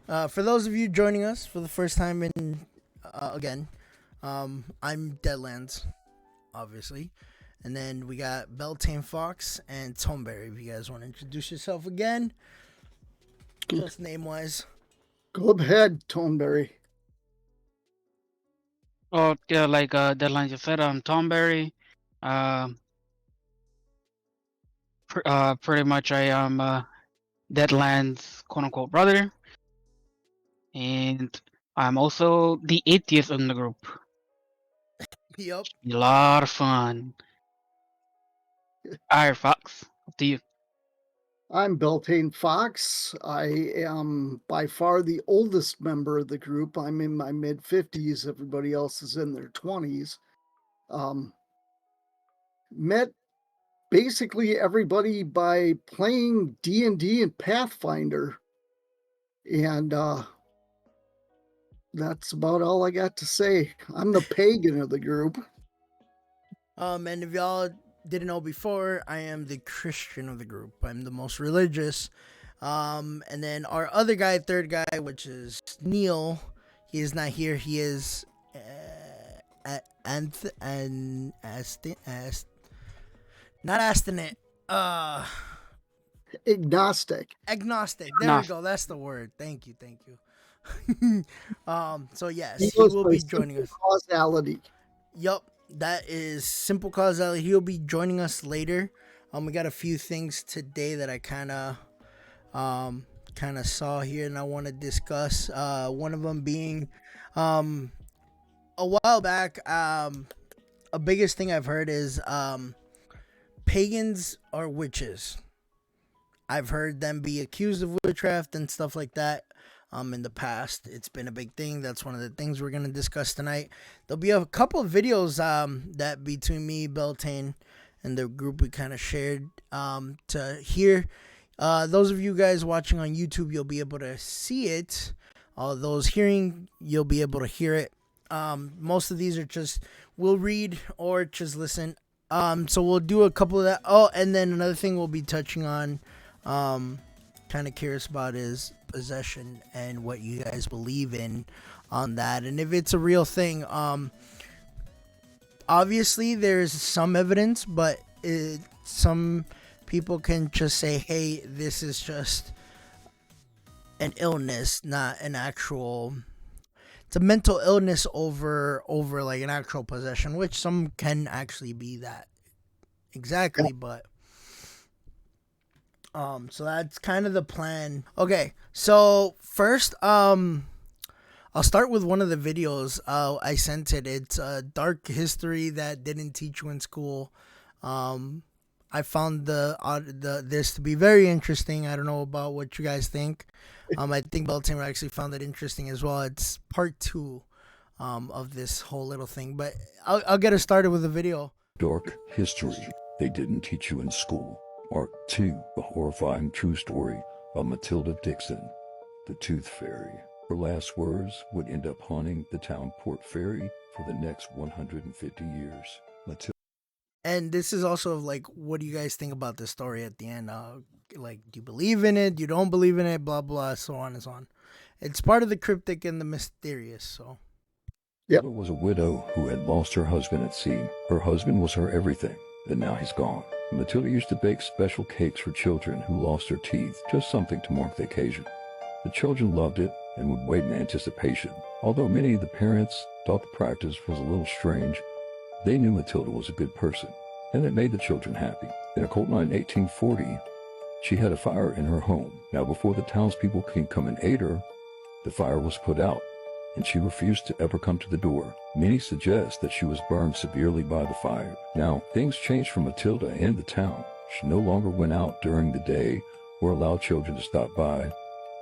For those of you joining us for the first time again, I'm Deadlands, obviously. And then we got Beltane Fox and Toneberry. If you guys want to introduce yourself again, just name wise. Go ahead, Toneberry. Oh, yeah, like Deadline just said, I'm Tom Berry. Uh, Pretty much I am Deadland's quote unquote brother, and I'm also the atheist in the group. Yup. A lot of fun. Alright, Fox, up to you. I'm Beltane Fox. I am by far the oldest member of the group. I'm in my mid 50s. Everybody else is in their 20s. Met basically everybody by playing D&D and Pathfinder. And that's about all I got to say. I'm the pagan of the group. And if y'all didn't know before, I am the Christian of the group. I'm the most religious. And then our other guy, third guy, which is Neil, he is not here. He is not Astonet. Agnostic. Agnostic. There we go. That's the word. Thank you. So yes, he goes will by be joining us. Causality. Yup, that is simple causality. He'll be joining us later. We got a few things today that I kind of saw here and I want to discuss. One of them being, a while back, a biggest thing I've heard is pagans are witches. I've heard them be accused of witchcraft and stuff like that. In the past, it's been a big thing. That's one of the things we're gonna discuss tonight. There'll be a couple of videos that between me, Beltane, and the group we kind of shared to hear. Those of you guys watching on YouTube, you'll be able to see it. All those hearing, you'll be able to hear it. Most of these are just we'll read or just listen. So we'll do a couple of that. Oh, and then another thing we'll be touching on, kind of curious about is possession and what you guys believe in on that, and if it's a real thing. Obviously, there's some evidence, but some people can just say, "Hey, this is just an illness, not an actual." It's a mental illness over like an actual possession, which some can actually be that exactly, but so that's kind of the plan. Okay, so first, I'll start with one of the videos I sent it. It's a dark history that didn't teach you in school. I found this to be very interesting. I don't know about what you guys think. I think Baltimore actually found it interesting as well. It's part two of this whole little thing, but I'll get it started with the video. Dark history they didn't teach you in school. Part 2, a horrifying true story of Matilda Dixon, the Tooth Fairy. Her last words would end up haunting the town Port Fairy for the next 150 years. Matilda. And this is also like, what do you guys think about the story at the end? Like, do you believe in it? You don't believe in it? Blah, blah, so on and so on. It's part of the cryptic and the mysterious, so. Yep. Was a widow who had lost her husband at sea. Her husband was her everything, but now he's gone. Matilda used to bake special cakes for children who lost their teeth, just something to mark the occasion. The children loved it and would wait in anticipation. Although many of the parents thought the practice was a little strange, they knew Matilda was a good person, and it made the children happy. In a cold night in 1840, she had a fire in her home. Now, before the townspeople could come and aid her, the fire was put out, and she refused to ever come to the door. Many suggest that she was burned severely by the fire. Now, things changed for Matilda and the town. She no longer went out during the day or allowed children to stop by.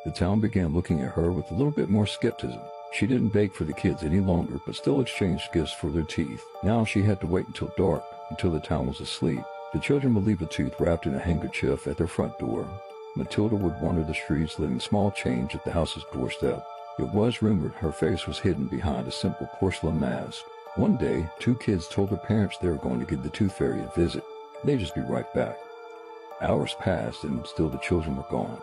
The town began looking at her with a little bit more skepticism. She didn't bake for the kids any longer, but still exchanged gifts for their teeth. Now she had to wait until dark, until the town was asleep. The children would leave a tooth wrapped in a handkerchief at their front door. Matilda would wander the streets, leaving small change at the house's doorstep. It was rumored her face was hidden behind a simple porcelain mask. One day, two kids told their parents they were going to give the Tooth Fairy a visit. They'd just be right back. Hours passed and still the children were gone.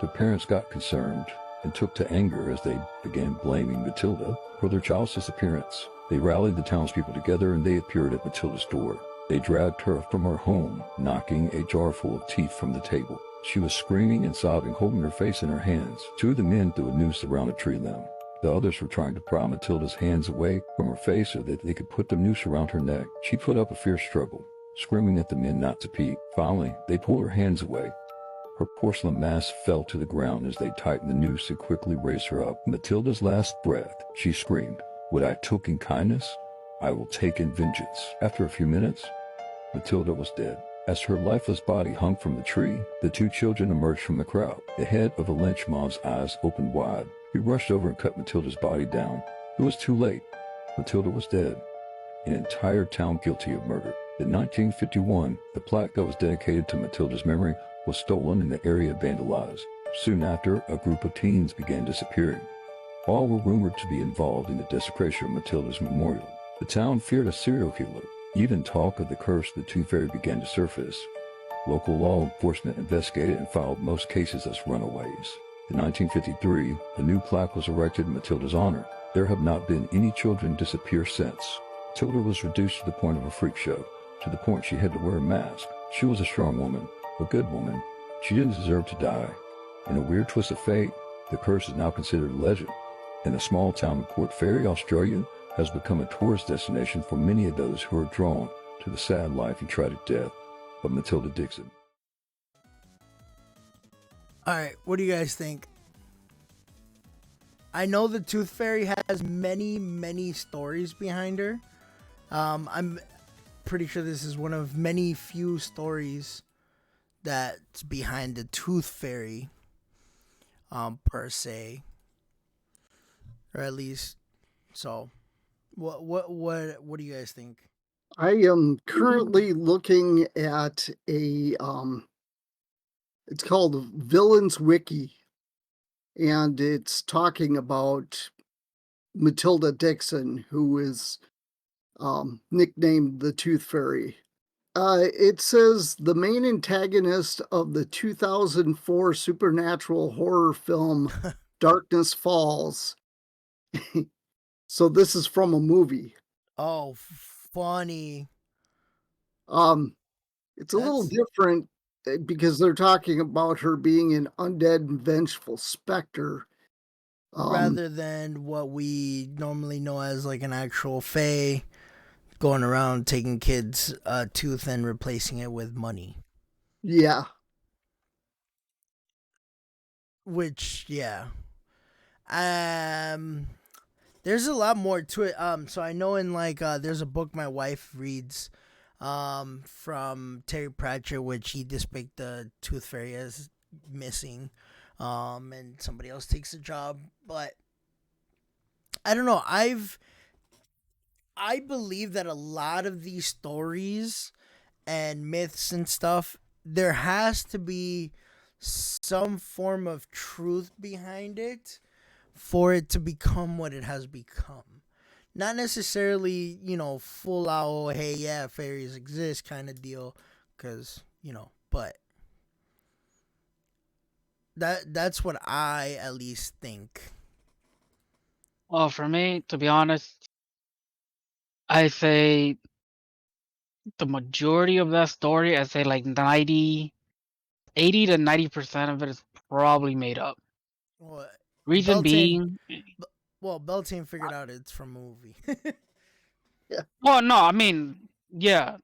The parents got concerned. and took to anger as they began blaming Matilda for their child's disappearance. They rallied the townspeople together and they appeared at Matilda's door. They dragged her from her home, knocking a jar full of teeth from the table. She was screaming and sobbing, holding her face in her hands. Two of the men threw a noose around a tree limb. The others were trying to pry Matilda's hands away from her face so that they could put the noose around her neck. She put up a fierce struggle, screaming at the men not to peek. Finally, they pulled her hands away. Her porcelain mask fell to the ground as they tightened the noose and quickly raised her up. Matilda's last breath, she screamed, "What I took in kindness, I will take in vengeance." After a few minutes, Matilda was dead. As her lifeless body hung from the tree, the two children emerged from the crowd. The head of the lynch mob's eyes opened wide. He rushed over and cut Matilda's body down. It was too late. Matilda was dead. An entire town guilty of murder. In 1951, the plaque that was dedicated to Matilda's memory was stolen and the area vandalized. Soon after, a group of teens began disappearing. All were rumored to be involved in the desecration of Matilda's memorial. The town feared a serial killer. Even talk of the curse of the Tooth Fairy began to surface. Local law enforcement investigated and filed most cases as runaways. In 1953, a new plaque was erected in Matilda's honor. There have not been any children disappear since. Matilda was reduced to the point of a freak show, to the point she had to wear a mask. She was a strong woman, a good woman. She didn't deserve to die. In a weird twist of fate, the curse is now considered a legend. In a small town of Port Fairy, Australia, has become a tourist destination for many of those who are drawn to the sad life and tragic death of Matilda Dixon. All right, what do you guys think? I know the Tooth Fairy has many stories behind her. I'm pretty sure this is one of many few stories that's behind the Tooth Fairy, per se, or at least so. What do you guys think? I am currently looking at a it's called Villains Wiki, and it's talking about Matilda Dixon, who is nicknamed the Tooth Fairy. It says the main antagonist of the 2004 supernatural horror film Darkness Falls. So this is from a movie. Oh, funny. It's a little different because they're talking about her being an undead and vengeful specter. Rather than what we normally know as like an actual fae going around taking kids' tooth and replacing it with money. Yeah. Which, yeah. There's a lot more to it. So I know in like there's a book my wife reads from Terry Pratchett, which he depicts the Tooth Fairy as missing, and somebody else takes the job. But I don't know. I believe that a lot of these stories and myths and stuff, there has to be some form of truth behind it for it to become what it has become. Not necessarily, full out, hey, yeah, fairies exist kind of deal, because, but that's what I at least think. Well, for me, to be honest, I say the majority of that story, I say like 80 to 90% of it is probably made up. Well, Reason being, Beltane figured out it's from a movie. well, no, I mean, yeah.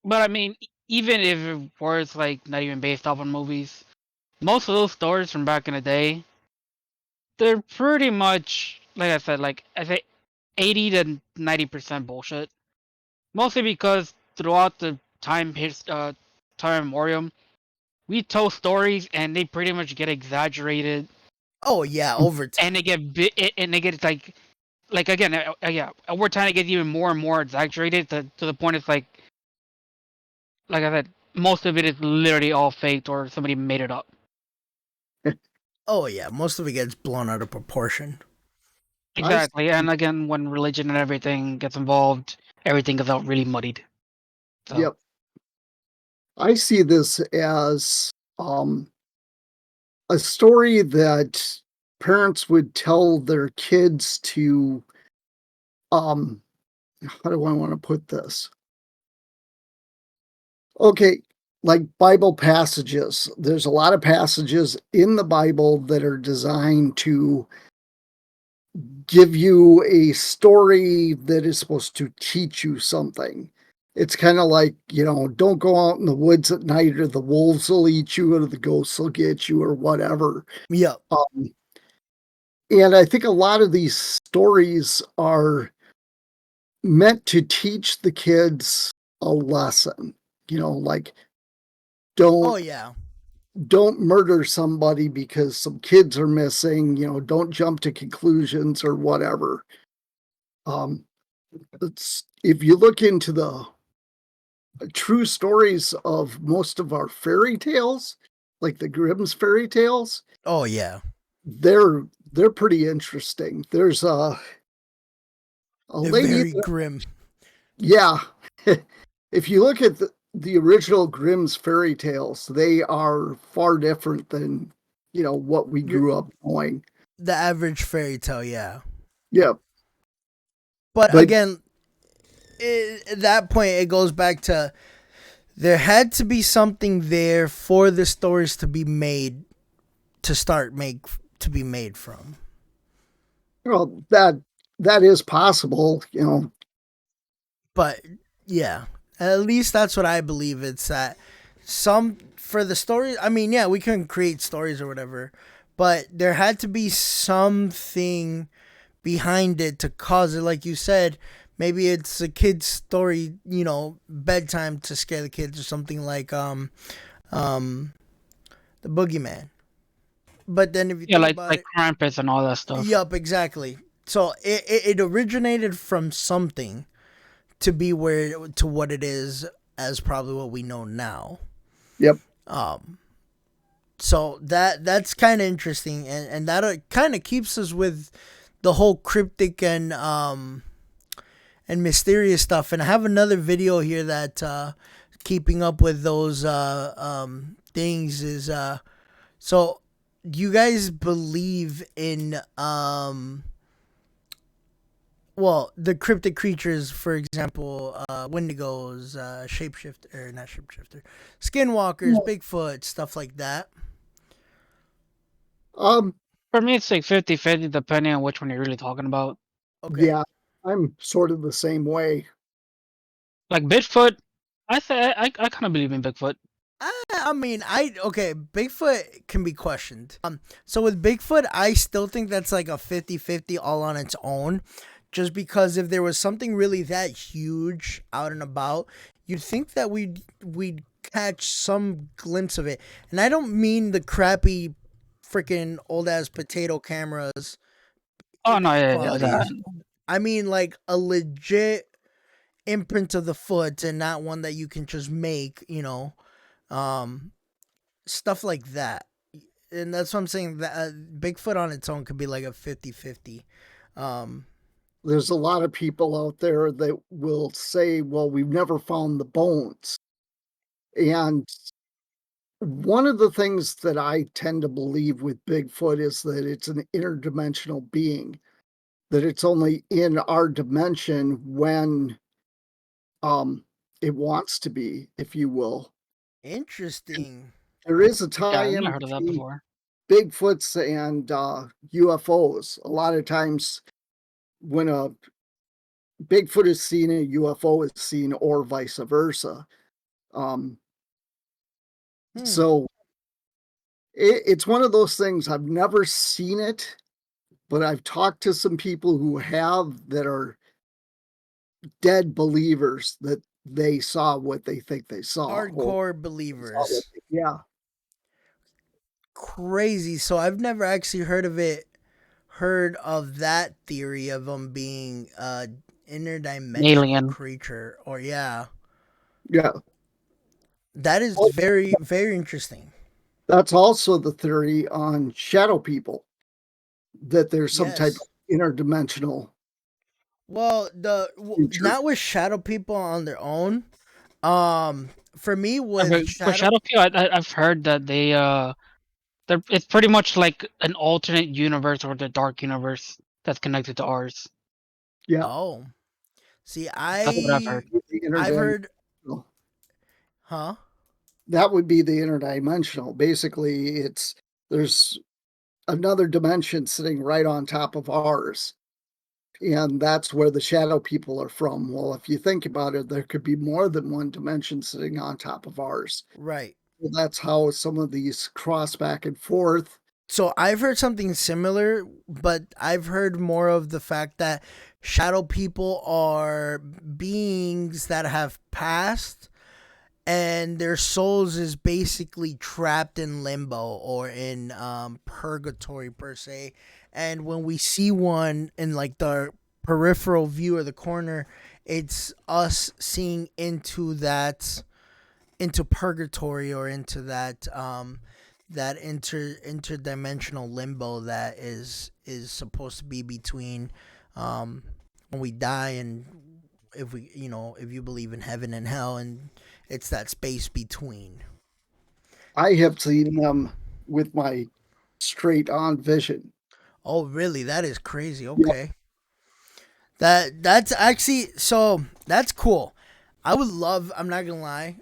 But I mean, even if it was like not even based off on movies, most of those stories from back in the day, they're pretty much, like I said, like I say 80 to 90% bullshit. Mostly because throughout the time memoriam, we tell stories and they pretty much get exaggerated. Oh yeah, over time. And they get like again, yeah, over time it gets even more and more exaggerated to the point it's like I said, most of it is literally all faked or somebody made it up. Oh yeah, most of it gets blown out of proportion. Exactly, and again, when religion and everything gets involved, everything gets out really muddied. So. Yep. I see this as a story that parents would tell their kids to, um, how do I want to put this? Okay, like Bible passages. There's a lot of passages in the Bible that are designed to give you a story that is supposed to teach you something. It's kind of like, don't go out in the woods at night or the wolves will eat you or the ghosts will get you or whatever. Yep. Um, and I think a lot of these stories are meant to teach the kids a lesson, like Oh don't yeah. don't murder somebody because some kids are missing, don't jump to conclusions or whatever. Um, if you look into the true stories of most of our fairy tales, like the Grimm's fairy tales, Oh yeah. they're pretty interesting. There's a They're lady very grim. yeah. If you look at the original Grimm's fairy tales, they are far different than, what we grew up knowing. The average fairy tale, yeah. Yeah. But But again, at that point, it goes back to there had to be something there for the stories to be made, to be made from. well, that is possible, But yeah, at least that's what I believe. It's that some for the story. I mean, yeah, we can create stories or whatever, but there had to be something behind it to cause it. Like you said, maybe it's a kid's story, bedtime to scare the kids or something like the Boogeyman. But then if you Yeah, think like about like it, Krampus and all that stuff. yup, exactly. So it originated from something to be to what it is as probably what we know now. yep. Um, so that's kind of interesting, and that kind of keeps us with the whole cryptic and mysterious stuff. And I have another video here that keeping up with those things is so. Do you guys believe in well, the cryptic creatures, for example, Wendigos, shapeshifter, or not shapeshifter, skinwalkers, Bigfoot, stuff like that? Um, For me, it's like 50-50 depending on which one you're really talking about. Okay. yeah, I'm sort of the same way. Like Bigfoot, I kind of believe in Bigfoot. I mean, okay, Bigfoot can be questioned. So with Bigfoot, I still think that's like a 50-50 all on its own. Just because if there was something really that huge out and about, you'd think that we'd catch some glimpse of it. And I don't mean the crappy freaking old ass potato cameras Oh no, image yeah, that. qualities. I mean like a legit imprint of the foot and not one that you can just make, um stuff like that. And that's what I'm saying, that Bigfoot on its own could be like a 50-50. um There's a lot of people out there that will say, well, we've never found the bones. And one of the things that I tend to believe with Bigfoot is that it's an interdimensional being, that it's only in our dimension when it wants to be, if you will. And Interesting. there is a Yeah, I've tie-in never heard of that between before. Bigfoots and UFOs. A lot of times when a Bigfoot is seen, a UFO is seen, or vice versa. Um, Hmm. so it's one of those things. I've never seen it, but I've talked to some people who have, that are dead believers that they saw what they think they saw. Or Hardcore saw what believers. yeah. Crazy. So I've never actually heard of that theory of them being interdimensional Alien. creature. Or yeah, Yeah. that is Well, very very interesting. that's also the theory on shadow people, that there's some type Yes. of interdimensional Well, creature. not with shadow people on their own. For me with For shadow, Shadow People, I've heard that It's pretty much like an alternate universe or the dark universe that's connected to ours. Yeah. Oh, see, That's what I've heard. The I've interdimensional. heard, huh? That would be the interdimensional. Basically, there's another dimension sitting right on top of ours. And that's where the shadow people are from. Well, if you think about it, there could be more than one dimension sitting on top of ours. Right. Well, that's how some of these cross back and forth. So I've heard something similar, but I've heard more of the fact that shadow people are beings that have passed and their souls is basically trapped in limbo or in purgatory per se. And when we see one in like the peripheral view or the corner, it's us seeing into purgatory or into that interdimensional limbo that is supposed to be between when we die and if we if you believe in heaven and hell, and it's that space between. I have seen them with my straight on vision. Oh really? That is crazy. Okay. That's actually, so that's cool. I would love, I'm not gonna lie,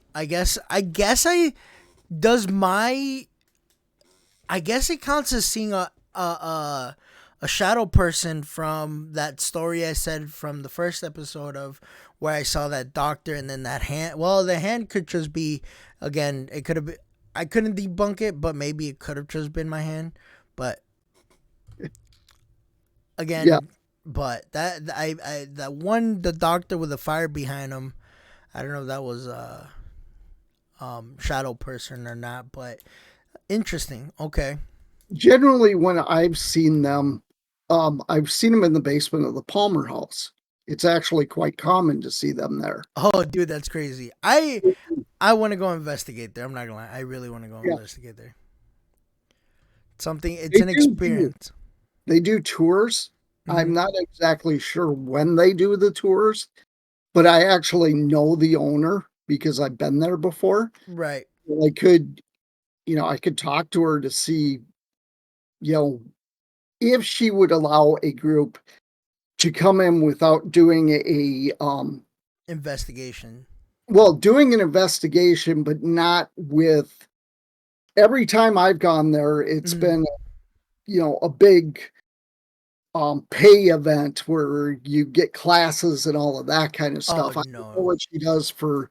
does my I guess it counts as seeing a shadow person from that story I said from the first episode of where I saw that doctor and then that hand. Well, the hand could just be, again, it could have been, I couldn't debunk it, but maybe it could have just been my hand. But again, Yeah. but that one, the doctor with the fire behind him, I don't know if that was a shadow person or not, but interesting. Okay. Generally, when I've seen them in the basement of the Palmer house. It's actually quite common to see them there. Oh, dude, that's crazy. I want to go investigate there. I'm not gonna lie. I really want to go Yeah. investigate there. Something. It's They an do- experience. They do tours. I'm Mhm. not exactly sure when they do the tours, but I actually know the owner because I've been there before. Right. I could talk to her to see, if she would allow a group to come in without doing Investigation. doing an investigation, but not with every time I've gone there, it's Mhm. been, a big pay event where you get classes and all of that kind of stuff. Oh, I don't know no. what she does for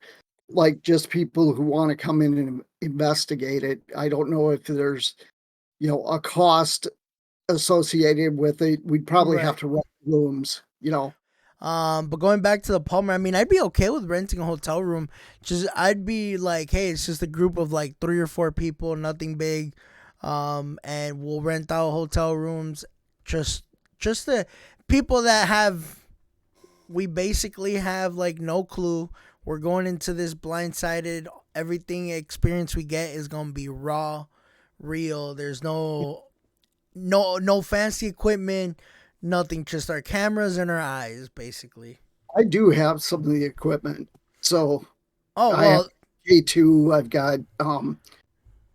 like just people who want to come in and investigate it. I don't know if there's, a cost associated with it. We'd probably have Right. to rent rooms. But going back to the Palmer, I mean, I'd be okay with renting a hotel room. Just I'd be like, hey, it's just a group of like 3 or 4 people, nothing big. And we'll rent out hotel rooms. Just the people that have, we basically have like no clue. We're going into this blindsided. Everything experience we get is gonna be raw, real. There's no fancy equipment, nothing. Just our cameras and our eyes, basically. I do have some of the equipment. So Oh I have well, K2, I've got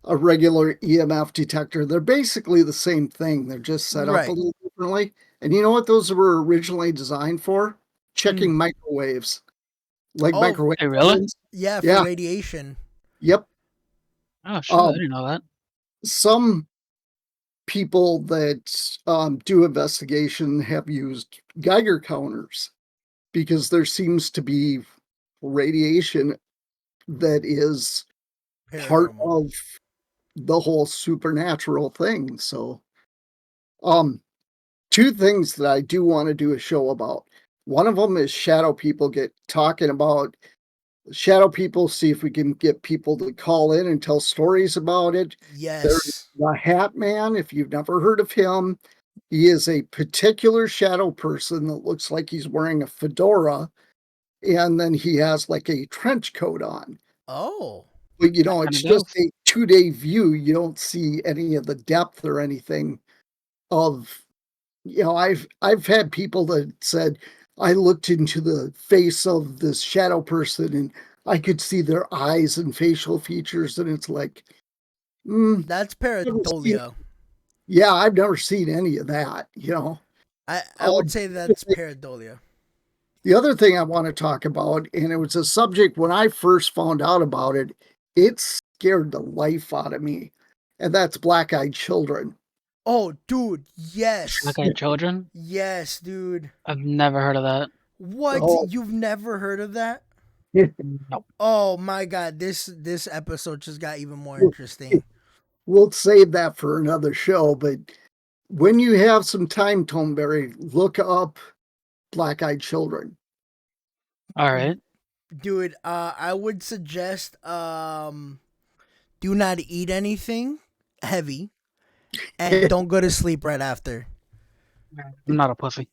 a regular EMF detecter. They're basically the same thing. They're just set up Right. a little differently. And you know what those were originally designed for? Checking microwaves. Like Oh, microwave Hey, really? ovens. yeah, for Yeah. radiation. Yep. Oh shit! I Um, didn't know that. some people that do investigation have used Geiger counters because there seems to be radiation that is part Paranormal. of the whole supernatural thing. So, um, two things that I do want to do a show about. One of them is shadow people get talking about shadow people, see if we can get people to call in and tell stories about it. There's Yes. the Hat Man, if you've never heard of him. He is a particular shadow person that looks like he's wearing a fedora, and then he has like a trench coat on. Oh. But I kinda it's do. just a 2-day view. You don't see any of the depth or anything of I've had people that said I looked into the face of this shadow person and I could see their eyes and facial features, and it's like, That's never seen- pareidolia. yeah, I've never seen any of that, you know. I would say that's pareidolia. The other thing I want to talk about, and it was a subject when I first found out about it, it scared the life out of me, and that's black-eyed children. Oh, dude, yes. Okay, children. Yes, dude. I've never heard of that. What? Oh. You've never heard of that? Nope. Oh my god, this episode just got even more interesting. We'll save that for another show, but when you have some time, Toneberry, look up black-eyed children. All right. Dude, I would suggest do not eat anything heavy and don't go to sleep right after. I'm not a pussy.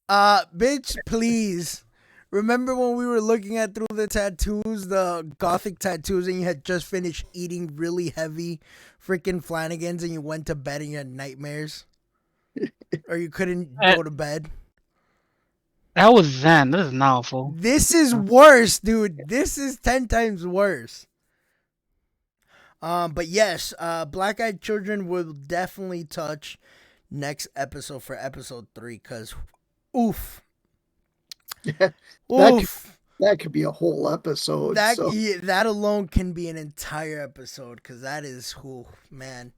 Bitch, please. Remember when we were looking at through the tattoos, the gothic tattoos, and you had just finished eating really heavy freaking Flanagans and you went to bed and you had nightmares? Or you couldn't go to bed? That was Zen. This is not awful. This is worse, dude. This is 10 times worse. But yes, Black Eyed Children will definitely touch next episode for episode 3, because oof. Oof. That could be a whole episode. That so. yeah, that alone can be an entire episode, because that is man.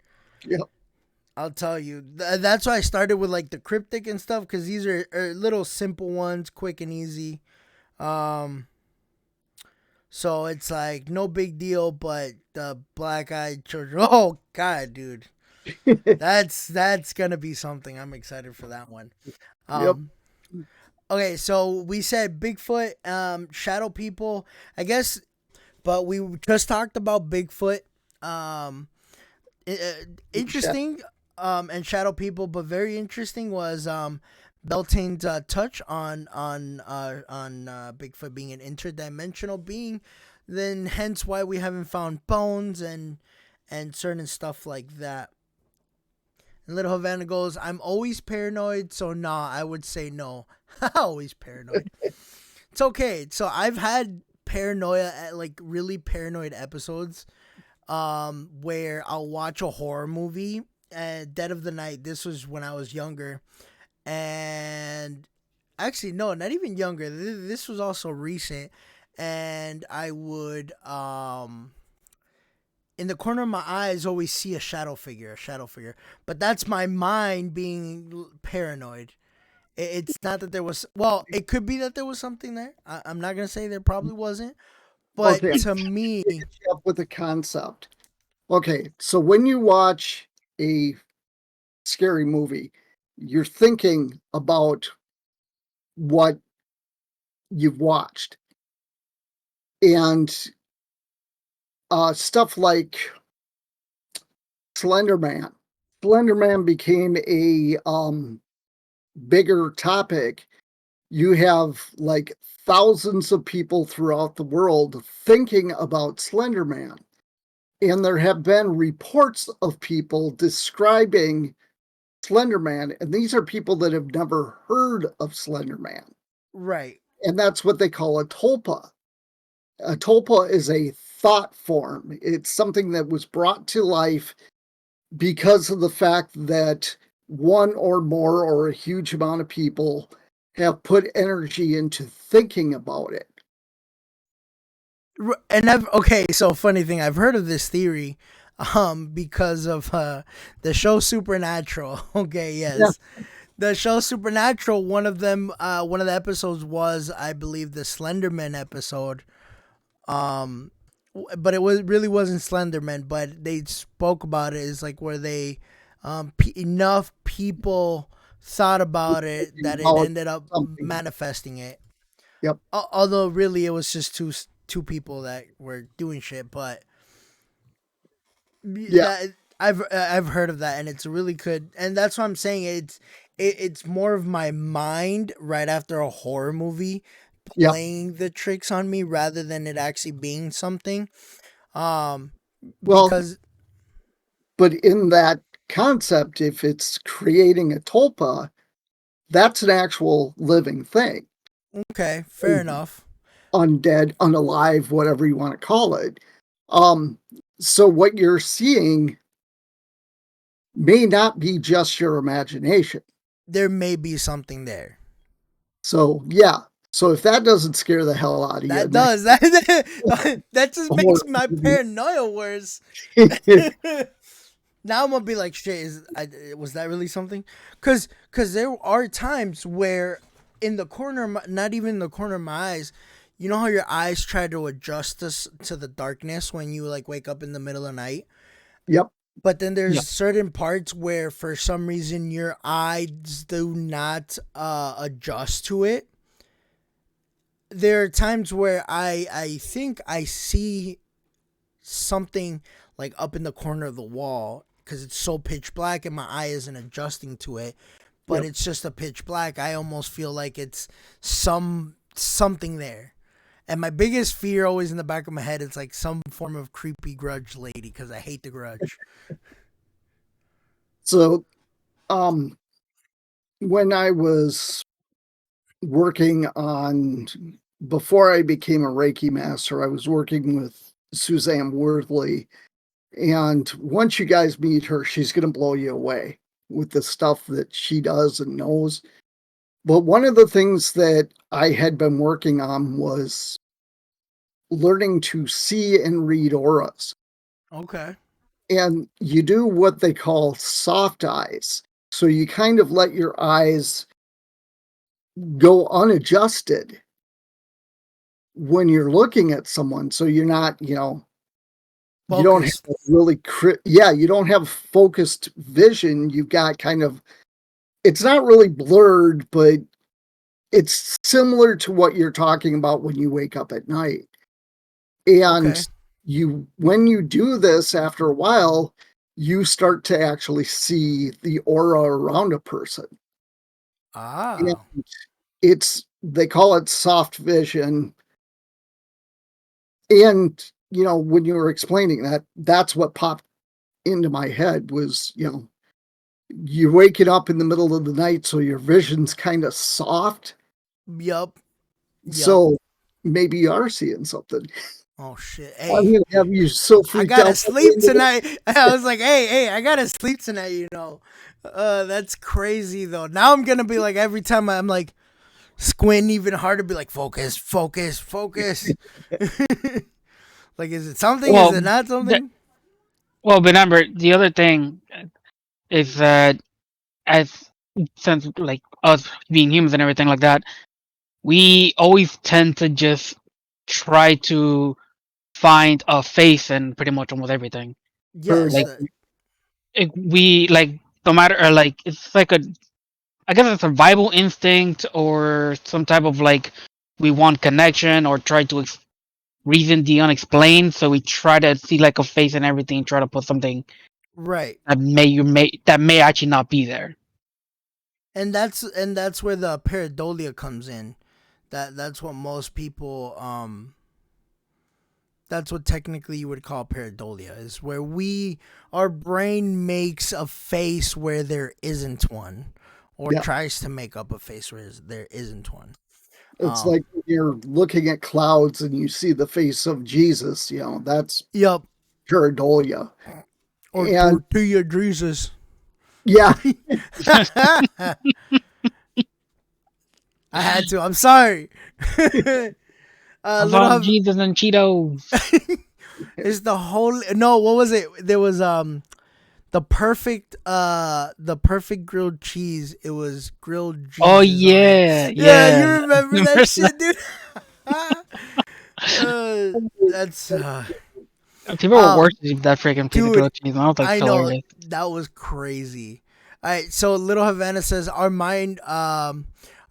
Yep. I'll tell you. That's why I started with like the cryptic and stuff, because these are little simple ones, quick and easy. So it's like no big deal, but the Black Eyed Children. Oh god, dude. that's gonna be something. I'm excited for that one. Yep. Okay, so we said Bigfoot, shadow people, I guess, but we just talked about Bigfoot. Interesting, and shadow people, but very interesting was Beltane's touch on Bigfoot being an interdimensional being. Then hence why we haven't found bones and certain stuff like that. And Little Havana goes, I'm always paranoid, so nah, I would say no. Always paranoid. It's okay. So I've had paranoia at like really paranoid episodes where I'll watch a horror movie at dead of the night. This was when I was younger. And actually, no, not even younger. This was also recent. And I would in the corner of my eyes always see a shadow figure. But that's my mind being paranoid. It's not that there was, well, it could be that there was something there. I'm not going to say there probably wasn't. But Okay. to me, Up with the concept. Okay, so when you watch a scary movie, you're thinking about what you've watched. And stuff like Slender Man. Slender Man became a bigger topic. You have like thousands of people throughout the world thinking about Slender Man. And there have been reports of people describing Slender Man, and these are people that have never heard of Slender Man. right. And that's what they call a tulpa. A tulpa is a thought form. It's something that was brought to life because of the fact that one or more or a huge amount of people have put energy into thinking about it. And so funny thing, I've heard of this theory because of the show Supernatural. Okay, yes. Yeah. The show Supernatural, one of the episodes was, I believe, the Slenderman episode. But it really wasn't Slenderman, but they spoke about it. It's like where they enough people thought about it that it ended up manifesting it. Yep. Although really it was just two people that were doing shit, but yeah, I've heard of that, and it's really good, and that's what I'm saying. It's more of my mind right after a horror movie playing the tricks on me rather than it actually being something. But in that concept, if it's creating a tulpa, that's an actual living thing. Okay, fair enough. Undead, unalive, whatever you want to call it. So what you're seeing may not be just your imagination. There may be something there. So yeah. So if that doesn't scare the hell out of That you, does. That just makes my paranoia worse. Now I'm gonna be like, shit. Was that really something? Cause there are times where, in the corner, of not even in the corner of my eyes, you know how your eyes try to adjust to the darkness when you like wake up in the middle of the night. Yep. But then there's Yeah. certain parts where, for some reason, your eyes do not adjust to it. There are times where I think I see something like up in the corner of the wall because it's so pitch black and my eye isn't adjusting to it, but Yep. it's just a pitch black. I almost feel like it's something there. And my biggest fear always in the back of my head is like some form of creepy grudge lady because I hate the grudge. So when I was working on, before I became a Reiki master, I was working with Suzanne Worthley. And once you guys meet her, she's going to blow you away with the stuff that she does and knows. But one of the things that I had been working on was learning to see and read auras. Okay. And you do what they call soft eyes. So you kind of let your eyes go unadjusted when you're looking at someone. So you're not, you don't have Focused. a really, you don't have focused vision. You've got kind of, it's not really blurred, but it's similar to what you're talking about when you wake up at night. And Okay. when you do this after a while, you start to actually see the aura around a person. And Ah. they call it soft vision. And, when you were explaining that, that's what popped into my head was, you're waking up in the middle of the night, so your vision's kind of soft. Yup. Yup. So maybe you are seeing something. Oh shit. I'm Hey. gonna have you so I freaked gotta out. sleep tonight. I was like, hey, I gotta sleep tonight, That's crazy though. Now I'm gonna be like, every time I'm like squint even harder, be like, focus, focus, focus. Like, is it something? Well, Is it not something? Well, remember the other thing is that as since like us being humans and everything like that, we always tend to just try to find a face in pretty much almost everything. Yes. Like we like no matter or like it's like I guess a survival instinct or some type of like we want connection or try to reason the unexplained, so we try to see like a face and everything, try to put something right. that may actually not be there. And that's where the pareidolia comes in. That's what most people that's what technically you would call pareidolia, is where our brain makes a face where there isn't one, or Yeah. tries to make up a face where there isn't one. It's like when you're looking at clouds and you see the face of Jesus, that's Yep. pareidolia. Or And tortilla Jesus. yeah, I had to. I'm sorry. I Little love Hav- Jesus and Cheetos. It's the whole. No, what was it? There was the perfect grilled cheese. It was grilled Jesus. Oh on it. yeah, Yeah, you remember that shit, dude? That's people were worshiping that freaking piece of dude, grilled cheese, and I was like, I know hilarious. that was crazy. All right, so Little Havana says our mind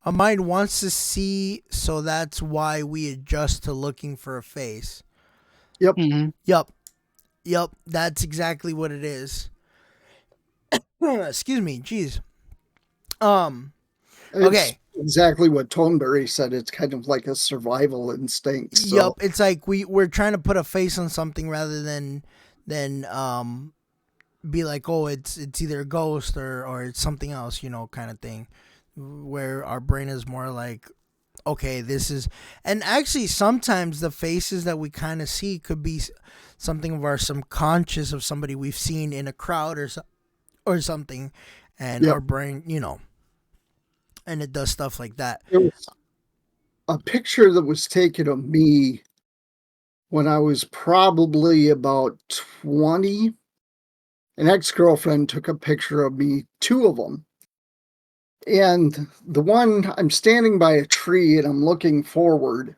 wants to see, so that's why we adjust to looking for a face. yep. Hmm. Yep, that's exactly what it is. Excuse me, jeez. It's Okay. exactly what Tonberry said. It's kind of like a survival instinct. So Yep, it's like we're trying to put a face on something rather than be like, oh, it's either a ghost or it's something else, kind of thing. Where our brain is more like, okay, this is, and actually sometimes the faces that we kind of see could be something of our subconscious of somebody we've seen in a crowd or something, and Yep. our brain, and it does stuff like that. There was a picture that was taken of me when I was probably about 20. An ex-girlfriend took a picture of me, 2 of them. And the one, I'm standing by a tree and I'm looking forward,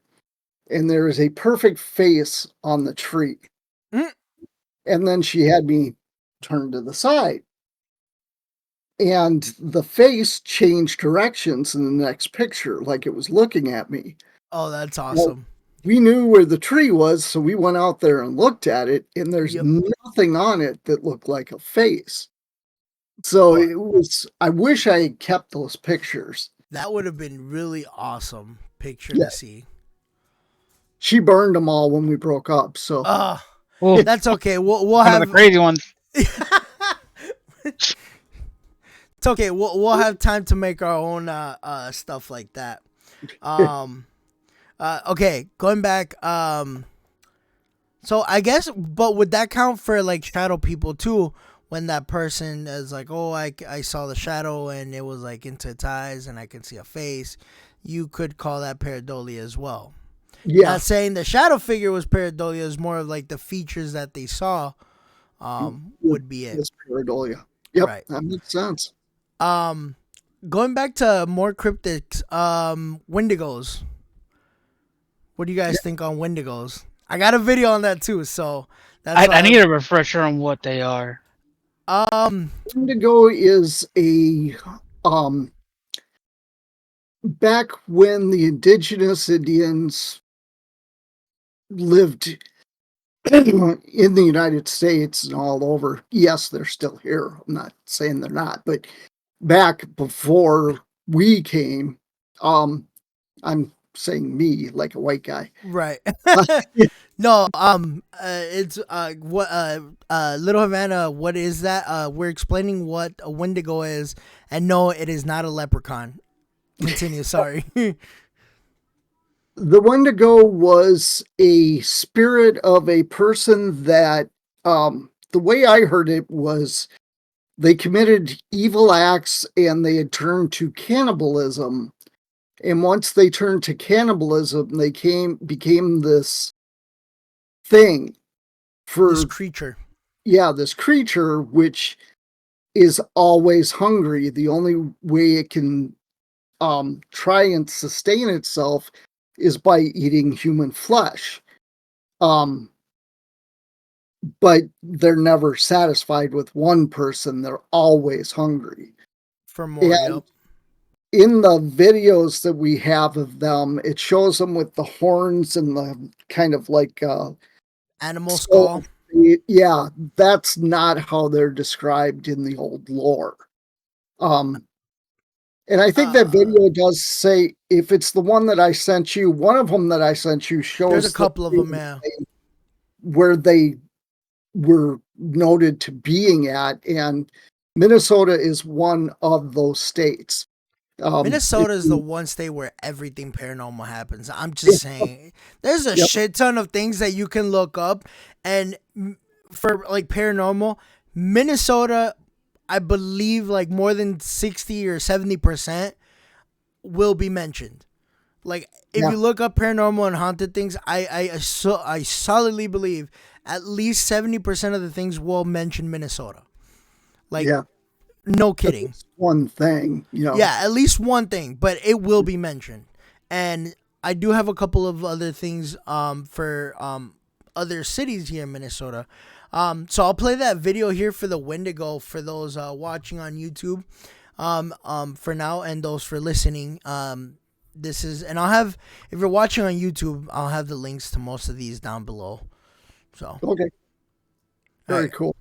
and there is a perfect face on the tree. Mm. And then she had me turned to the side. And the face changed directions in the next picture, like it was looking at me. Oh, that's awesome. We knew where the tree was, so we went out there and looked at it, and there's Yep. nothing on it that looked like a face. So Well- it was, I wish I had kept those pictures. That would have been really awesome picture Yeah. to see. She burned them all when we broke up, so Well, That's okay. We'll one of have the crazy ones. It's okay. We'll have time to make our own stuff like that. Okay, going back. So I guess, but would that count for like shadow people too? When that person is like, oh, I saw the shadow and it was like into its eyes and I can see a face, you could call that pareidolia as well. yeah. Not saying the shadow figure was pareidolia, is more of like the features that they saw would be it. It's pareidolia. Yep, Right. that makes sense. Going back to more cryptids, Wendigos. What do you guys think on Wendigos? I got a video on that too, so that's I need a refresher on what they are. Wendigo is a back when the indigenous Indians lived in the United States and all over. Yes, they're still here. I'm not saying they're not, but back before we came, I'm saying me like a white guy. right. No, it's what Little Havana, what is that? We're explaining what a Wendigo is, and no, it is not a leprechaun. Continue, sorry. The Wendigo was a spirit of a person that, the way I heard it was they committed evil acts and they had turned to cannibalism. And once they turned to cannibalism, they became this thing for This creature. this creature, which is always hungry. The only way it can try and sustain itself is by eating human flesh. But they're never satisfied with one person. They're always hungry. For more, And yep. in the videos that we have of them, it shows them with the horns and the kind of like Animal skull. yeah, that's not how they're described in the old lore. And I think that video does say, if it's the one that I sent you, one of them that I sent you shows There's a couple of them, yeah. where they were noted to being at, and Minnesota is one of those states. Minnesota is the one state where everything paranormal happens. I'm just saying. There's a shit ton of things that you can look up, and for like paranormal, Minnesota, I believe like more than 60 or 70% will be mentioned. Like if you look up paranormal and haunted things, I solidly believe at least 70% of the things will mention Minnesota. Like no kidding. One thing, Yeah, at least one thing, but it will be mentioned. And I do have a couple of other things for other cities here in Minnesota. So I'll play that video here for the Wendigo for those watching on YouTube for now, and those for listening. This is, and I'll have, if you're watching on YouTube, I'll have the links to most of these down below. So okay, very right. cool.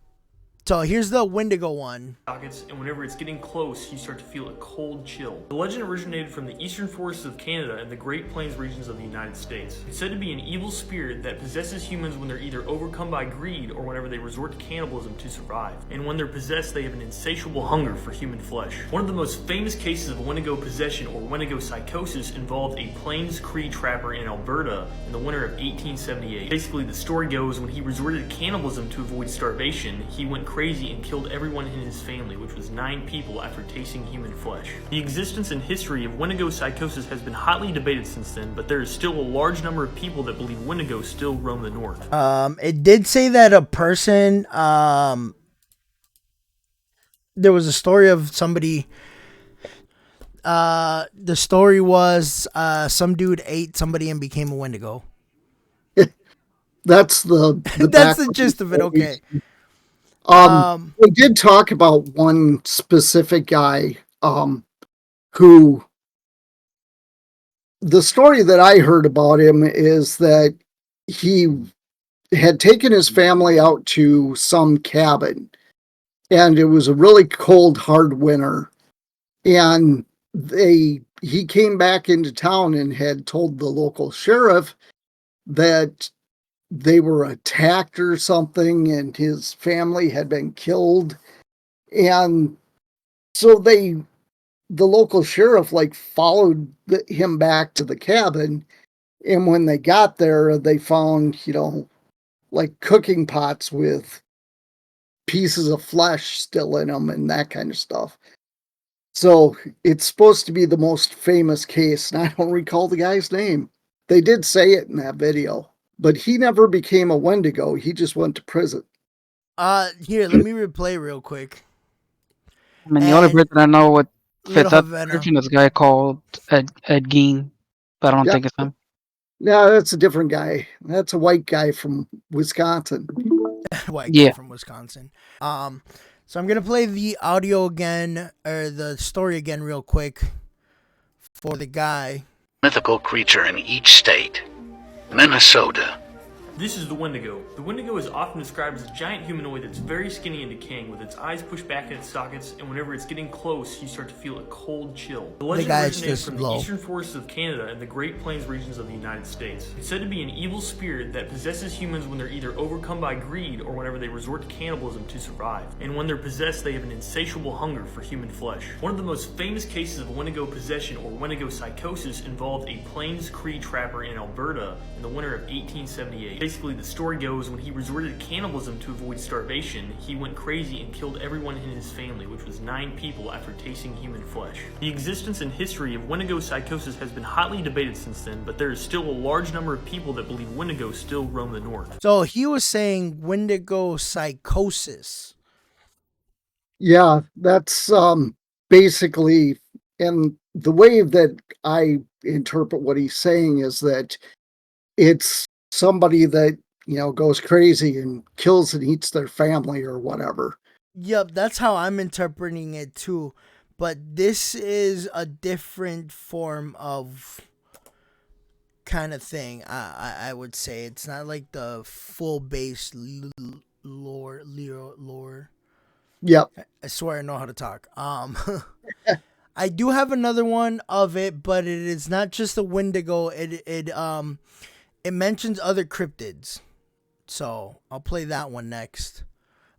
So here's the Wendigo one. Sockets, and whenever it's getting close, you start to feel a cold chill. The legend originated from the eastern forests of Canada and the Great Plains regions of the United States. It's said to be an evil spirit that possesses humans when they're either overcome by greed or whenever they resort to cannibalism to survive. And when they're possessed, they have an insatiable hunger for human flesh. One of the most famous cases of Wendigo possession or Wendigo psychosis involved a Plains Cree trapper in Alberta in the winter of 1878. Basically, the story goes when he resorted to cannibalism to avoid starvation, he went crazy and killed everyone in his family, which was 9 people after tasting human flesh. The existence and history of Wendigo psychosis has been hotly debated since then, but there is still a large number of people that believe Wendigo still roam the north. It did say that a person, there was a story of somebody, the story was, some dude ate somebody and became a Wendigo. That's the That's the gist of it, okay. We did talk about one specific guy, who, the story that I heard about him is that he had taken his family out to some cabin, and it was a really cold, hard winter, and he came back into town and had told the local sheriff that they were attacked or something and his family had been killed. And so the local sheriff followed him back to the cabin. And when they got there, they found, cooking pots with pieces of flesh still in them and that kind of stuff. So it's supposed to be the most famous case. And I don't recall the guy's name. They did say it in that video. But he never became a Wendigo. He just went to prison. Here, let me replay real quick. I mean, the only person I know what fits Little that Havana. description is a guy called Ed Gein, but I don't think it's him. No, that's a different guy. That's a white guy from Wisconsin. White guy from Wisconsin. So I'm gonna play the audio again, or the story again, real quick, for the guy. Mythical creature in each state. Minnesota. This is the Wendigo. The Wendigo is often described as a giant humanoid that's very skinny and decaying, with its eyes pushed back in its sockets, and whenever it's getting close, you start to feel a cold chill. The legend originated from the eastern forests of Canada and the Great Plains regions of the United States. It's said to be an evil spirit that possesses humans when they're either overcome by greed or whenever they resort to cannibalism to survive. And when they're possessed, they have an insatiable hunger for human flesh. One of the most famous cases of Wendigo possession or Wendigo psychosis involved a Plains Cree trapper in Alberta in the winter of 1878. Basically, the story goes when he resorted to cannibalism to avoid starvation, he went crazy and killed everyone in his family, which was 9 people after tasting human flesh. The existence and history of Wendigo psychosis has been hotly debated since then, but there is still a large number of people that believe Wendigo still roam the north. So he was saying Wendigo psychosis. Yeah, that's basically, and the way that I interpret what he's saying is that it's somebody that goes crazy and kills and eats their family or whatever. Yep, that's how I'm interpreting it too. But this is a different form of kind of thing. I would say it's not like the full base lore. Yep. I swear I know how to talk. I do have another one of it, but it is not just the Wendigo. It mentions other cryptids. So I'll play that one next.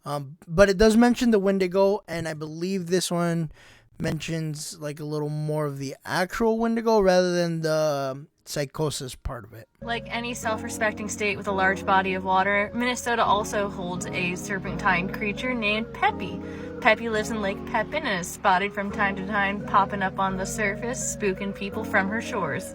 But it does mention the Wendigo, and I believe this one mentions a little more of the actual Wendigo rather than the psychosis part of it. Like any self-respecting state with a large body of water, Minnesota also holds a serpentine creature named Peppy. Peppy lives in Lake Pepin and is spotted from time to time popping up on the surface, spooking people from her shores.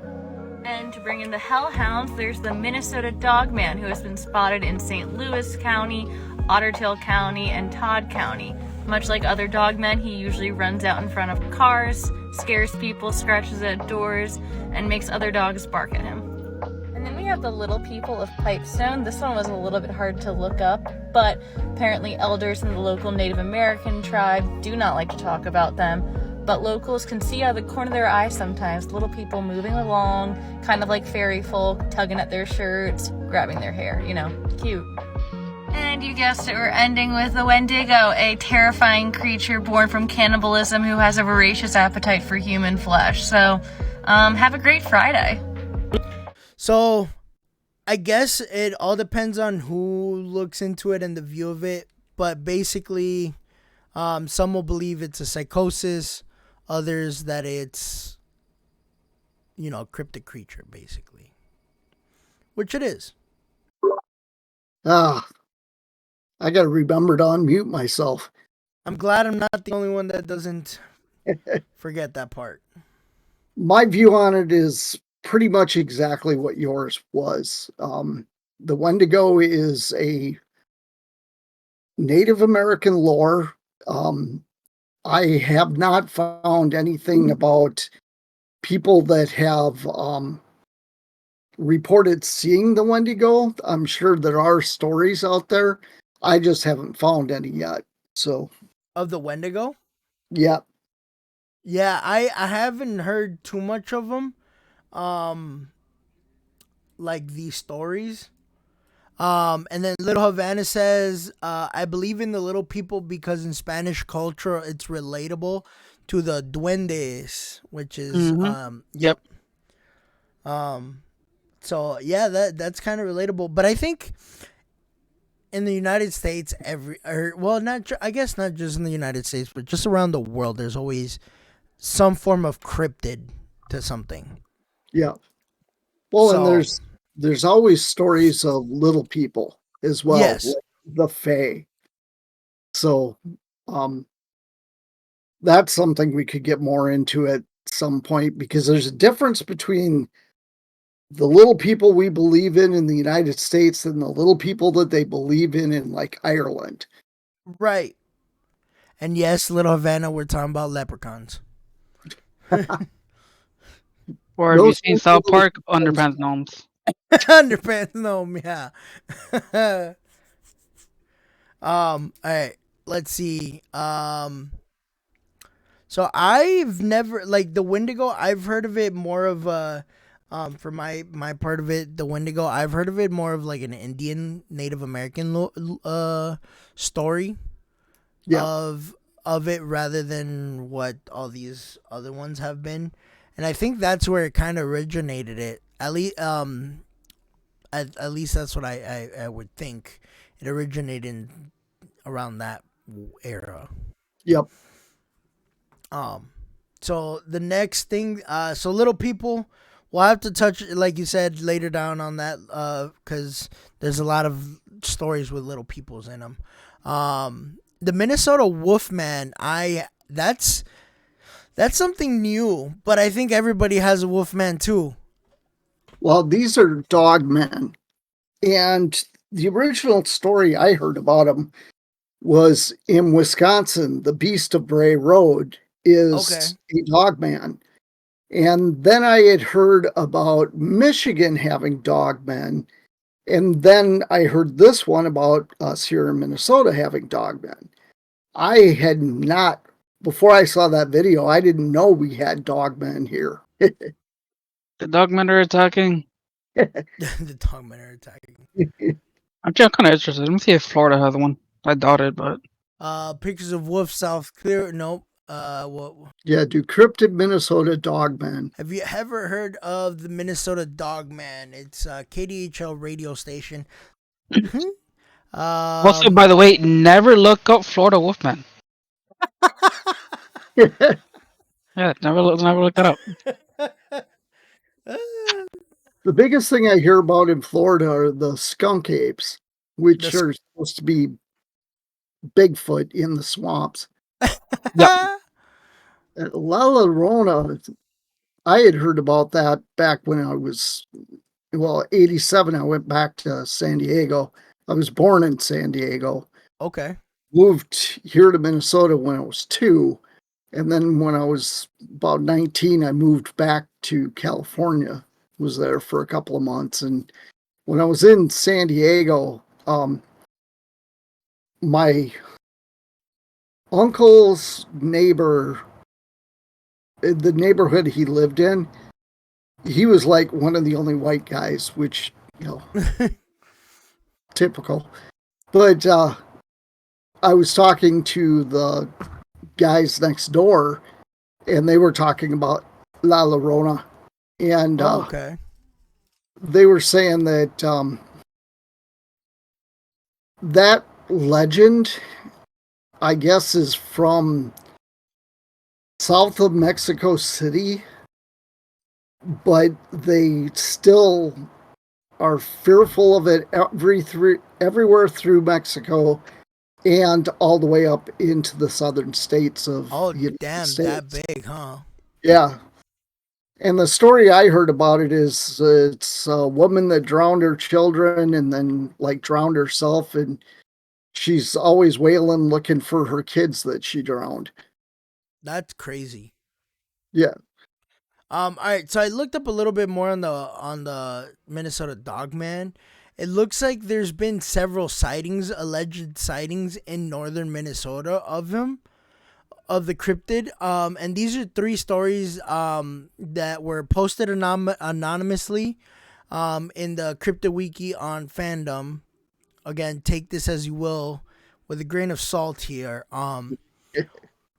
And to bring in the hellhounds, there's the Minnesota Dogman, who has been spotted in St. Louis County, Otter Tail County, and Todd County. Much like other dogmen, he usually runs out in front of cars, scares people, scratches at doors, and makes other dogs bark at him. And then we have the Little People of Pipestone. This one was a little bit hard to look up, but apparently elders in the local Native American tribe do not like to talk about them. But locals can see out of the corner of their eye sometimes little people moving along, kind of like fairy folk, tugging at their shirts, grabbing their hair, cute. And you guessed it, we're ending with the Wendigo, a terrifying creature born from cannibalism who has a voracious appetite for human flesh. So, have a great Friday. So, I guess it all depends on who looks into it and the view of it. But basically, some will believe it's a psychosis. Others that it's, a cryptic creature, basically. Which it is. I got to remember to unmute myself. I'm glad I'm not the only one that doesn't forget that part. My view on it is pretty much exactly what yours was. The Wendigo is a Native American lore. I have not found anything about people that have reported seeing the Wendigo. I'm sure there are stories out there. I just haven't found any yet. So of the Wendigo? Yeah. Yeah, I haven't heard too much of them. Like these stories. And then Little Havana says, I believe in the little people because in Spanish culture it's relatable to the duendes, which is Yep. So yeah, that's kind of relatable. But I think in the United States, I guess not just in the United States, but just around the world, there's always some form of cryptid to something. Yeah. Well, and there's always stories of little people as well. Yes. Like the Fae. So that's something we could get more into at some point, because there's a difference between the little people we believe in the United States and the little people that they believe in like Ireland. Right. And yes, Little Havana, we're talking about leprechauns. Or have you seen South Park? Underpants Gnomes. Underpants Gnome, yeah. All right, let's see. So I've never, like, the Wendigo, I've heard of it more of for my part of it, the Wendigo, I've heard of it more of like an Indian Native American story. Yeah. Of it, rather than what all these other ones have been. And I think that's where it kind of originated. It at least that's what I would think. It originated around that era. Yep. So the next thing, so little people, we'll have to touch, like you said, later down on that, because there's a lot of stories with little peoples in them. The Minnesota Wolfman, that's something new, but I think everybody has a Wolfman too. Well, these are dogmen, and the original story I heard about them was in Wisconsin. The Beast of Bray Road is a dogman. And then I had heard about Michigan having dogmen. And then I heard this one about us here in Minnesota having dogmen. I had not, before I saw that video, I didn't know we had dogmen here. The dogmen are attacking. The dogmen are attacking. I'm kind of interested. Let me see if Florida has one. I doubt it, but pictures of wolf South Clear. Nope. What? Yeah, do cryptid Minnesota dogman. Have you ever heard of the Minnesota Dogman? It's a KDHL radio station. Also, by the way, never look up Florida Wolfman. Yeah, never look that up. The biggest thing I hear about in Florida are the skunk apes, which are supposed to be Bigfoot in the swamps. Yep. La Llorona, I had heard about that back when I was, 87. I went back to San Diego. I was born in San Diego. Okay. Moved here to Minnesota when I was 2. And then when I was about 19, I moved back to California. Was there for a couple of months. And when I was in San Diego, my uncle's neighbor, the neighborhood he lived in, he was like one of the only white guys, which, typical. But I was talking to the guys next door, and they were talking about La Llorona, and okay. They were saying that that legend, I guess, is from south of Mexico City, but they still are fearful of it everywhere through Mexico and all the way up into the southern states of Oh, the United damn, States. that big, huh? Yeah. And the story I heard about it is it's a woman that drowned her children and then like drowned herself, and she's always wailing looking for her kids that she drowned. That's crazy. Yeah. All right, so I looked up a little bit more on the Minnesota Dogman. It looks like there's been several alleged sightings in northern Minnesota of him, of the cryptid. And these are 3 stories that were posted anonymously in the Cryptid Wiki on Fandom. Again, take this as you will with a grain of salt here.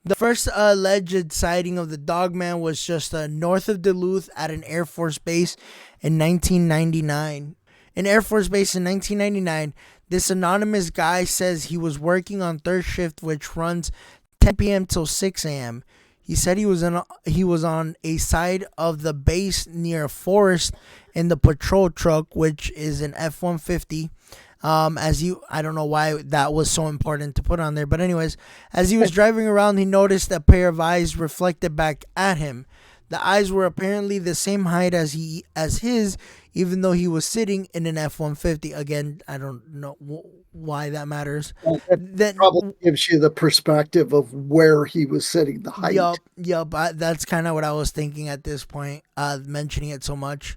The first alleged sighting of the Dogman was just north of Duluth at an Air Force base in 1999. In Air Force Base in 1999, this anonymous guy says he was working on third shift, which runs 10 p.m. till 6 a.m. He said he was on a side of the base near a forest in the patrol truck, which is an F-150. I don't know why that was so important to put on there, but anyways, as he was driving around, he noticed a pair of eyes reflected back at him. The eyes were apparently the same height as his, even though he was sitting in an F-150. Again, I don't know why that matters. That probably gives you the perspective of where he was sitting, the height. Yup. That's kind of what I was thinking at this point, mentioning it so much.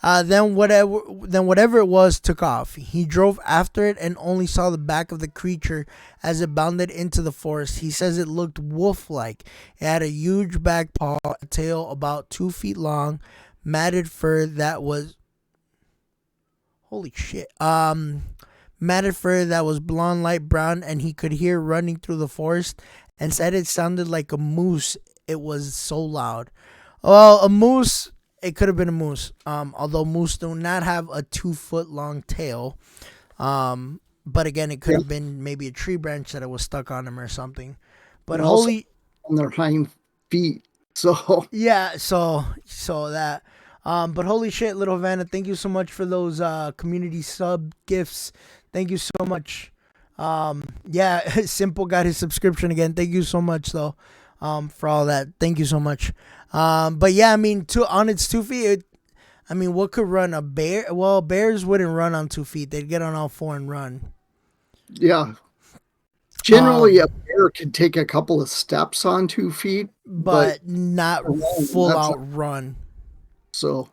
Then whatever it was took off. He drove after it and only saw the back of the creature as it bounded into the forest. He says it looked wolf-like. It had a huge back paw, a tail about 2 feet long, matted fur that was... Holy shit. Matted fur that was blonde, light brown, and he could hear running through the forest, and said it sounded like a moose. It was so loud. Well, a moose... It could have been a moose, although moose do not have a 2-foot long tail. But again, it could have been maybe a tree branch that it was stuck on him or something. But on their hind feet. So yeah, so that. But holy shit, Little Havana, thank you so much for those community sub gifts. Thank you so much. Yeah, Simple got his subscription again. Thank you so much though, for all that. Thank you so much. But yeah, I mean, on its 2 feet, what could run a bear? Well, bears wouldn't run on 2 feet. They'd get on all 4 and run. Yeah. Generally, a bear can take a couple of steps on 2 feet, but not full out run. So,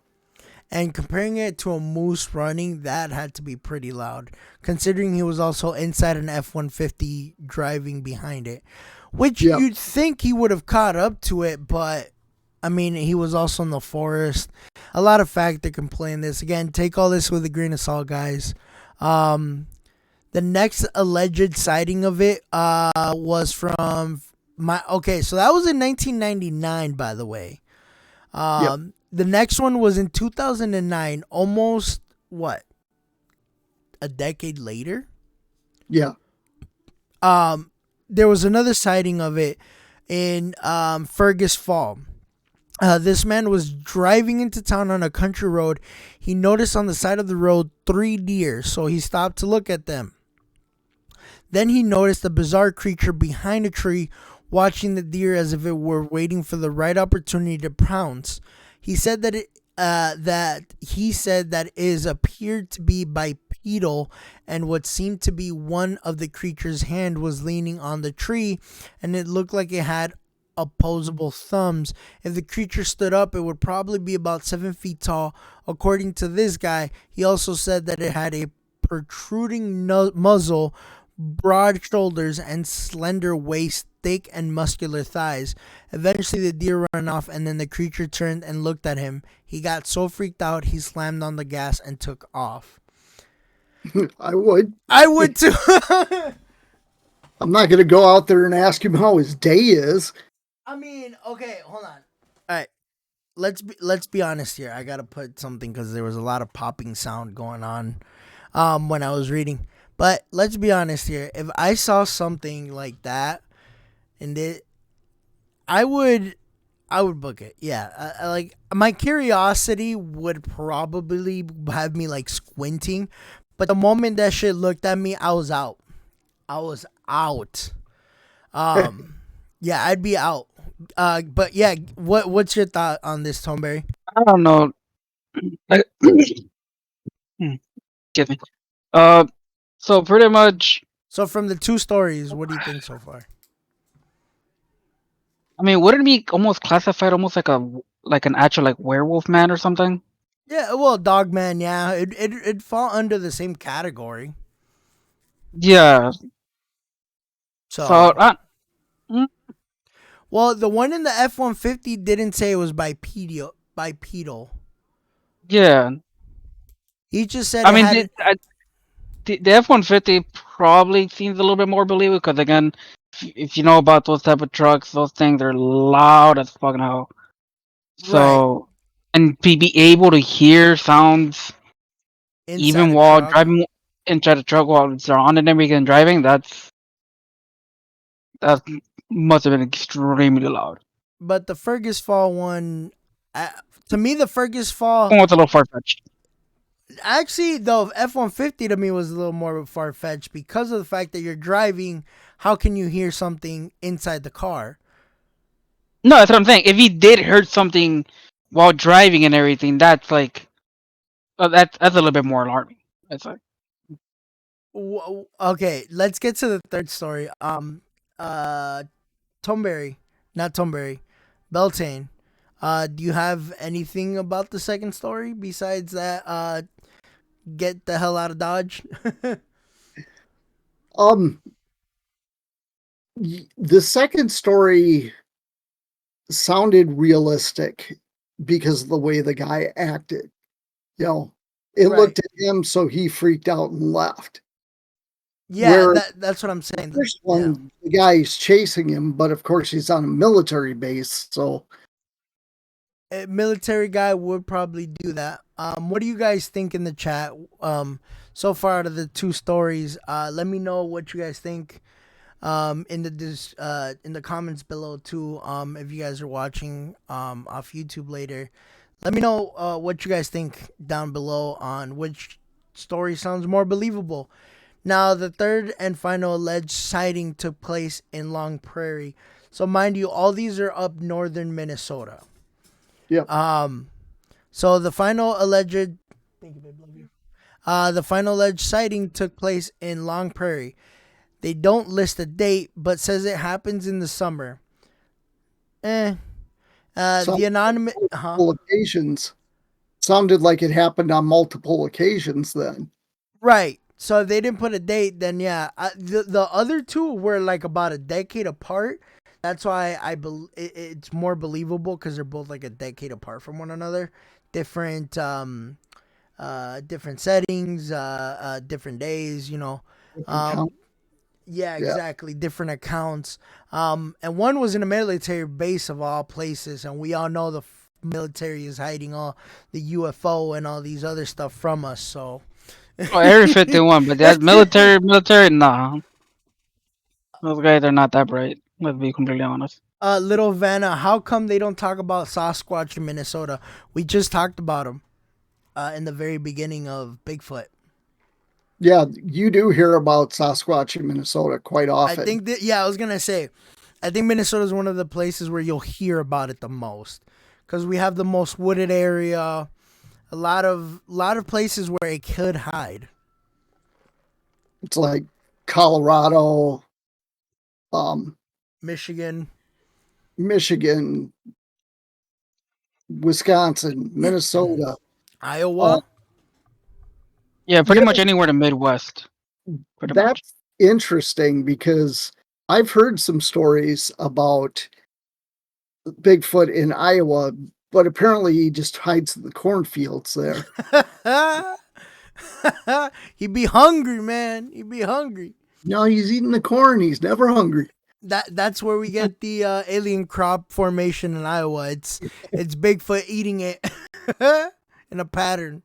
and comparing it to a moose running, that had to be pretty loud, considering he was also inside an F-150 driving behind it, which you'd think he would have caught up to it, but he was also in the forest. A lot of factors can play in this. Again, take all this with a grain of salt, guys. The next alleged sighting of it was from so that was in 1999, by the way. The next one was in 2009, almost a decade later? Yeah. There was another sighting of it in Fergus Fall. This man was driving into town on a country road. He noticed on the side of the road 3 deer, so he stopped to look at them. Then he noticed a bizarre creature behind a tree watching the deer as if it were waiting for the right opportunity to pounce. He said that it appeared to be bipedal, and what seemed to be one of the creature's hand was leaning on the tree, and it looked like it had opposable thumbs. If the creature stood up, it would probably be about 7 feet tall. According to this guy, he also said that it had a protruding muzzle, broad shoulders, and slender waist, thick and muscular thighs. Eventually the deer ran off, and then the creature turned and looked at him. He got so freaked out he slammed on the gas and took off. I would. I would too. I'm not going to go out there and ask him how his day is. I mean, okay, hold on. All right, let's be honest here. I gotta put something because there was a lot of popping sound going on when I was reading. But let's be honest here. If I saw something like that, and I would book it. Yeah, like my curiosity would probably have me like squinting, but the moment that shit looked at me, I was out. I was out. Yeah, I'd be out. But yeah, what's your thought on this, Tomberry? I don't know. Excuse me. So pretty much, So from the two stories, what do you think so far? I mean, wouldn't it be almost classified almost like an actual like werewolf man or something? Yeah, well, Dogman, yeah, it'd fall under the same category. Yeah. So mm, well, the one in the F-150 didn't say it was bipedal. yeah. He just said I it mean, had. the F-150 probably seems a little bit more believable because again, if you know about those type of trucks, those things are loud as fucking hell. So, and to be able to hear sounds inside even a while truck. driving inside the truck while it's on and everything driving, that must have been extremely loud. But the Fergus Fall one, to me, the Fergus Fall. It's a little far fetched. Actually, the F-150 to me was a little more far-fetched because of the fact that you're driving. How can you hear something inside the car? No, that's what I'm saying. If he did hear something while driving and everything, that's like that's a little bit more alarming. That's like Okay, let's get to the third story. Tomberry, not Tomberry, Beltane. Do you have anything about the second story besides that? Get the hell out of Dodge. The second story sounded realistic because of the way the guy acted. You know, it looked at him, so he freaked out and left. Yeah, that's what I'm saying. The first one, the guy's chasing him, but of course he's on a military base, so a military guy would probably do that. What do you guys think in the chat? So far out of the two stories, let me know what you guys think. In the comments below too. If you guys are watching off YouTube later, let me know what you guys think down below on which story sounds more believable. Now, the third and final alleged sighting took place in Long Prairie. So, mind you, all these are up northern Minnesota. Yeah. So the final alleged sighting took place in Long Prairie. They don't list a date, but says it happens in the summer. The anonymous occasions sounded like it happened on multiple occasions. Then, right. So if they didn't put a date, then yeah. The other two were like about a decade apart. That's why it's more believable because they're both like a decade apart from one another. Different different settings, different days. You know. Yeah, exactly. Different accounts. And one was in a military base of all places, and we all know the military is hiding all the UFO and all these other stuff from us. So, Area 51, but that's military. Nah, those guys are not that bright. Let's be completely honest. Little Vanna, how come they don't talk about Sasquatch in Minnesota? We just talked about them in the very beginning of Bigfoot. Yeah, you do hear about Sasquatch in Minnesota quite often. I think I was gonna say, I think Minnesota is one of the places where you'll hear about it the most, because we have the most wooded area, a lot of places where it could hide. It's like Colorado, Michigan, Wisconsin, Minnesota, Iowa. Yeah, pretty much anywhere in the Midwest. That's interesting because I've heard some stories about Bigfoot in Iowa, but apparently he just hides in the cornfields there. He'd be hungry, man. He'd be hungry. No, he's eating the corn. He's never hungry. That's where we get the alien crop formation in Iowa. It's Bigfoot eating it in a pattern.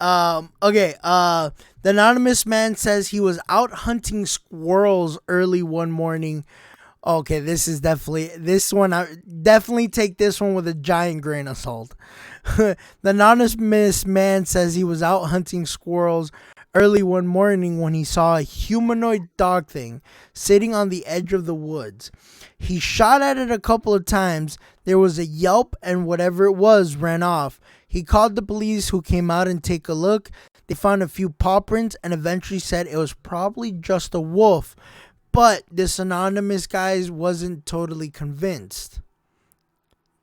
Okay. The anonymous man says he was out hunting squirrels early one morning. Okay, this one. I definitely take this one with a giant grain of salt. The anonymous man says he was out hunting squirrels early one morning when he saw a humanoid dog thing sitting on the edge of the woods. He shot at it a couple of times. There was a yelp, and whatever it was ran off. He called the police, who came out and take a look. They found a few paw prints and eventually said it was probably just a wolf. But this anonymous guy wasn't totally convinced.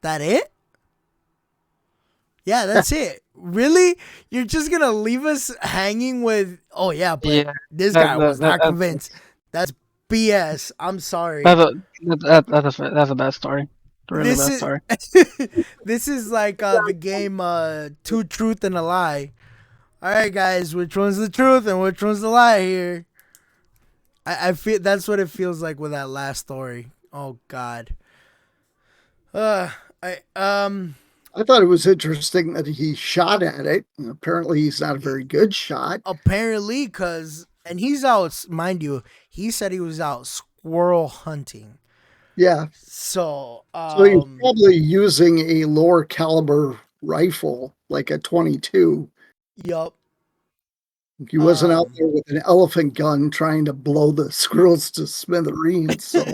That it? Yeah, that's it. Really? You're just going to leave us hanging with, oh yeah, but this guy was not convinced. That's BS. I'm sorry. That's a bad story. Really bad story. This is like the game Two Truth and a Lie. All right, guys, which one's the truth and which one's the lie here? I feel that's what it feels like with that last story. Oh God. I thought it was interesting that he shot at it. And apparently, he's not a very good shot. Apparently, and he's out. Mind you, he said he was out squirrel hunting. Yeah. So he's probably using a lower caliber rifle, like a 22. Yup. He wasn't out there with an elephant gun trying to blow the squirrels to smithereens. So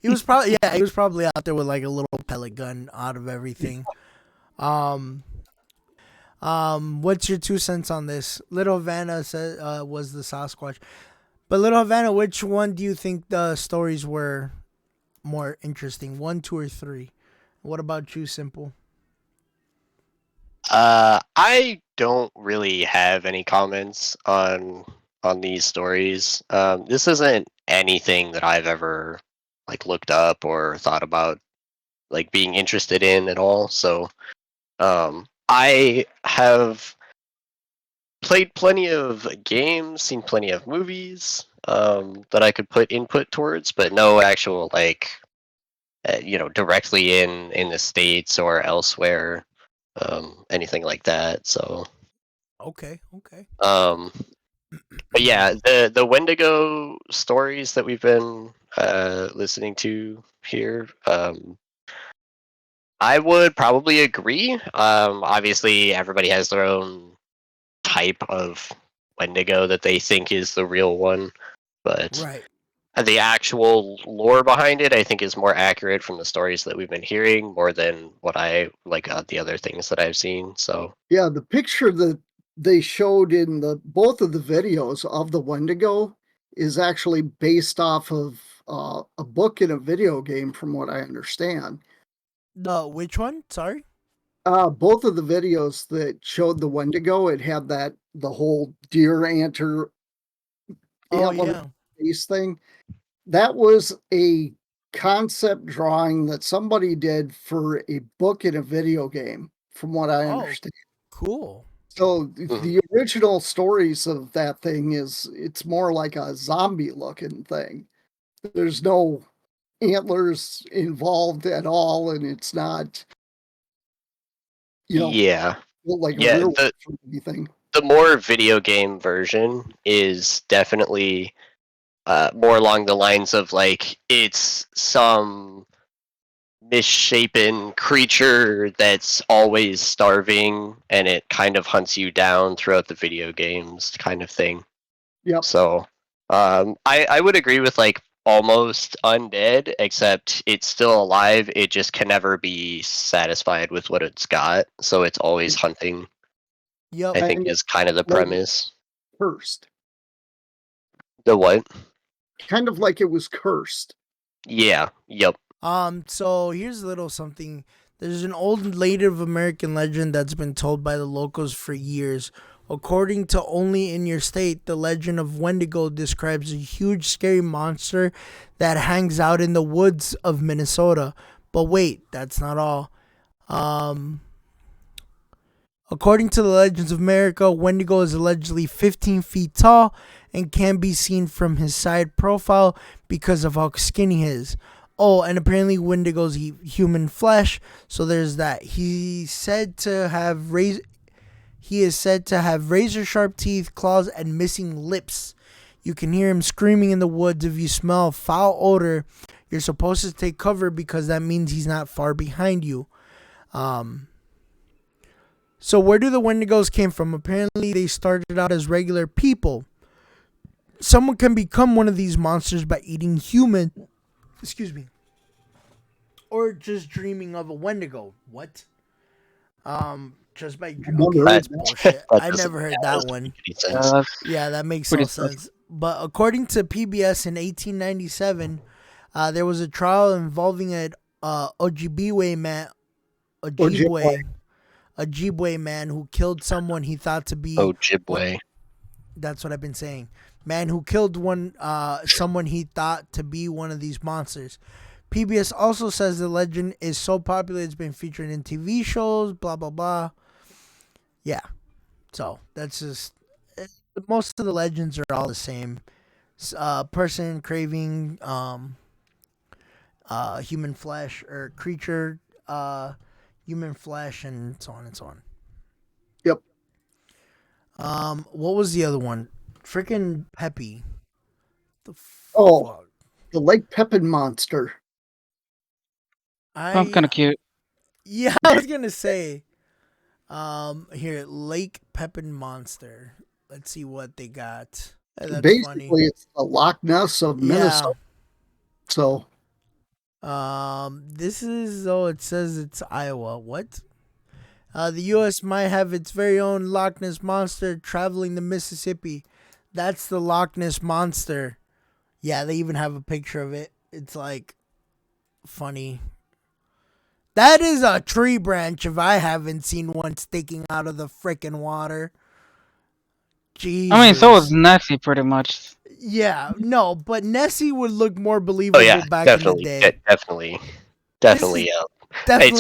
he was probably out there with like a little pellet gun out of everything. What's your 2 cents on this? Little Havana said was the Sasquatch, but Little Havana, which one do you think the stories were more interesting? 1, 2, or 3? What about you, Simple? I don't really have any comments on these stories. This isn't anything that I've ever like looked up or thought about like being interested in at all. So I have played plenty of games, seen plenty of movies that I could put input towards, but no actual like directly in the States or elsewhere. Anything like that. So okay. But yeah, the Wendigo stories that we've been listening to here, I would probably agree. Obviously everybody has their own type of Wendigo that they think is the real one, but right. The actual lore behind it, I think, is more accurate from the stories that we've been hearing, more than what I like the other things that I've seen. So yeah, the picture that they showed in both of the videos of the Wendigo is actually based off of a book in a video game, from what I understand. Which one? Sorry. Both of the videos that showed the Wendigo, it had the whole deer antler face thing. That was a concept drawing that somebody did for a book in a video game, from what I understand. Cool. So the original stories of that thing it's more like a zombie looking thing. There's no antlers involved at all, and it's not like a anything. The more video game version is definitely more along the lines of like it's some misshapen creature that's always starving and it kind of hunts you down throughout the video games kind of thing. Yep. So I would agree with like almost undead, except it's still alive. It just can never be satisfied with what it's got, so it's always hunting. Yep. I think is kind of the premise. Cursed. The what? Kind of like it was cursed. Yeah. Yep. So here's a little something. There's an old Native American legend that's been told by the locals for years. According to Only in Your State, the legend of Wendigo describes a huge scary monster that hangs out in the woods of Minnesota. But wait, that's not all. According to the Legends of America, Wendigo is allegedly 15 feet tall and can be seen from his side profile because of how skinny he is. Oh, and apparently Wendigos eat human flesh, so there's that. He is said to have razor-sharp teeth, claws, and missing lips. You can hear him screaming in the woods. If you smell foul odor, you're supposed to take cover because that means he's not far behind you. So where do the Wendigos came from? Apparently they started out as regular people. Someone can become one of these monsters by eating human, or just dreaming of a Wendigo. What? Just by okay, that's bullshit. I never heard that one. Yeah, that makes no sense. But according to PBS in 1897, there was a trial involving an Ojibwe man who killed someone he thought to be Ojibwe. That's what I've been saying. Man who killed someone he thought to be one of these monsters. PBS also says the legend is so popular it's been featured in TV shows, blah, blah, blah. Yeah. So, that's just... Most of the legends are all the same. Person craving human flesh, or creature human flesh, and so on and so on. Yep. What was the other one? Freaking Peppy. The Lake Pepin monster. I'm kind of cute. Yeah, I was gonna say. Here, Lake Pepin monster. Let's see what they got. That's basically funny. It's the Loch Ness of Minnesota. So. This is it says it's Iowa. What? The U.S. might have its very own Loch Ness monster traveling the Mississippi. That's the Loch Ness monster. Yeah, they even have a picture of it. It's like funny. That is a tree branch if I haven't seen one sticking out of the freaking water. Jesus. I mean, so was Nessie pretty much. Yeah, no, but Nessie would look more believable back in the day. Definitely. Definitely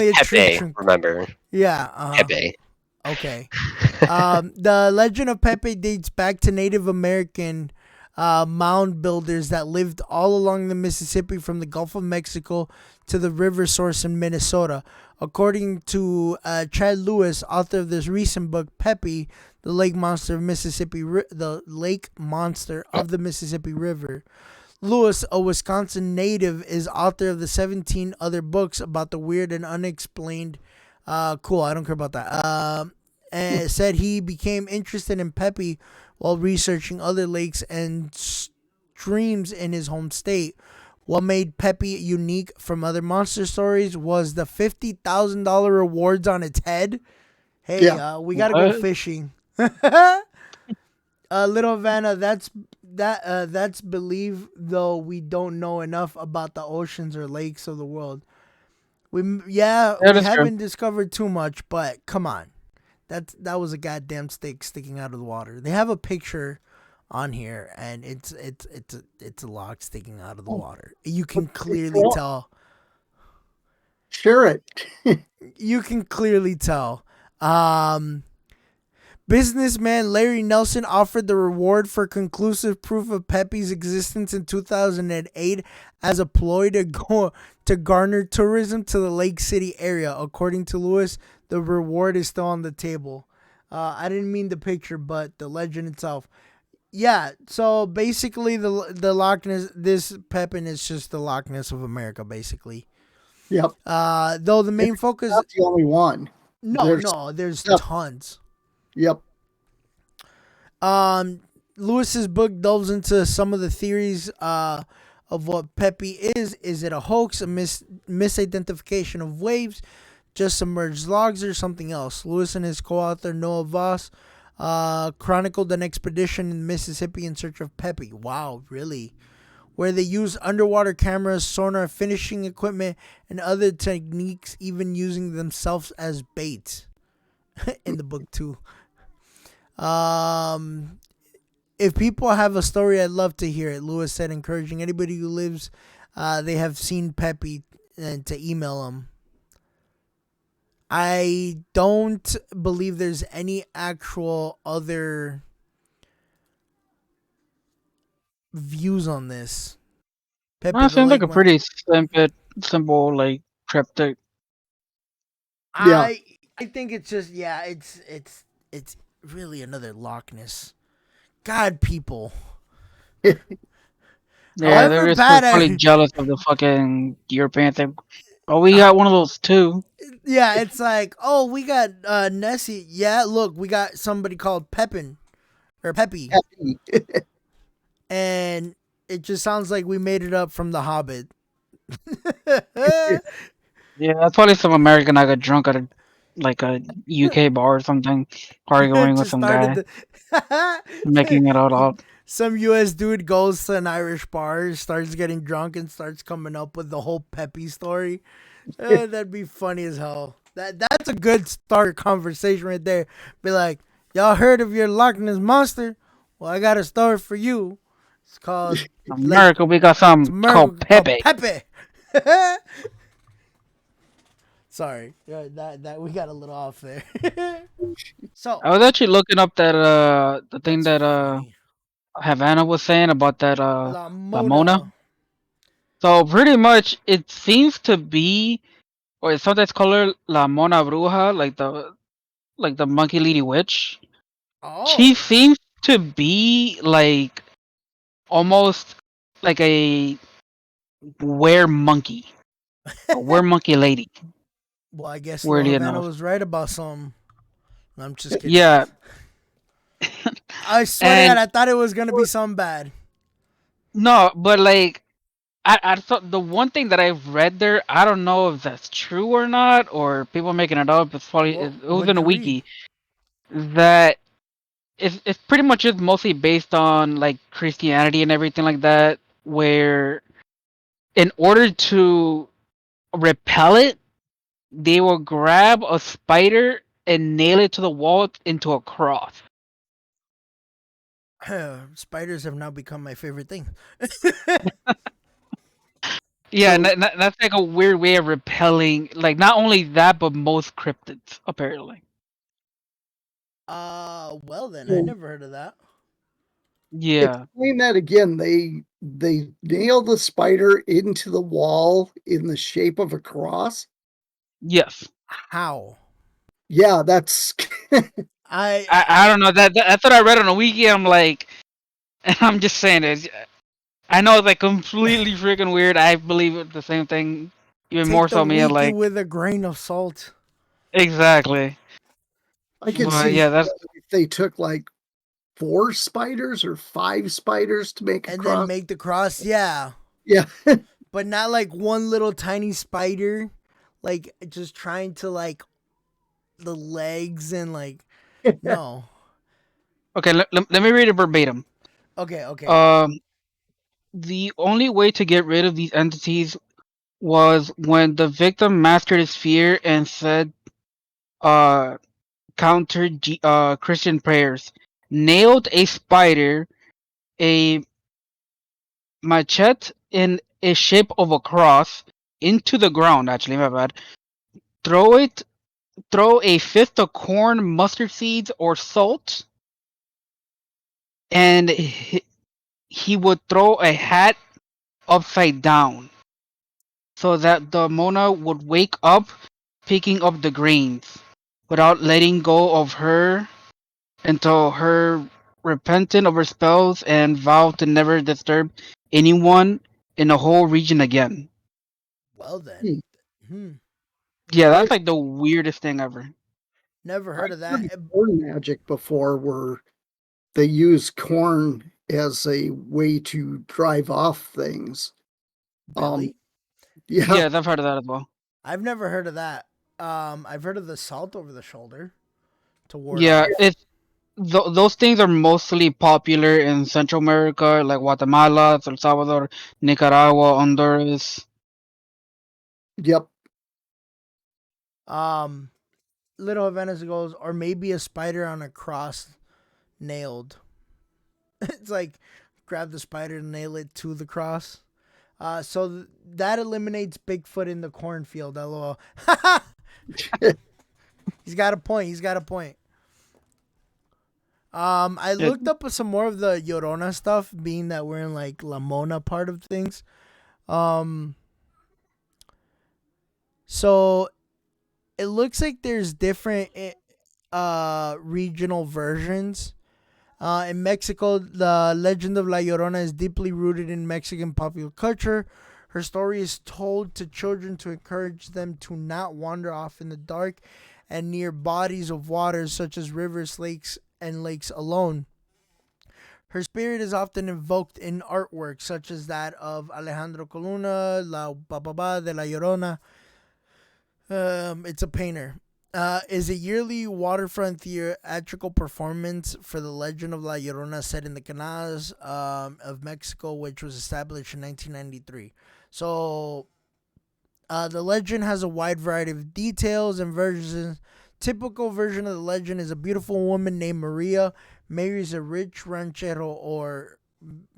it's a tree Pepe, remember? Yeah. Pepe. Okay. The legend of Pepe dates back to Native American mound builders that lived all along the Mississippi from the Gulf of Mexico to the river source in Minnesota. According to Chad Lewis, author of this recent book, Pepe, the Lake Monster of Mississippi, the Lake Monster of the Mississippi River. Lewis, a Wisconsin native, is author of the 17 other books about the weird and unexplained. Cool, I don't care about that. And said he became interested in Pepe while researching other lakes and streams in his home state. What made Pepe unique from other monster stories was the $50,000 rewards on its head. Hey, we gotta go fishing. Little Vanna, that's believed, though we don't know enough about the oceans or lakes of the world. We haven't discovered too much, but come on, that was a goddamn stick sticking out of the water. They have a picture on here, and it's a log sticking out of the water. You can clearly tell. Share it. You can clearly tell. Businessman Larry Nelson offered the reward for conclusive proof of Pepe's existence in 2008 as a ploy to garner tourism to the Lake City area. According to Lewis, the reward is still on the table. I didn't mean the picture, but the legend itself. Yeah, so basically the Loch Ness, this Pepin is just the Loch Ness of America, basically. Yep. Though the main focus... Not the only one. There's tons. Yep. Lewis's book delves into some of the theories of what Pepe is. Is it a hoax, a misidentification of waves, just submerged logs, or something else? Lewis and his co-author Noah Voss chronicled an expedition in Mississippi in search of Pepe. Wow, really? Where they used underwater cameras, sonar, finishing equipment, and other techniques, even using themselves as bait. In the book too. If people have a story, I'd love to hear it, Lewis said, encouraging anybody who lives they have seen Pepe to email him. I don't believe there's any actual other views on this. Pepe Well, it the seems like Lake a one. pretty simple, like cryptic. Yeah. I think it's just it's really another Loch Ness. God, people. Yeah, However they're just bad probably I jealous of the fucking European thing. Oh, we got one of those too. yeah, it's like, oh, we got Nessie. Yeah, look, we got somebody called Pepin or Peppy, and it just sounds like we made it up from The Hobbit. Yeah, that's probably some American that got drunk at a UK bar or something, arguing with Just some started guy, the making it all up. some US dude goes to an Irish bar, starts getting drunk, and starts coming up with the whole Peppy story. That'd be funny as hell. That's a good starter conversation right there. Be like, y'all heard of your Loch Ness monster? Well, I got a story for you. It's called America, we got some called Pepe. Pepe. Sorry, that we got a little off there. So I was actually looking up that the thing that's that funny. Havana was saying about that La La Mona. Mona. So pretty much it seems to be, or it's sometimes called La Mona Bruja, like the monkey lady witch. She Oh, seems to be like almost like a were monkey, a were monkey lady. well, I guess Lil Weirdly Havana enough, was right about some. No, I'm just kidding. yeah. I swear to God, And I thought it was gonna be something bad. no, but like I thought the one thing that I've read there, I don't know if that's true or not, or people making it up. It's probably it was What'd in a you read? wiki that it's pretty much just mostly based on like Christianity and everything like that, where in order to repel it, they will grab a spider and nail it to the wall into a cross. Spiders have now become my favorite thing. Yeah, and So that's like a weird way of repelling, like not only that, but most cryptids apparently. Well then, I so never heard of that. Yeah. explain that again. They nail the spider into the wall in the shape of a cross. Yes. How? Yeah, that's I I don't know that's what I read on a wiki. I'm like, and I'm just saying it. I know it's like completely freaking weird. I believe it the same thing, even more take the so me. wiki Like with a grain of salt. exactly. I could But see yeah, that's if they took like 4 spiders or 5 spiders to make a And then cross. make the cross, yeah. Yeah. But not like one little tiny spider, like just trying to like the legs and like no. okay. Let me read it verbatim. Okay. The only way to get rid of these entities was when the victim mastered his fear and said, countered Christian prayers, nailed a spider, a machete in a shape of a cross into the ground. Actually, my bad. Throw it. Throw a fifth of corn, mustard seeds, or salt, and he would throw a hat upside down so that the Mona would wake up, picking up the grains without letting go of her until her repentant of her spells and vowed to never disturb anyone in the whole region again. Well then. Yeah, I that's like the weirdest thing ever. Never heard of heard that. of corn magic before where they use corn as a way to drive off things. Really? Yeah. Yeah, I've heard of that as well. I've never heard of that. I've heard of the salt over the shoulder to ward Yeah, off. it's those things are mostly popular in Central America, like Guatemala, El Salvador, Nicaragua, Honduras. Yep. Little Havana goes, or maybe a spider on a cross nailed. It's like grab the spider and nail it to the cross. So that eliminates Bigfoot in the cornfield. LOL. He's got a point. I looked up some more of the Llorona stuff, being that we're in like La Mona part of things. So it looks like there's different regional versions. In Mexico, the legend of La Llorona is deeply rooted in Mexican popular culture. Her story is told to children to encourage them to not wander off in the dark and near bodies of water such as rivers, lakes, and lakes alone. Her spirit is often invoked in artwork such as that of Alejandro Coluna, La Baba de La Llorona. It's a painter. Is a yearly waterfront theatrical performance for the legend of La Llorona set in the canals of Mexico, which was established in 1993. So, the legend has a wide variety of details and versions. Typical version of the legend is a beautiful woman named Maria marries a rich ranchero or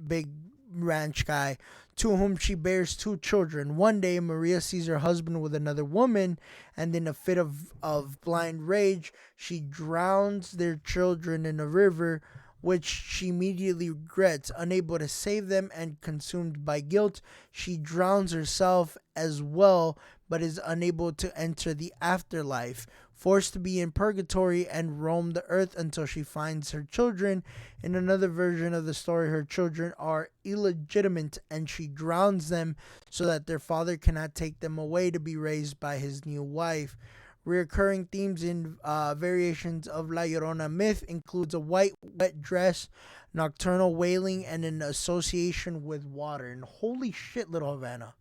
big ranch guy to whom she bears 2 children. One day, Maria sees her husband with another woman, and in a fit of blind rage, she drowns their children in a river, which she immediately regrets. Unable to save them and consumed by guilt, she drowns herself as well, but is unable to enter the afterlife. Forced to be in purgatory and roam the earth until she finds her children. In another version of the story, her children are illegitimate and she drowns them so that their father cannot take them away to be raised by his new wife. Recurring themes in variations of La Llorona myth includes a white wet dress, nocturnal wailing, and an association with water. And holy shit, Little Havana.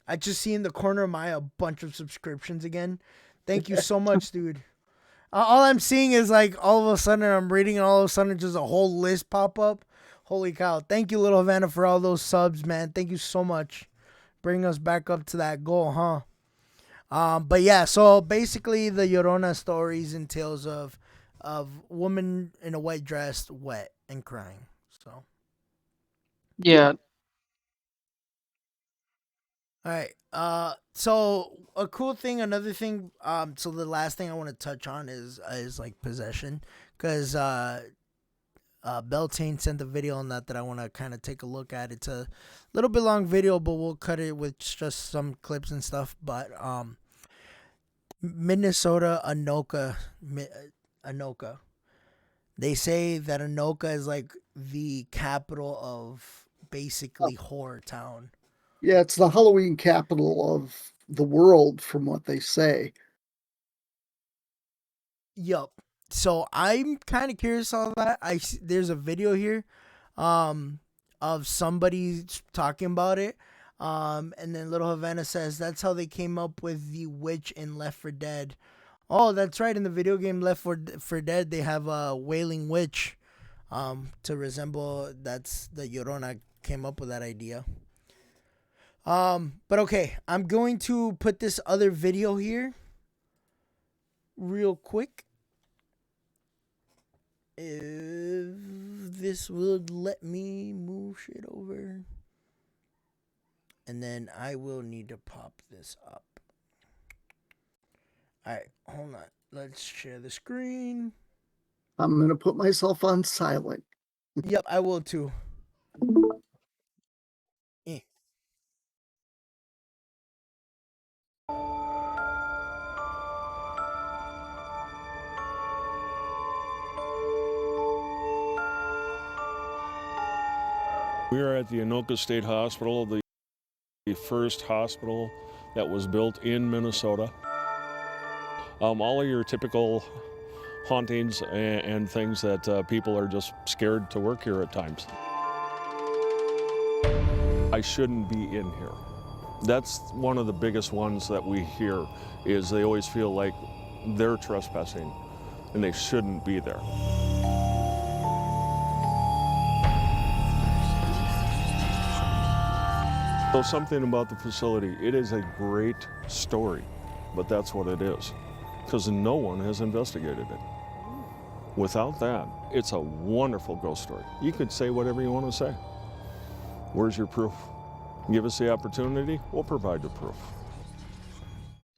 I just see in the corner of my eye a bunch of subscriptions again. Thank you so much, dude. All I'm seeing is like all of a sudden I'm reading and all of a sudden just a whole list pop up. Holy cow. Thank you, Little Havana, for all those subs, man. Thank you so much. Bring us back up to that goal, huh? But yeah, so basically the Llorona stories and tales of woman in a white dress, wet and crying. So Yeah. all right. So a cool thing, another thing. So the last thing I want to touch on is like possession, because Beltane sent a video on that I want to kind of take a look at. It's a little bit long video, but we'll cut it with just some clips and stuff. But Minnesota, Anoka. They say that Anoka is like the capital of basically horror town. Yeah, it's the Halloween capital of the world, from what they say. Yup. So I'm kind of curious on that. There's a video here, of somebody talking about it, and then Little Havana says that's how they came up with the witch in Left 4 Dead. Oh, that's right. In the video game Left 4 Dead, they have a wailing witch, to resemble. That's the Llorona came up with that idea. But okay, I'm going to put this other video here real quick. If this would let me move shit over. And then I will need to pop this up. Alright, hold on. Let's share the screen. I'm going to put myself on silent. Yep, I will too. We are at the Anoka State Hospital, the first hospital that was built in Minnesota. All of your typical hauntings and things that people are just scared to work here at times. I shouldn't be in here. That's one of the biggest ones that we hear, is they always feel like they're trespassing and they shouldn't be there. So something about the facility, it is a great story, but that's what it is, because no one has investigated it. Without that, it's a wonderful ghost story. You could say whatever you want to say. Where's your proof? Give us the opportunity, we'll provide the proof.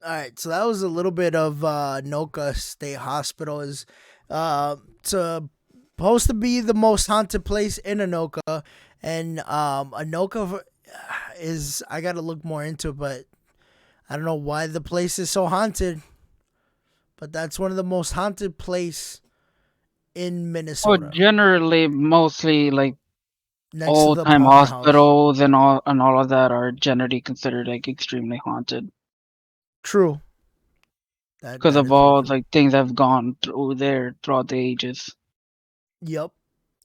All right, so that was a little bit of Anoka State Hospital. Is supposed to be the most haunted place in Anoka, and Anoka is, I got to look more into it, but I don't know why the place is so haunted. But that's one of the most haunted place in Minnesota. Well, generally, mostly like Next to old the time Palmer House. hospitals and all of that are generally considered like extremely haunted True. because of all like things I've gone through there throughout the ages. Yep.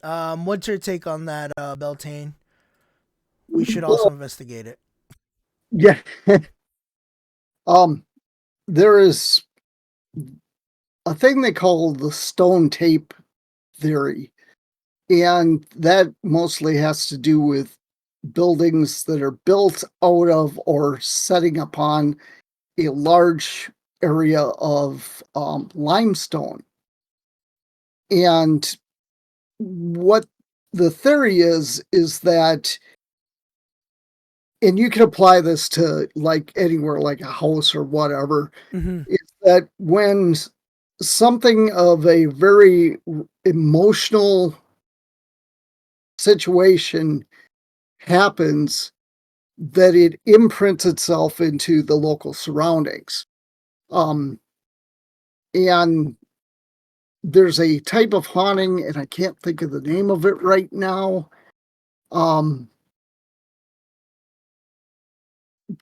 What's your take on that, Beltane? We should also investigate it. Yeah. There is a thing they call the stone tape theory, and that mostly has to do with buildings that are built out of or setting upon a large area of limestone. And what the theory is that, and you can apply this to like anywhere, like a house or whatever, is that when something of a very emotional situation happens, that it imprints itself into the local surroundings. And there's a type of haunting, and I can't think of the name of it right now.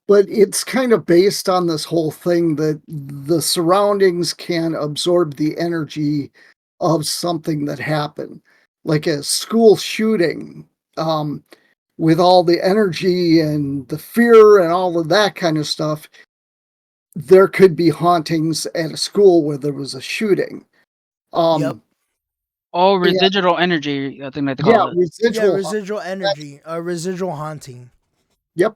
But it's kind of based on this whole thing that the surroundings can absorb the energy of something that happened, like a school shooting, with all the energy and the fear and all of that kind of stuff. There could be hauntings at a school where there was a shooting. Yep. Oh, residual energy, I think they call it. Residual energy, residual haunting. Yep.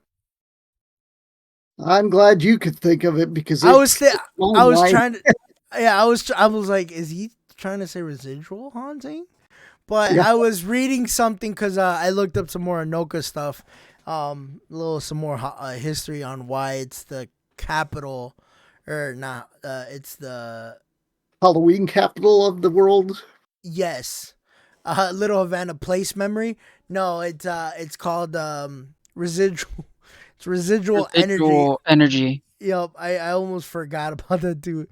I'm glad you could think of it because I was trying to. Yeah, I was like, is he trying to say residual haunting? But I was reading something because I looked up some more Anoka stuff, some more history on why it's the capital, or not. It's the Halloween capital of the world. Yes, Little Havana Place memory. No, it's called residual. It's residual energy. Yep, I almost forgot about that too.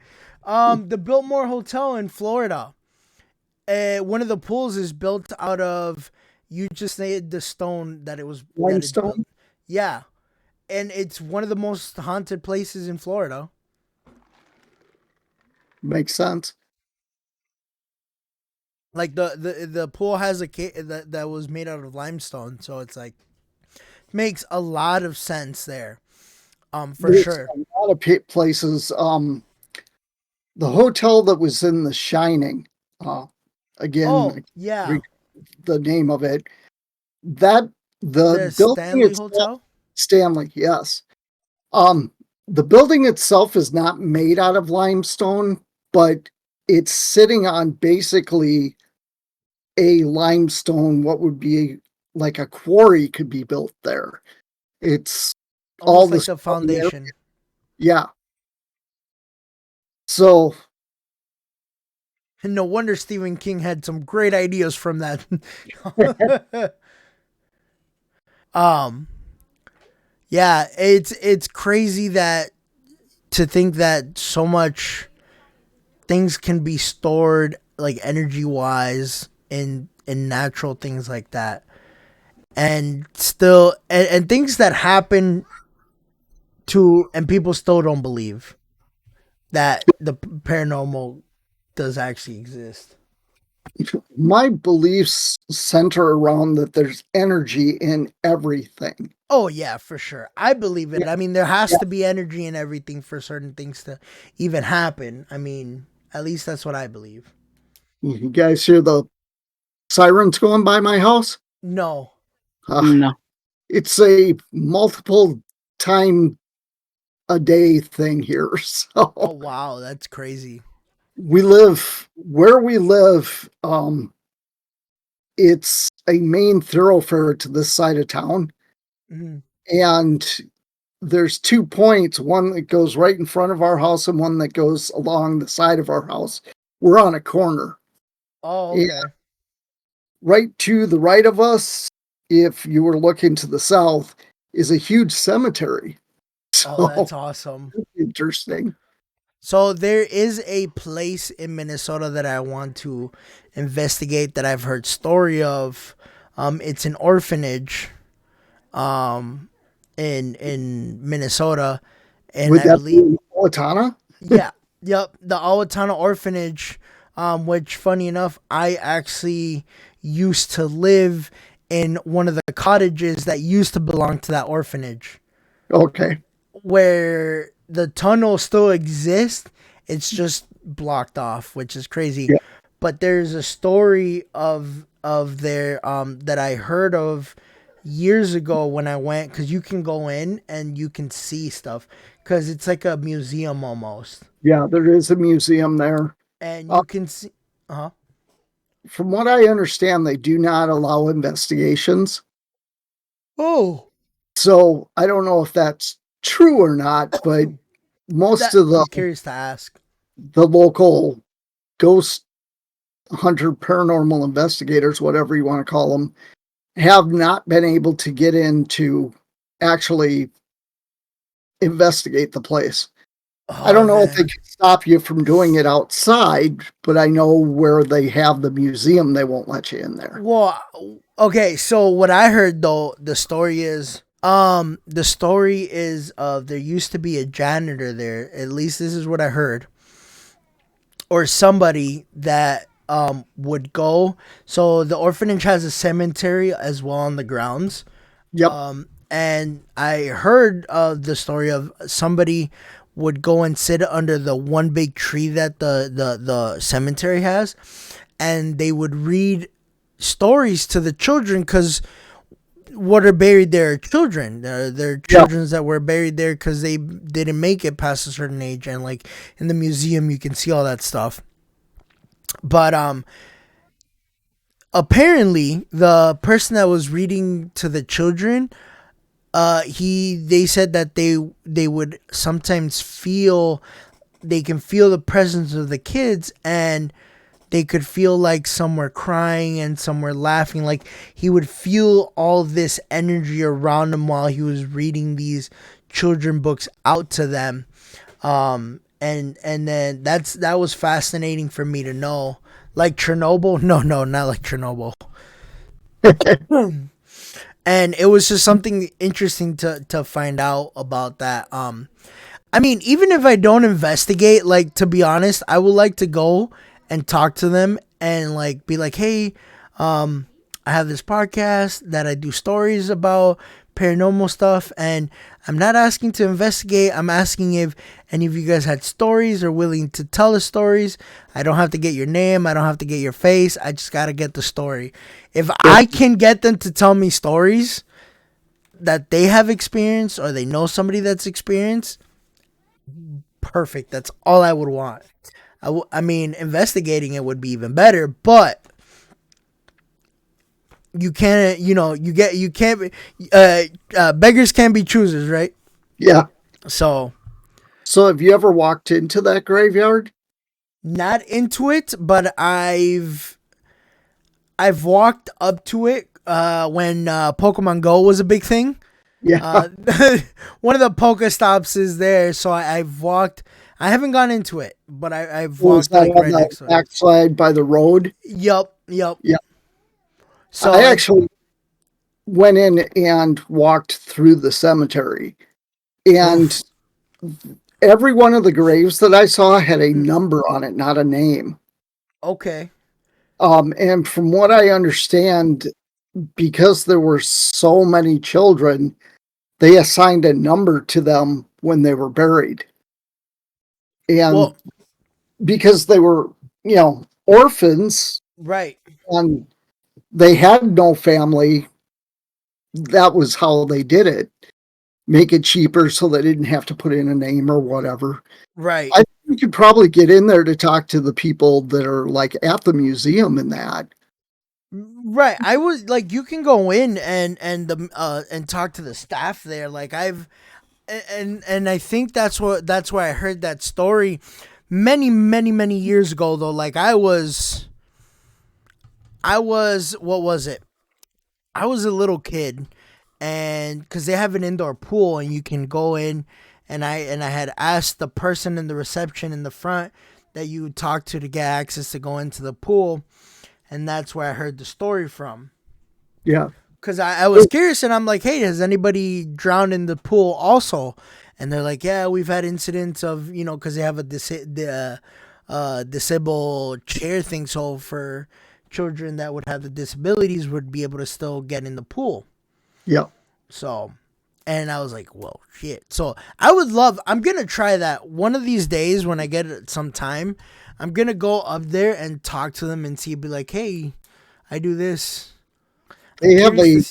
The Biltmore Hotel in Florida. One of the pools is built out of, you just said the stone that it was limestone. Yeah, and it's one of the most haunted places in Florida. Makes sense. Like the pool has a that was made out of limestone, so it's like makes a lot of sense there. There's sure. A lot of places. The hotel that was in The Shining. Again, the name of it. That the building Stanley itself, Hotel. Stanley, yes. The building itself is not made out of limestone, but it's sitting on basically a limestone. What would be like a quarry could be built there. It's almost all like the foundation. Yeah. So. And no wonder Stephen King had some great ideas from that. Yeah, it's crazy that to think that so much things can be stored like energy wise in natural things like that. And still and things that happen to, and people still don't believe that the paranormal does actually exist. My beliefs center around that there's energy in everything. Oh yeah, for sure. I believe it. I mean, there has to be energy in everything for certain things to even happen. I mean, at least that's what I believe. You guys hear the sirens going by my house? No. No. It's a multiple time a day thing here. So. Oh wow, that's crazy. We live where we live. It's a main thoroughfare to this side of town. Mm-hmm. And there's 2 points, one that goes right in front of our house and one that goes along the side of our house. We're on a corner. Oh, okay. And right to the right of us, if you were looking to the south, is a huge cemetery. So, Oh, that's awesome. interesting. So there is a place in Minnesota that I want to investigate that I've heard story of. It's an orphanage in Minnesota, and Would I that believe be Owatonna? yeah, yep, the Owatonna Orphanage, which funny enough, I actually used to live in one of the cottages that used to belong to that orphanage, Okay. where the tunnel still exists. It's just blocked off, which is crazy. Yeah. But there's a story of their that I heard of years ago when I went, because you can go in and you can see stuff because it's like a museum almost, Yeah, there is a museum there. and you can see. From what I understand, they do not allow investigations. Oh, So I don't know if that's true or not, but most of I'm curious to ask. the local ghost hunter, paranormal investigators, whatever you want to call them, have not been able to get in to actually investigate the place. I don't know if they can stop you from doing it outside, but I know where they have the museum, they won't let you in there. Well, okay, so what I heard though, the story is there used to be a janitor there. At least this is what I heard. Or somebody that would go. So the orphanage has a cemetery as well on the grounds. Yep. And I heard the story of somebody would go and sit under the one big tree that the cemetery has, and they would read stories to the children, because what are buried there are children. They're children that were buried there because they didn't make it past a certain age, and like in the museum you can see all that stuff. But apparently the person that was reading to the children, they said that they would sometimes they can feel the presence of the kids, and they could feel like some were crying and some were laughing. Like he would feel all this energy around him while he was reading these children books out to them. And then that was fascinating for me to know. Like Chernobyl? No, not like Chernobyl. And it was just something interesting to find out about that. I mean, even if I don't investigate, like, to be honest, I would like to go and talk to them and like be like, hey, I have this podcast that I do stories about paranormal stuff, and I'm not asking to investigate. I'm asking if any of you guys had stories or willing to tell the stories. I don't have to get your name. I don't have to get your face. I just got to get the story. If I can get them to tell me stories that they have experienced or they know somebody that's experienced, perfect. That's all I would want. I mean, investigating it would be even better, but you can't, beggars can't be choosers, right? Yeah. So have you ever walked into that graveyard? Not into it, but I've walked up to it when Pokemon Go was a big thing. Yeah. One of the Pokestops is there, so I've walked. I haven't gone into it, but I've walked like right next to it. Backside by the road? Yep. So I actually went in and walked through the cemetery, and every one of the graves that I saw had a number on it, not a name. Okay. And from what I understand, because there were so many children, they assigned a number to them when they were buried. And because they were, orphans, right, and they had no family, that was how they did it. Make it cheaper so they didn't have to put in a name or whatever. Right. I think you could probably get in there to talk to the people that are like at the museum and that. Right. I was like, you can go in and talk to the staff there. Like and I think that's why I heard that story many years ago though. Like I was what was it? I was a little kid, and because they have an indoor pool and you can go in, and I had asked the person in the reception in the front that you would talk to get access to go into the pool, and that's where I heard the story from. Yeah. Because I was curious, and I'm like, hey, has anybody drowned in the pool also? And they're like, yeah, we've had incidents of, because they have a disabled chair thing, so for children that would have the disabilities would be able to still get in the pool. Yeah. So, and I was like, whoa, shit. So I'm going to try that one of these days when I get some time. I'm going to go up there and talk to them and be like, hey, I do this. They have a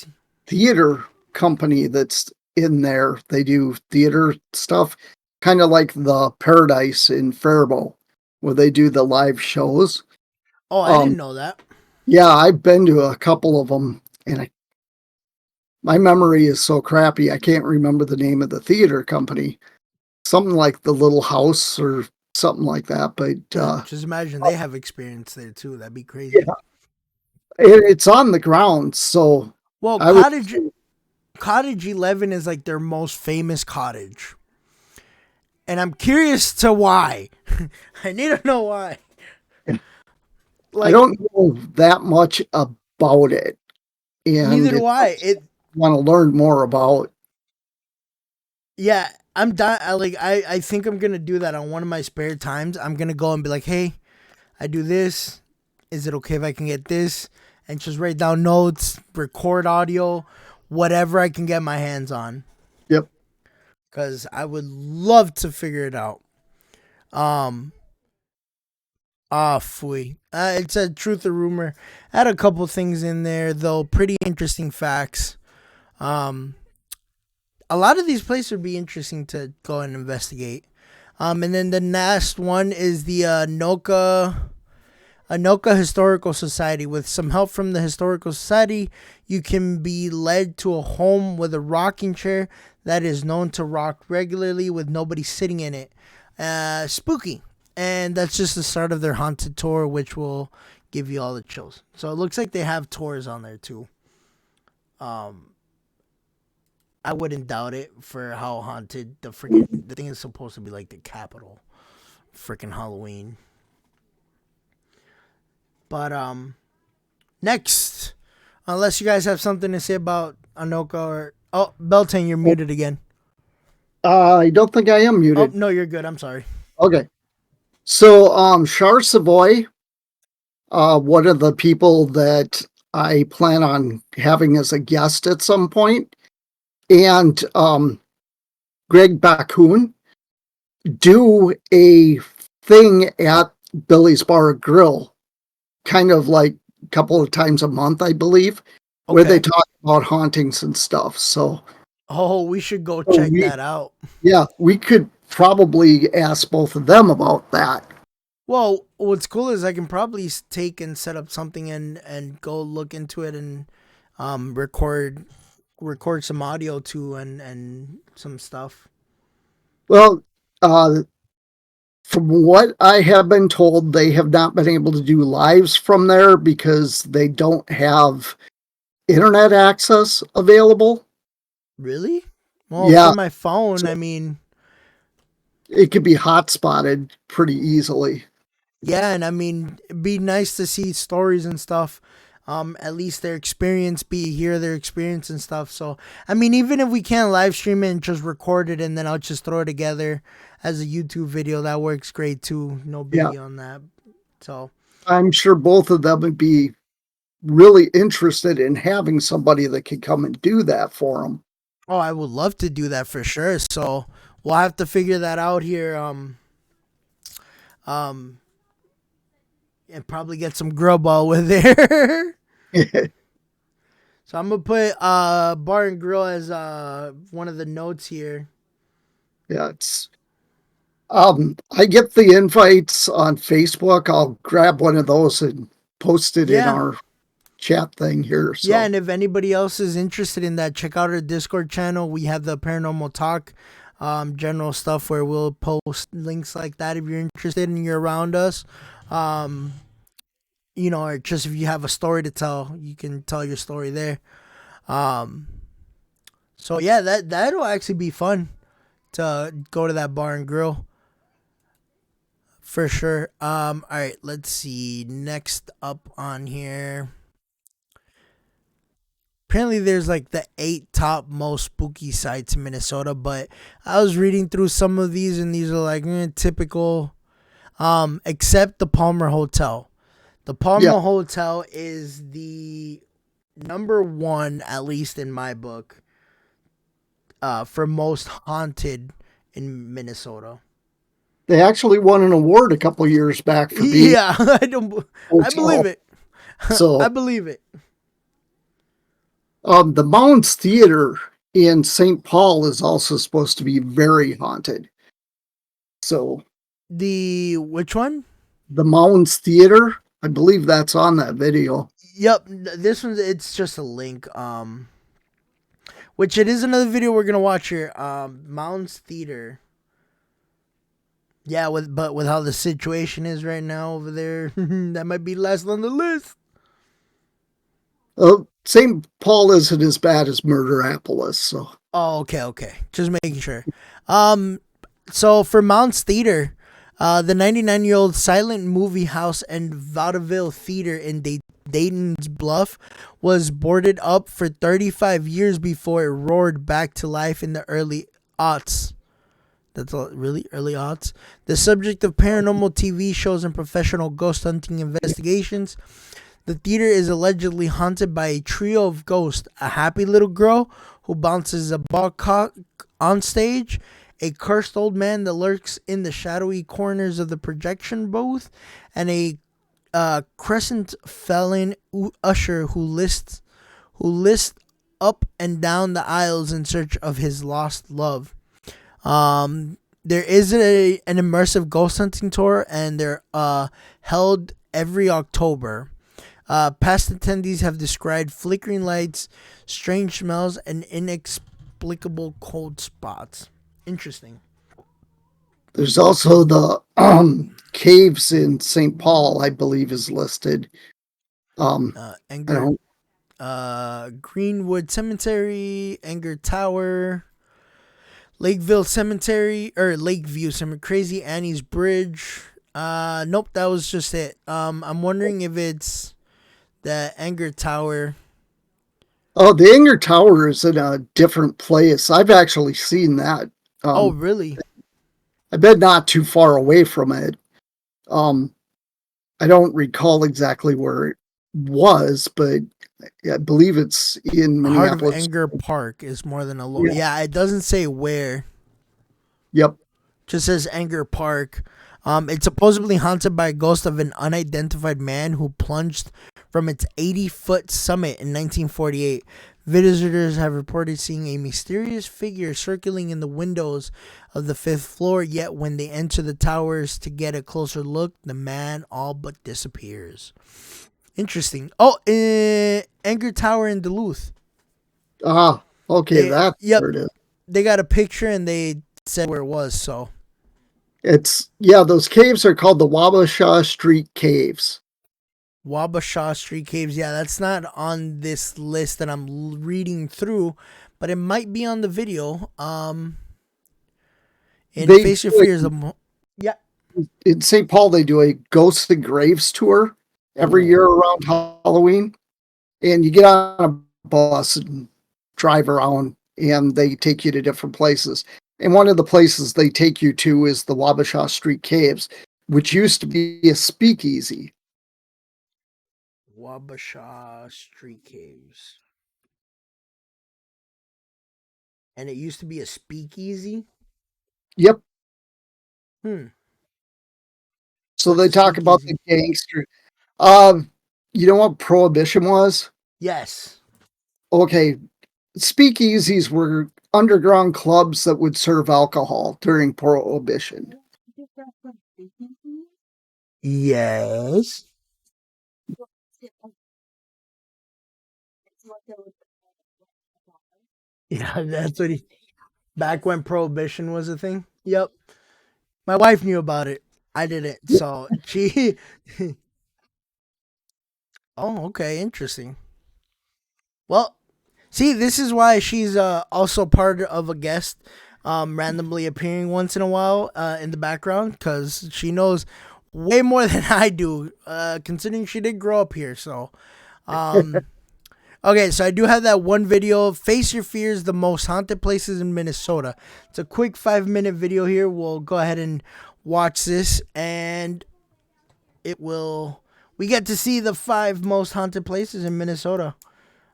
theater company that's in there. They do theater stuff, kind of like the Paradise in Faribault, where they do the live shows. Oh, I didn't know that. Yeah, I've been to a couple of them, and my memory is so crappy, I can't remember the name of the theater company. Something like The Little House or something like that. But just imagine they have experience there too. That'd be crazy. Yeah. It's on the ground, so well, Cottage 11 is like their most famous cottage, and I'm curious to why. I need to know why. Like, I don't know that much about it, and neither do I. Want to learn more about. Yeah, I'm done. I think I'm gonna do that on one of my spare times. I'm gonna go and be like, hey, I do this. Is it okay if I can get this? And just write down notes, record audio, whatever I can get my hands on. Yep. Because I would love to figure it out. It's a truth or rumor. I had a couple things in there, though. Pretty interesting facts. A lot of these places would be interesting to go and investigate. And then the last one is the Anoka Historical Society. With some help from the Historical Society, you can be led to a home with a rocking chair that is known to rock regularly with nobody sitting in it. Spooky. And that's just the start of their haunted tour, which will give you all the chills. So it looks like they have tours on there too. I wouldn't doubt it for how haunted the thing is supposed to be, like the Capitol. Freaking Halloween. But next, unless you guys have something to say about Anoka or Beltane, you're muted again. I don't think I am muted. Oh no, you're good. I'm sorry. Okay. So Char Savoy, one of the people that I plan on having as a guest at some point, and Greg Bakun do a thing at Billy's Bar Grill, kind of like a couple of times a month, I believe, where they talk about hauntings and stuff. So, we should go check that out. Yeah, we could probably ask both of them about that. Well, what's cool is I can probably take and set up something and go look into it and record some audio too and some stuff. Well, from what I have been told, they have not been able to do lives from there because they don't have internet access available. Really? Well, yeah. For my phone, I mean, it could be hotspotted pretty easily. Yeah, and I mean, it'd be nice to see stories and stuff. At least hear their experience and stuff. So, I mean, even if we can't live stream it and just record it and then I'll just throw it together as a YouTube video, that works great too. No biggie on that. So, I'm sure both of them would be really interested in having somebody that could come and do that for them. Oh, I would love to do that for sure. So, we'll have to figure that out here. And probably get some grub all with there. So I'm gonna put Bar and Grill as one of the notes here. Yeah, it's I get the invites on Facebook. I'll grab one of those and post it in our chat thing here. So. Yeah, and if anybody else is interested in that, check out our Discord channel. We have the Paranormal Talk general stuff where we'll post links like that if you're interested and you're around us. Or just if you have a story to tell, you can tell your story there. So yeah, that'll actually be fun to go to that bar and grill. For sure. All right, let's see. Next up on here. Apparently there's like the 8 top most spooky sites in Minnesota, but I was reading through some of these and these are like typical, except the Palmer Hotel. The Palmer Hotel is the number 1, at least in my book, for most haunted in Minnesota. They actually won an award a couple years back for being. Yeah, I believe it. So I believe it. The Mounds Theater in St. Paul is also supposed to be very haunted. So which one? The Mounds Theater. I believe that's on that video. Yep, this one's it's just a link. Which it is another video we're gonna watch here. Mounds Theater. Yeah, with how the situation is right now over there, that might be last on the list. St. Paul isn't as bad as Murderapolis, so. Oh, okay. Just making sure. So for Mounds Theater, the 99-year-old silent movie house and vaudeville theater in Dayton's Bluff was boarded up for 35 years before it roared back to life in the early aughts. That's really early aughts. The subject of paranormal TV shows and professional ghost hunting investigations, the theater is allegedly haunted by a trio of ghosts: a happy little girl who bounces a ball cock on stage, a cursed old man that lurks in the shadowy corners of the projection booth, and a crescent felon usher who lists up and down the aisles in search of his lost love. There is an immersive ghost hunting tour, and they're held every October. Past attendees have described flickering lights, strange smells, and inexplicable cold spots. Interesting. There's also the caves in St. Paul, I believe, is listed. Greenwood Cemetery, Enger Tower, Lakeview Cemetery, Crazy Annie's Bridge. Nope, that was just it. I'm wondering if it's the Enger Tower. Oh, the Enger Tower is in a different place. I've actually seen that. Oh, really? I bet not too far away from it. I don't recall exactly where it was, but I believe it's in Minneapolis. Heart of Enger Park is more than a local. Yeah, it doesn't say where. Yep. Just says Enger Park. It's supposedly haunted by a ghost of an unidentified man who plunged from its 80-foot summit in 1948. Visitors have reported seeing a mysterious figure circling in the windows of the 5th floor, yet when they enter the towers to get a closer look, the man all but disappears. Interesting. Oh, Enger Tower in Duluth. Ah, okay, that's where it is. They got a picture and they said where it was, so. Those caves are called the Wabasha Street Caves. Wabasha Street Caves. Yeah, that's not on this list that I'm reading through, but it might be on the video. Face Your Fears. Yeah. In St. Paul, they do a Ghosts and Graves tour every year around Halloween. And you get on a bus and drive around, and they take you to different places. And one of the places they take you to is the Wabasha Street Caves, which used to be a speakeasy. Wabasha Street Caves. And it used to be a speakeasy? Yep. So they talk about the gangster. You know what Prohibition was? Yes. Okay. Speakeasies were underground clubs that would serve alcohol during Prohibition. Yes. Yeah, that's what Back when Prohibition was a thing. Yep. My wife knew about it. I didn't. So she. Oh, okay. Interesting. Well, see, this is why she's also part of a guest, randomly appearing once in a while in the background, because she knows way more than I do, considering she did grow up here. So, okay, so I do have that one video, Face Your Fears, the most haunted places in Minnesota. It's a quick 5-minute video here. We'll go ahead and watch this, and we get to see the 5 most haunted places in Minnesota.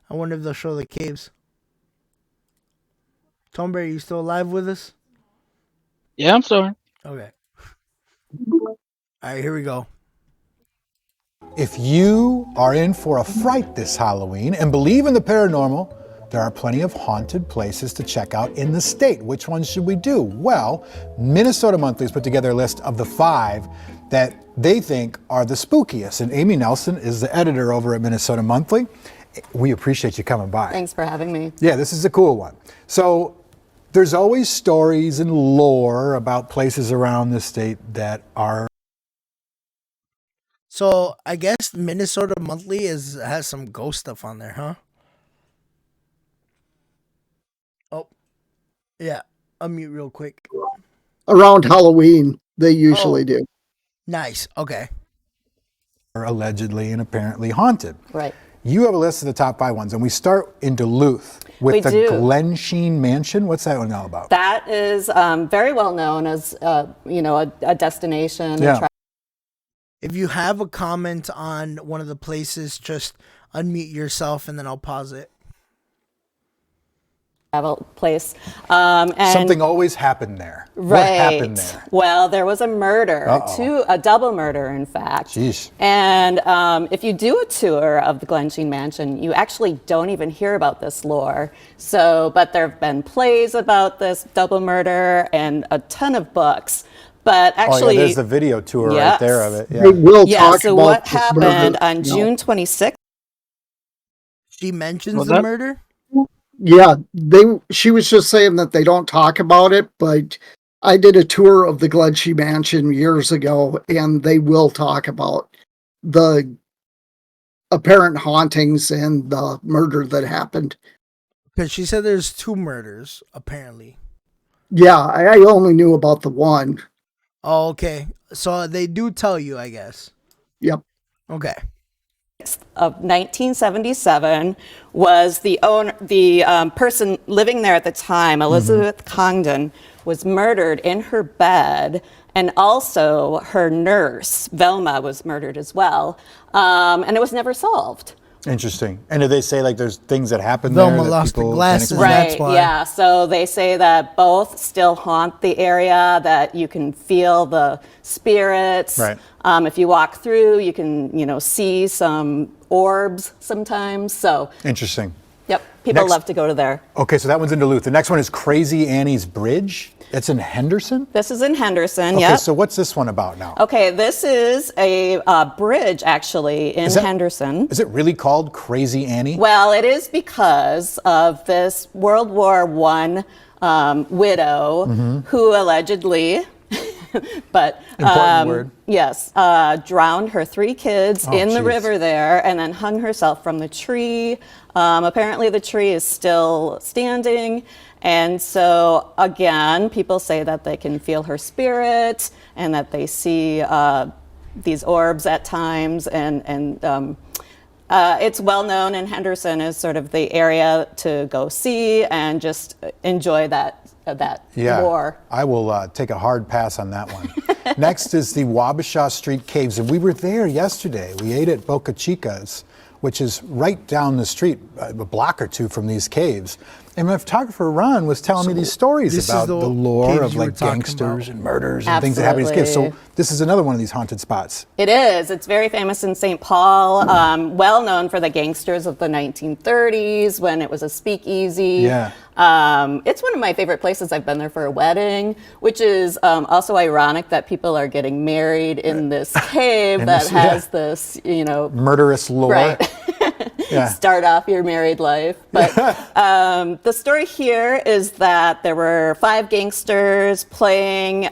I wonder if they'll show the caves. Tomberry, you still alive with us? Yeah, I'm sorry. Okay. All right, here we go. If you are in for a fright this Halloween and believe in the paranormal, there are plenty of haunted places to check out in the state. Which ones should we do? Well, Minnesota Monthly's put together a list of the 5 that they think are the spookiest. And Amy Nelson is the editor over at Minnesota Monthly. We appreciate you coming by. Thanks for having me. Yeah, this is a cool one. So there's always stories and lore about places around the state that are. So I guess Minnesota Monthly has some ghost stuff on there, huh? Oh, yeah. Unmute real quick. Around Halloween, they usually do. Nice. Okay. Are allegedly and apparently haunted. Right. You have a list of the top 5 ones, and we start in Duluth with the Glensheen Mansion. What's that one all about? That is very well known as a destination. Yeah. If you have a comment on one of the places, just unmute yourself and then I'll pause it. Travel place. And something always happened there. Right. What happened there? Well, there was a murder, a double murder, in fact. Jeez. And if you do a tour of the Glensheen Mansion, you actually don't even hear about this lore. So, but there have been plays about this double murder and a ton of books. But actually, there's the video tour right there of it. Yeah. They will talk so about what happened on June 26th? She mentions the murder? Yeah, she was just saying that they don't talk about it, but I did a tour of the Glensheen Mansion years ago, and they will talk about the apparent hauntings and the murder that happened. Because she said there's 2 murders, apparently. Yeah, I only knew about the one. Oh, okay. So they do tell you, I guess. Yep. Okay. Of 1977 was the person living there at the time, Elizabeth Congdon, was murdered in her bed, and also her nurse Velma was murdered as well, and it was never solved. Interesting. And do they say like there's things that happen Velma there that lost people the glasses, right? That's why. Yeah. So they say that both still haunt the area. That you can feel the spirits. Right. If you walk through, you can see some orbs sometimes. So interesting. Yep. People love to go to there. Okay, so that one's in Duluth. The next one is Crazy Annie's Bridge. That's in Henderson? This is in Henderson, okay, yep. So what's this one about now? Okay, this is a bridge, actually, in Henderson. Is it really called Crazy Annie? Well, it is because of this World War I widow who allegedly, but important word. Yes, drowned her 3 kids in the river there and then hung herself from the tree. Apparently the tree is still standing. And so, again, people say that they can feel her spirit and that they see these orbs at times. And it's well known in Henderson as sort of the area to go see and just enjoy that lore. I will take a hard pass on that one. Next is the Wabasha Street Caves. And we were there yesterday. We ate at Boca Chica's, which is right down the street, a block or 2 from these caves. And my photographer, Ron, was telling me these stories about the lore of like gangsters and murders and things that happen in these caves. So this is another one of these haunted spots. It is. It's very famous in St. Paul, well known for the gangsters of the 1930s when it was a speakeasy. Yeah. It's one of my favorite places. I've been there for a wedding, which is also ironic that people are getting married in this cave that has this, murderous lore. Right. Yeah. start off your married life. But the story here is that there were 5 gangsters playing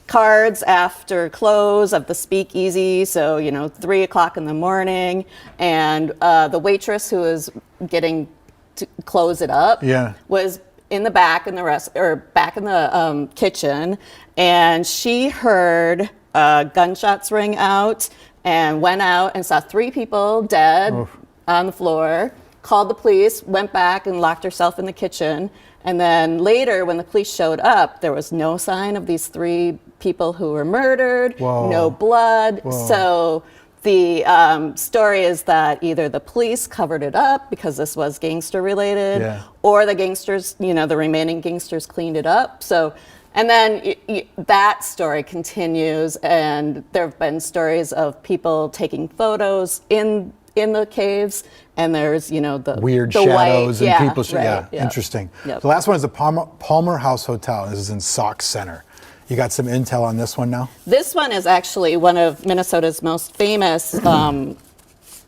cards after close of the speakeasy, so 3 o'clock in the morning, and the waitress who was getting to close it up was in the back in the kitchen, and she heard gunshots ring out and went out and saw 3 people dead on the floor, called the police, went back and locked herself in the kitchen. And then later, when the police showed up, there was no sign of these 3 people who were murdered, no blood. So the story is that either the police covered it up because this was gangster related, or the gangsters, the remaining gangsters cleaned it up. So, and then that story continues, and there have been stories of people taking photos in the caves, and there's the weird the shadows white, and people. yeah. Interesting. The last one is the Palmer House Hotel. This is in Sauk Center. You got some intel on this one now? This one is actually one of Minnesota's most famous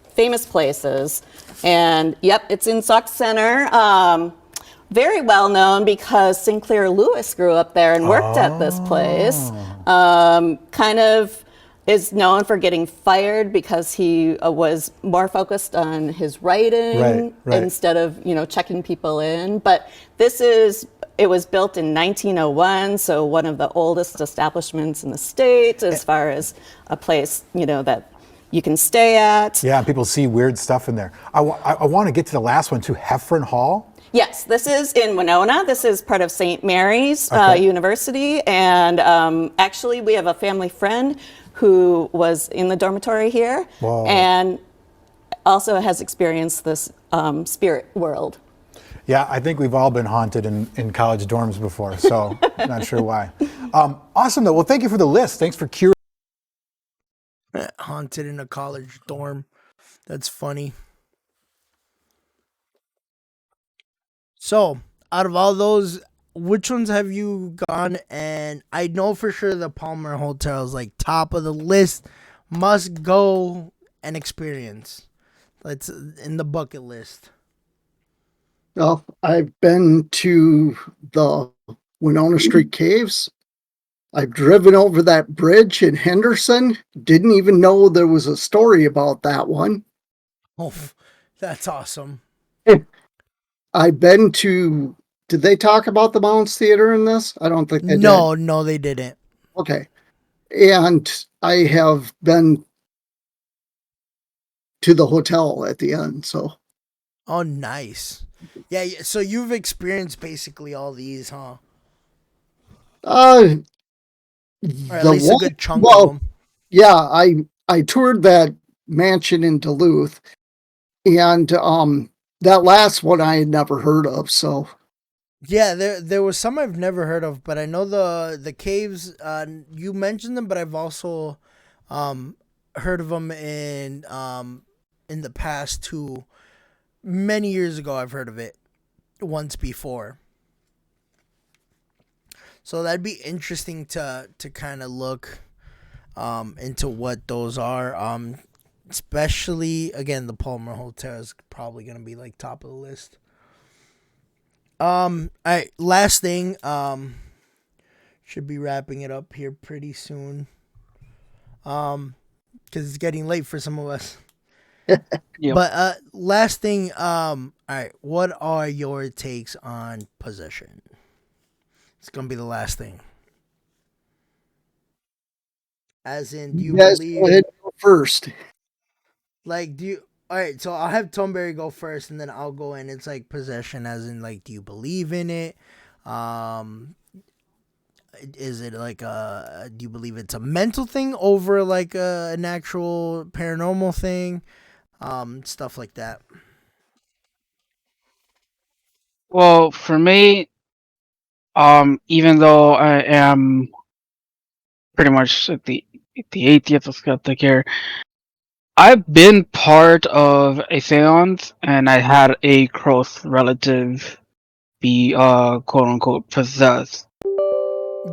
famous places, and it's in Sauk Center. Very well known because Sinclair Lewis grew up there and worked at this place. Kind of is known for getting fired because he was more focused on his writing instead of checking people in. But it was built in 1901, so one of the oldest establishments in the state as far as a place that you can stay at. Yeah, people see weird stuff in there. I want to get to the last one too, Heffron Hall. Yes, this is in Winona. This is part of St. Mary's University, and actually we have a family friend who was in the dormitory here and also has experienced this spirit world. Yeah, I think we've all been haunted in college dorms before, so not sure why. Awesome, though. Well, thank you for the list. Thanks for curating. Haunted in a college dorm. That's funny. So, out of all those, which ones have you gone? And I know for sure the Palmer Hotel is like top of the list. Must go and experience. That's in the bucket list. Well, I've been to the Winona Street Caves. I've driven over that bridge in Henderson. Didn't even know there was a story about that one. Oh, that's awesome. I've been to, did they talk about the Mounds Theater in this? I don't think they did. No, they didn't. Okay. And I have been to the hotel at the end, so. Oh, nice. Yeah, so you've experienced basically all these, huh? Or at least a good chunk of them. Yeah, I toured that mansion in Duluth, and that last one I had never heard of, so. Yeah, there was some I've never heard of, but I know the caves, you mentioned them, but I've also heard of them in the past too. Many years ago I've heard of it once before. So that'd be interesting to kind of look into what those are. Especially, again, the Palmer Hotel is probably going to be like top of the list. All right, last thing. Should be wrapping it up here pretty soon. Because it's getting late for some of us. Yep. But last thing. All right, what are your takes on Possession? It's gonna be the last thing. As in, do you believe? Go ahead first. Like, do you? All right, so I'll have Tomberry go first, and then I'll go in. It's like Possession, as in, like, do you believe in it? Is it like do you believe it's a mental thing over like an actual paranormal thing? Stuff like that. Well, for me, even though I am pretty much at the 80th of skeptic here, I've been part of a seance, and I had a close relative be quote unquote possessed.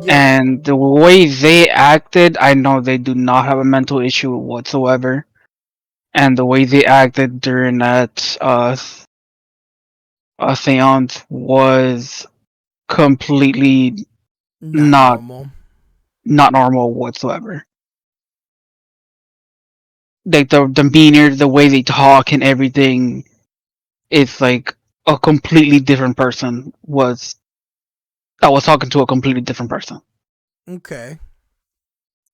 Yeah. And the way they acted, I know they do not have a mental issue whatsoever. and the way they acted during that seance was completely not normal whatsoever. Like the demeanor, the way they talk, and everything, it's like a completely different person was. I was talking to a completely different person. Okay.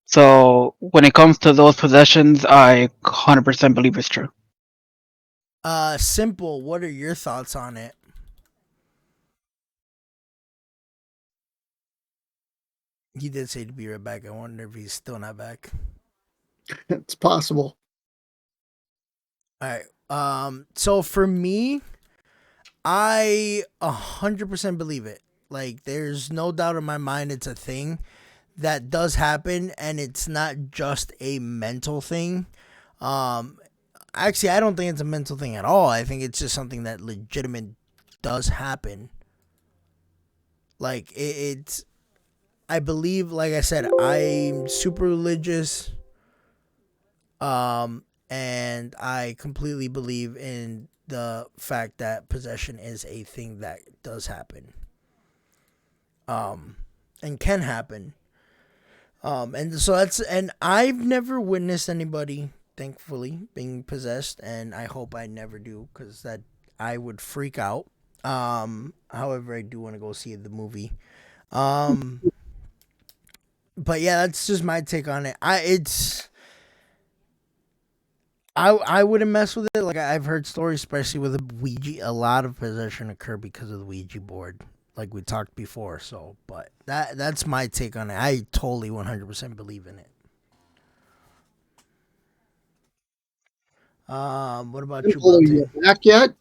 So when it comes to those possessions, I 100% believe it's true. Simple. What are your thoughts on it? He did say to be right back. I wonder if he's still not back. It's possible. All right. So for me, I 100% believe it. Like, there's no doubt in my mind it's a thing that does happen, and it's not just a mental thing. Actually, I don't think it's a mental thing at all. I think it's just something that legitimate does happen. Like, it's, I believe, like I said, I'm super religious. And I completely believe in the fact that possession is a thing that does happen. And can happen. And so and I've never witnessed anybody, thankfully, being possessed, and I hope I never do, because that I would freak out. However, I do want to go see the movie. But yeah, that's just my take on it. I wouldn't mess with it. Like, I've heard stories, especially with the Ouija, a lot of possession occur because of the Ouija board, like we talked before. So, but that's my take on it. I totally 100% believe in it. What about you, Are you back yet?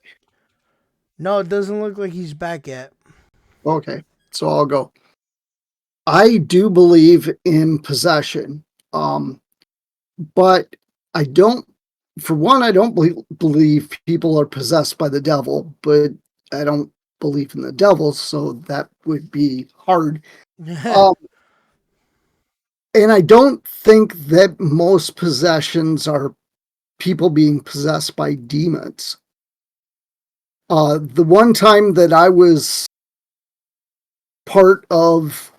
No, it doesn't look like he's back yet. Okay, so I'll go. I do believe in possession, but I don't. For one, I don't believe people are possessed by the devil, but I don't believe in the devil, so that would be hard. And I don't think that most possessions are people being possessed by demons. The one time that I was part of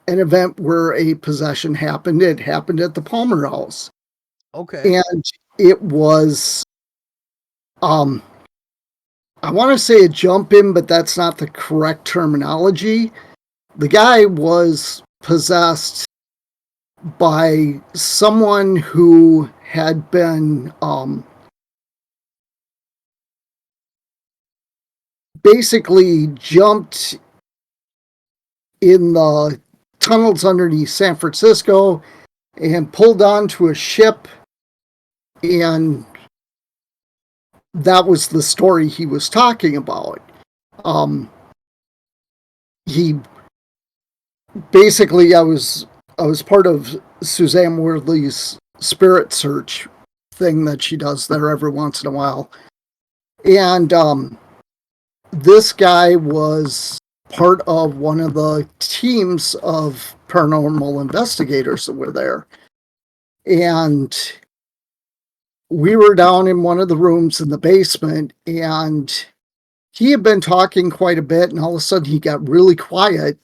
an event where a possession happened, it happened at the Palmer House. Okay. And it was, I want to say a jump in, but that's not the correct terminology. The guy was possessed by someone who had been basically jumped in the tunnels underneath San Francisco and pulled onto a ship, and that was the story he was talking about. He basically, I was part of Suzanne Worley's spirit search thing that she does there every once in a while, and this guy was part of one of the teams of paranormal investigators that were there, and we were down in one of the rooms in the basement, and he had been talking quite a bit, and all of a sudden he got really quiet,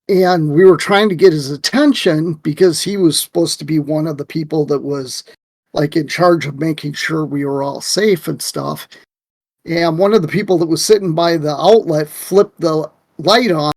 and we were trying to get his attention because he was supposed to be one of the people that was like in charge of making sure we were all safe and stuff. And one of the people that was sitting by the outlet flipped the light on.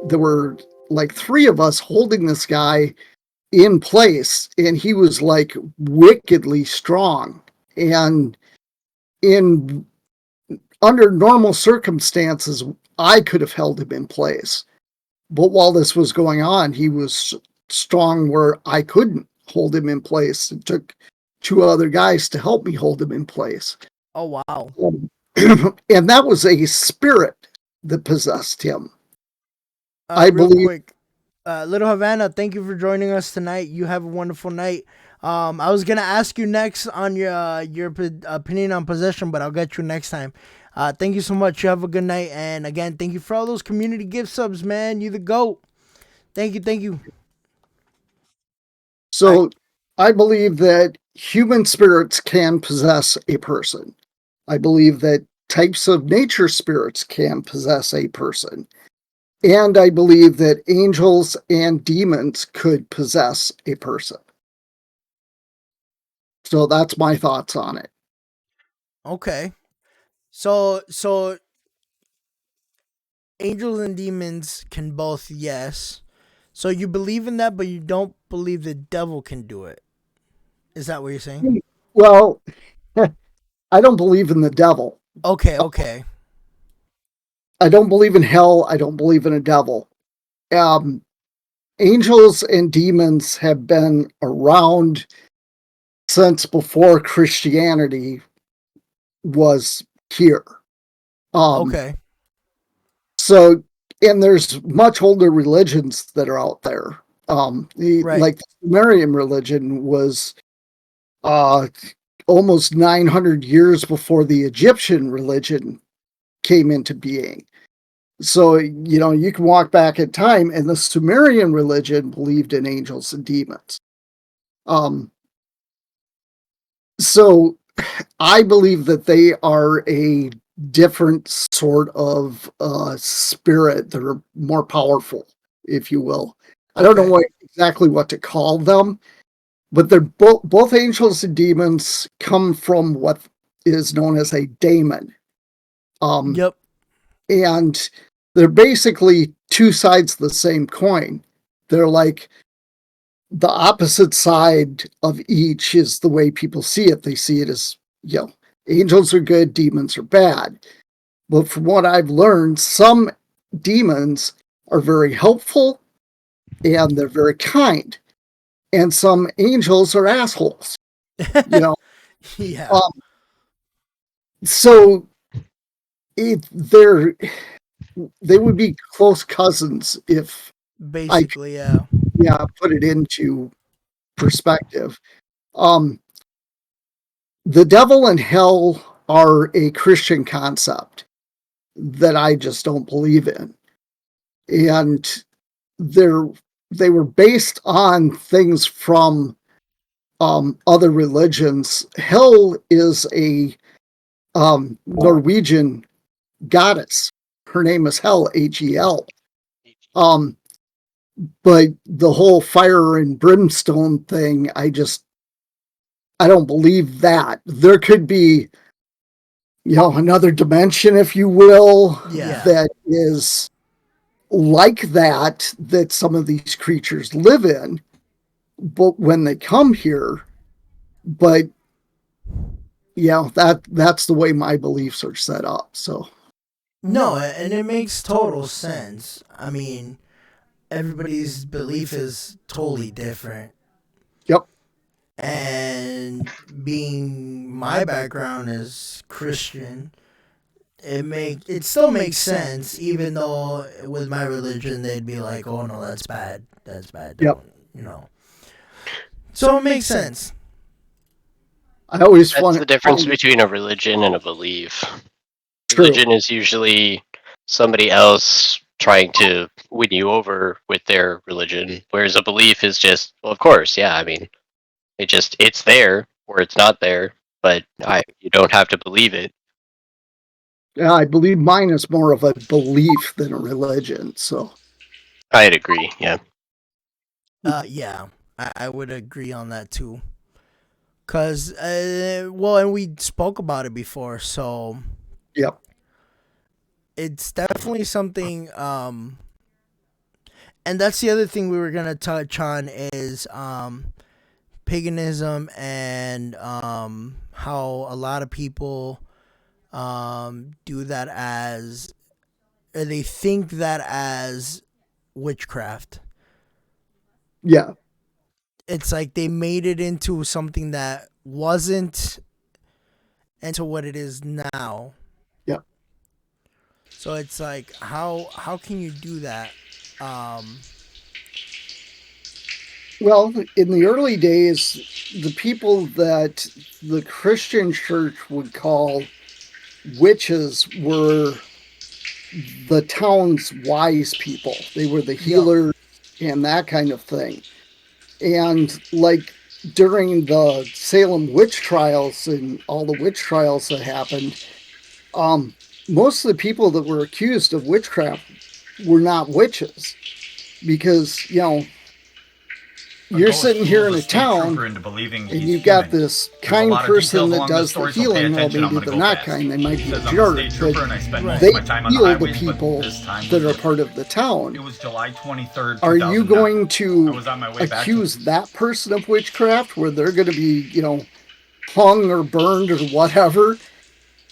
There were like three of us holding this guy in place, and he was like wickedly strong. And in under normal circumstances, I could have held him in place. But while this was going on, he was strong where I couldn't hold him in place. It took two other guys to help me hold him in place. Oh, wow. and that was a spirit that possessed him. I real believe. Quick, Little Havana, thank you for joining us tonight. You have a wonderful night. I was gonna ask you next on your opinion on possession, but I'll get you next time. Thank you so much. You have a good night, and again, thank you for all those community gift subs, man. You the GOAT. Thank you. So I believe that human spirits can possess a person. I believe that types of nature spirits can possess a person. And I believe that angels and demons could possess a person. So that's my thoughts on it. Okay. So angels and demons can both, yes. So you believe in that, but you don't believe the devil can do it. Is that what you're saying? Well, I don't believe in the devil. Okay. I don't believe in hell. I don't believe in a devil. Angels and demons have been around since before Christianity was here. Okay. So, and there's much older religions that are out there. Right. Like the Sumerian religion was almost 900 years before the Egyptian religion came into being. So, you can walk back in time, and the Sumerian religion believed in angels and demons. So I believe that they are a different sort of spirit that are more powerful, if you will. I don't know exactly what to call them, but they're both angels and demons come from what is known as a daemon. Yep. And they're basically two sides of the same coin. They're like the opposite side of each is the way people see it. They see it as, angels are good, demons are bad. But from what I've learned, some demons are very helpful and they're very kind. And some angels are assholes. Yeah. So they would be close cousins if basically, put it into perspective. The devil and hell are a Christian concept that I just don't believe in. And they were based on things from other religions. Hel is a Norwegian goddess. Her name is Hel, Hel. But the whole fire and brimstone thing, I don't believe that. There could be, another dimension, if you will, that is like that some of these creatures live in, but when they come here, but that's the way my beliefs are set up. So no, and it makes total sense. I mean, everybody's belief is totally different. Yep. And being my background is Christian, it still makes sense, even though with my religion they'd be like, oh no, that's bad. Yep. So it makes sense. I always That's the difference between a religion and a belief. True. Religion is usually somebody else trying to win you over with their religion, whereas a belief is just, well, of course, yeah, I mean, it's there or it's not there, but you don't have to believe it. Yeah, I believe mine is more of a belief than a religion. So I'd agree. Yeah. Yeah, I would agree on that too. Cause and we spoke about it before, so yep, it's definitely something. And that's the other thing we were gonna touch on is paganism and how a lot of people do that as, or they think that as witchcraft. Yeah. It's like they made it into something that wasn't into what it is now. So it's like, how can you do that? Well, in the early days, the people that the Christian church would call witches were the town's wise people. They were the healers and that kind of thing. And like during the Salem witch trials and all the witch trials that happened, most of the people that were accused of witchcraft were not witches, because, you know, you're sitting here in a town and you've got this kind person that does the healing. Well, maybe they're not kind, they might be a jerk, but they heal the people that are part of the town. It was July 23rd. Are you going to accuse that person of witchcraft, where they're going to be, you know, hung or burned or whatever?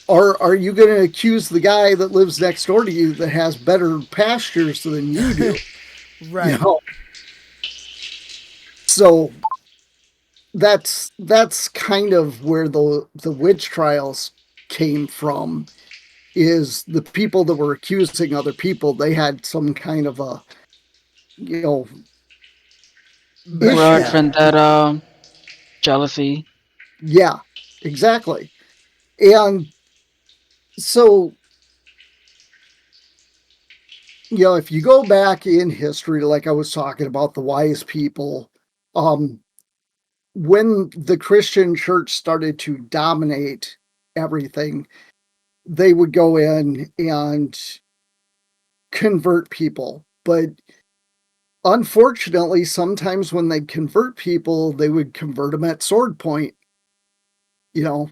Or are you going to accuse the guy that lives next door to you that has better pastures than you do? Right. You know? So that's kind of where the witch trials came from, is the people that were accusing other people, they had some kind of a, you know, grudge, vendetta, jealousy. Yeah, exactly. And so, you know, if you go back in history, like I was talking about the wise people, when the Christian church started to dominate everything, they would go in and convert people. But unfortunately, sometimes when they'd convert people, they would convert them at sword point. You know,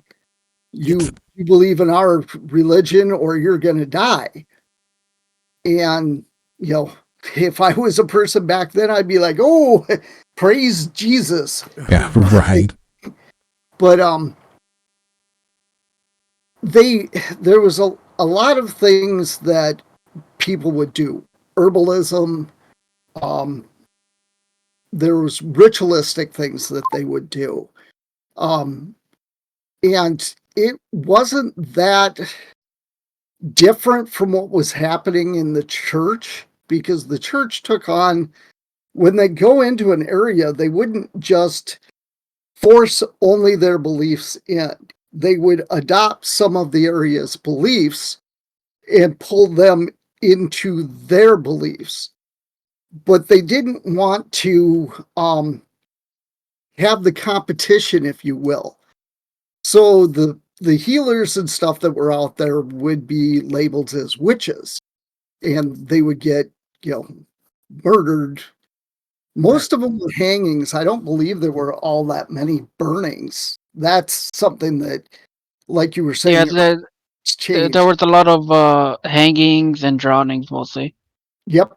you believe in our religion or you're going to die. And, you know, if I was a person back then, I'd be like, oh, praise Jesus. Yeah, right. But there was a lot of things that people would do. Herbalism, there was ritualistic things that they would do. And it wasn't that different from what was happening in the church, because the church took on, when they go into an area, they wouldn't just force only their beliefs in. They would adopt some of the area's beliefs and pull them into their beliefs. But they didn't want to have the competition, if you will. So the healers and stuff that were out there would be labeled as witches, and they would get, you know, murdered. Most of them were hangings. I don't believe there were all that many burnings. That's something that, like you were saying, Yeah, there was a lot of hangings and drownings mostly. Yep.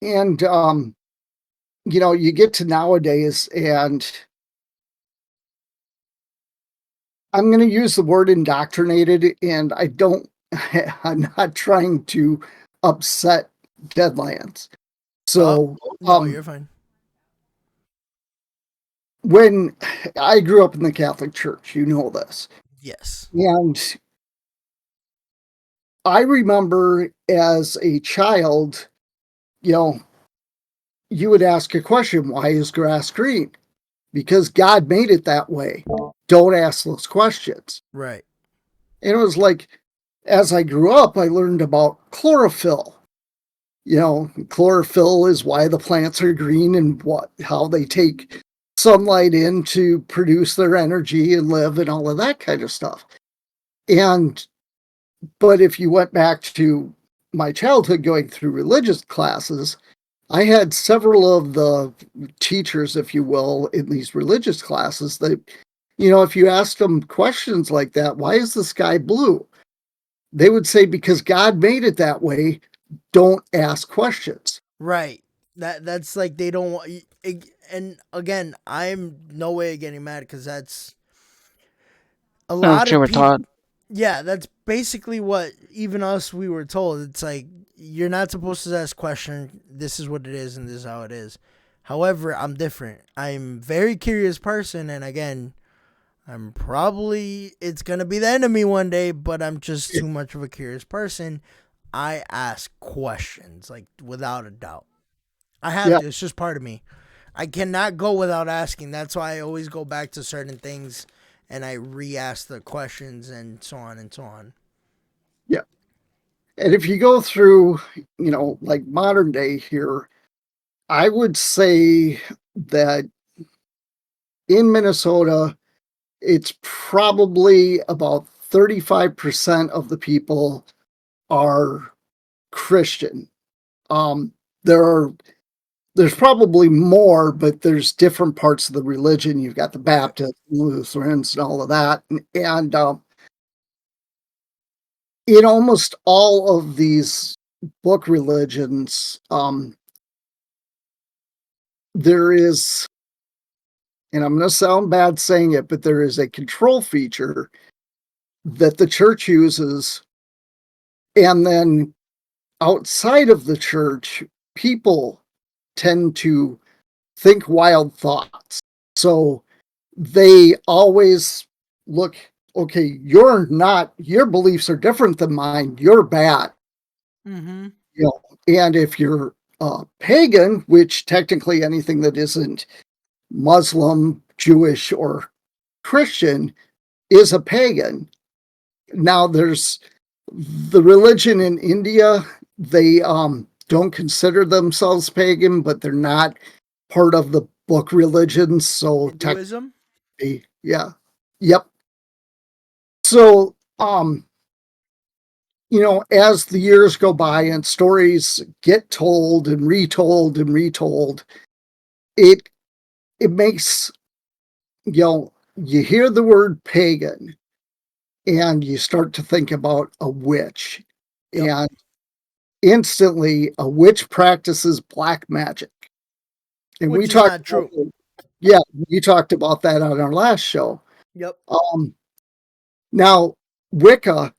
And you know, you get to nowadays, and I'm going to use the word indoctrinated, and I'm not trying to upset Deadlands. So, no, you're fine. When I grew up in the Catholic Church, you know this. Yes. And I remember as a child, you know, you would ask a question, why is grass green? Because God made it that way. Don't ask those questions. Right. And it was like, as I grew up, I learned about chlorophyll. You know, chlorophyll is why the plants are green and how they take sunlight in to produce their energy and live and all of that kind of stuff. But if you went back to my childhood going through religious classes, I had several of the teachers, if you will, in these religious classes that, you know, if you asked them questions like that, why is the sky blue? They would say, because God made it that way. Don't ask questions. Right. That's like, they don't want. And again, I'm no way getting mad, because that's a lot of people. Yeah, that's basically what even us, we were told. It's like, you're not supposed to ask questions. This is what it is, and this is how it is. However, I'm different. I'm a very curious person, and again, It's going to be the end of me one day, but I'm just too much of a curious person. I ask questions, like, without a doubt. I have to. It's just part of me. I cannot go without asking. That's why I always go back to certain things and I re-ask the questions and so on and so on. Yeah. And if you go through, like modern day here, I would say that in Minnesota, it's probably about 35% of the people are Christian. There's probably more, but there's different parts of the religion. You've got the Baptists, Lutherans, and all of that. And in almost all of these book religions, there is, and I'm going to sound bad saying it, but there is a control feature that the church uses. And then outside of the church, people tend to think wild thoughts. So they always look, okay, your beliefs are different than mine. You're bad. Mm-hmm. And if you're pagan, which technically anything that isn't Muslim, Jewish, or Christian is a pagan. Now there's the religion in India. They don't consider themselves pagan, but they're not part of the book religions. So Hinduism? Yeah. Yep. So, as the years go by and stories get told and retold, it makes, you hear the word pagan and you start to think about a witch. Yep. And instantly a witch practices black magic. And Which is not true. Yeah, we talked about that on our last show. Yep. Now, Wicca,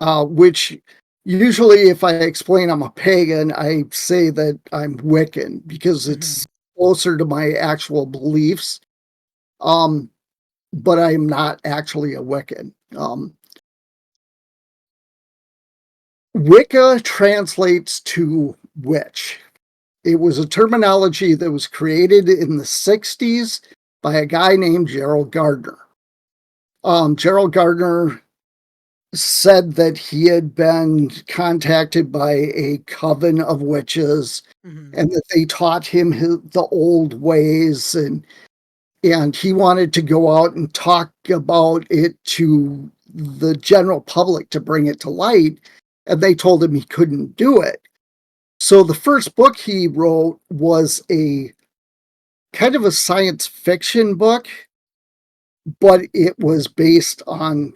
which usually if I explain I'm a pagan, I say that I'm Wiccan because it's closer to my actual beliefs. But I'm not actually a Wiccan. Wicca translates to witch. It was a terminology that was created in the 60s by a guy named Gerald Gardner. Gerald Gardner said that he had been contacted by a coven of witches and that they taught him the old ways, and he wanted to go out and talk about it to the general public to bring it to light, and they told him he couldn't do it. So the first book he wrote was a kind of a science fiction book, but it was based on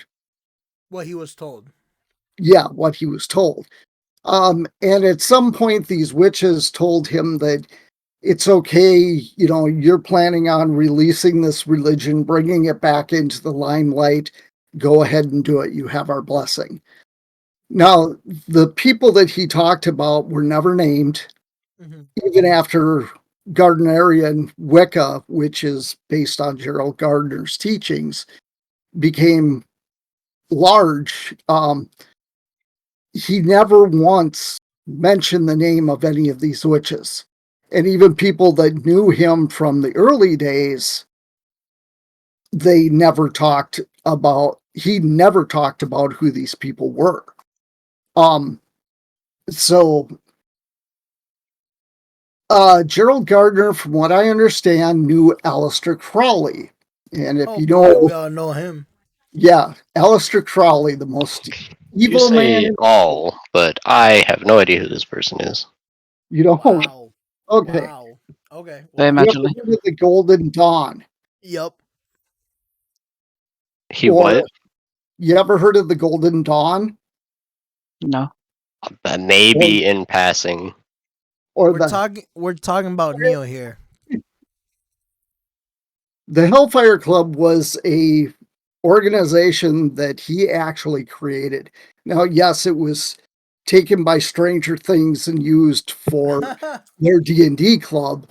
what he was told. Yeah, what he was told. And at some point, these witches told him that it's okay, you're planning on releasing this religion, bringing it back into the limelight. Go ahead and do it. You have our blessing. Now, the people that he talked about were never named, even after Gardnerian Wicca, which is based on Gerald Gardner's teachings, became large. He never once mentioned the name of any of these witches. And even people that knew him from the early days, he never talked about who these people were. So Gerald Gardner, from what I understand, knew Aleister Crowley. And if you know, we all know him. Yeah, Aleister Crowley, the most evil man. All, but I have no idea who this person is. You don't? Wow. Okay. Wow. Okay. Hey, You ever heard of the Golden Dawn? Yep. What? You ever heard of the Golden Dawn? No. Maybe in passing. Or we're talking about Neil here. The Hellfire Club was a organization that he actually created. Now, yes, it was taken by Stranger Things and used for their D&D club.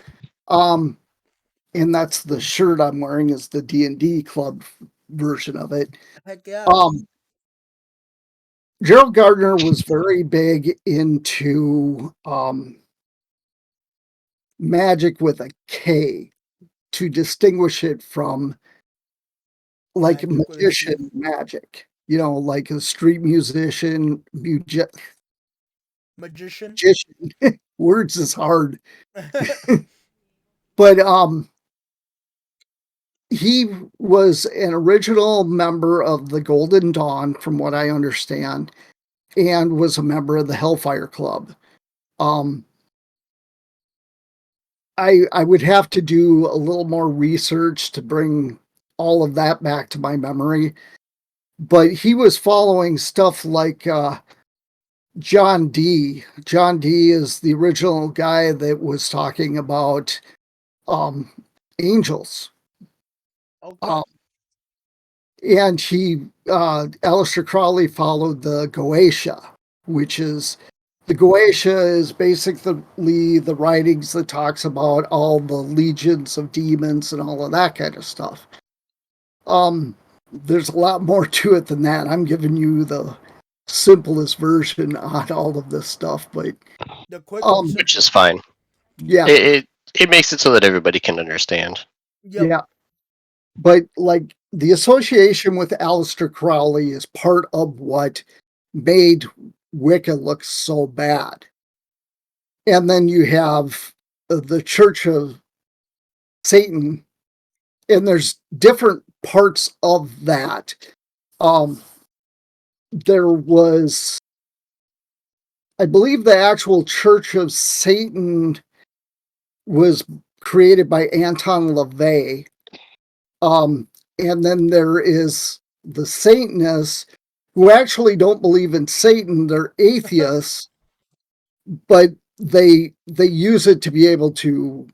and that's the shirt I'm wearing is the D&D club version of it. Heck yeah. Gerald Gardner was very big into magic with a K to distinguish it from like magician magic. You know, like a street musician, magician. Words is hard. But he was an original member of the Golden Dawn, from what I understand, and was a member of the Hellfire Club. I would have to do a little more research to bring all of that back to my memory, but he was following stuff like John Dee. John Dee is the original guy that was talking about angels. Okay. And Aleister Crowley followed the Goetia, which is, the Goetia is basically the writings that talks about all the legions of demons and all of that kind of stuff. There's a lot more to it than that. I'm giving you the simplest version on all of this stuff, but which is fine. Yeah, it makes it so that everybody can understand. Yep. Yeah. But like the association with Aleister Crowley is part of what made Wicca look so bad. And then you have the Church of Satan, and there's different parts of that. There was, I believe, the actual Church of Satan was created by Anton LaVey. And then there is the Satanists who actually don't believe in Satan. They're atheists, but they use it to be able to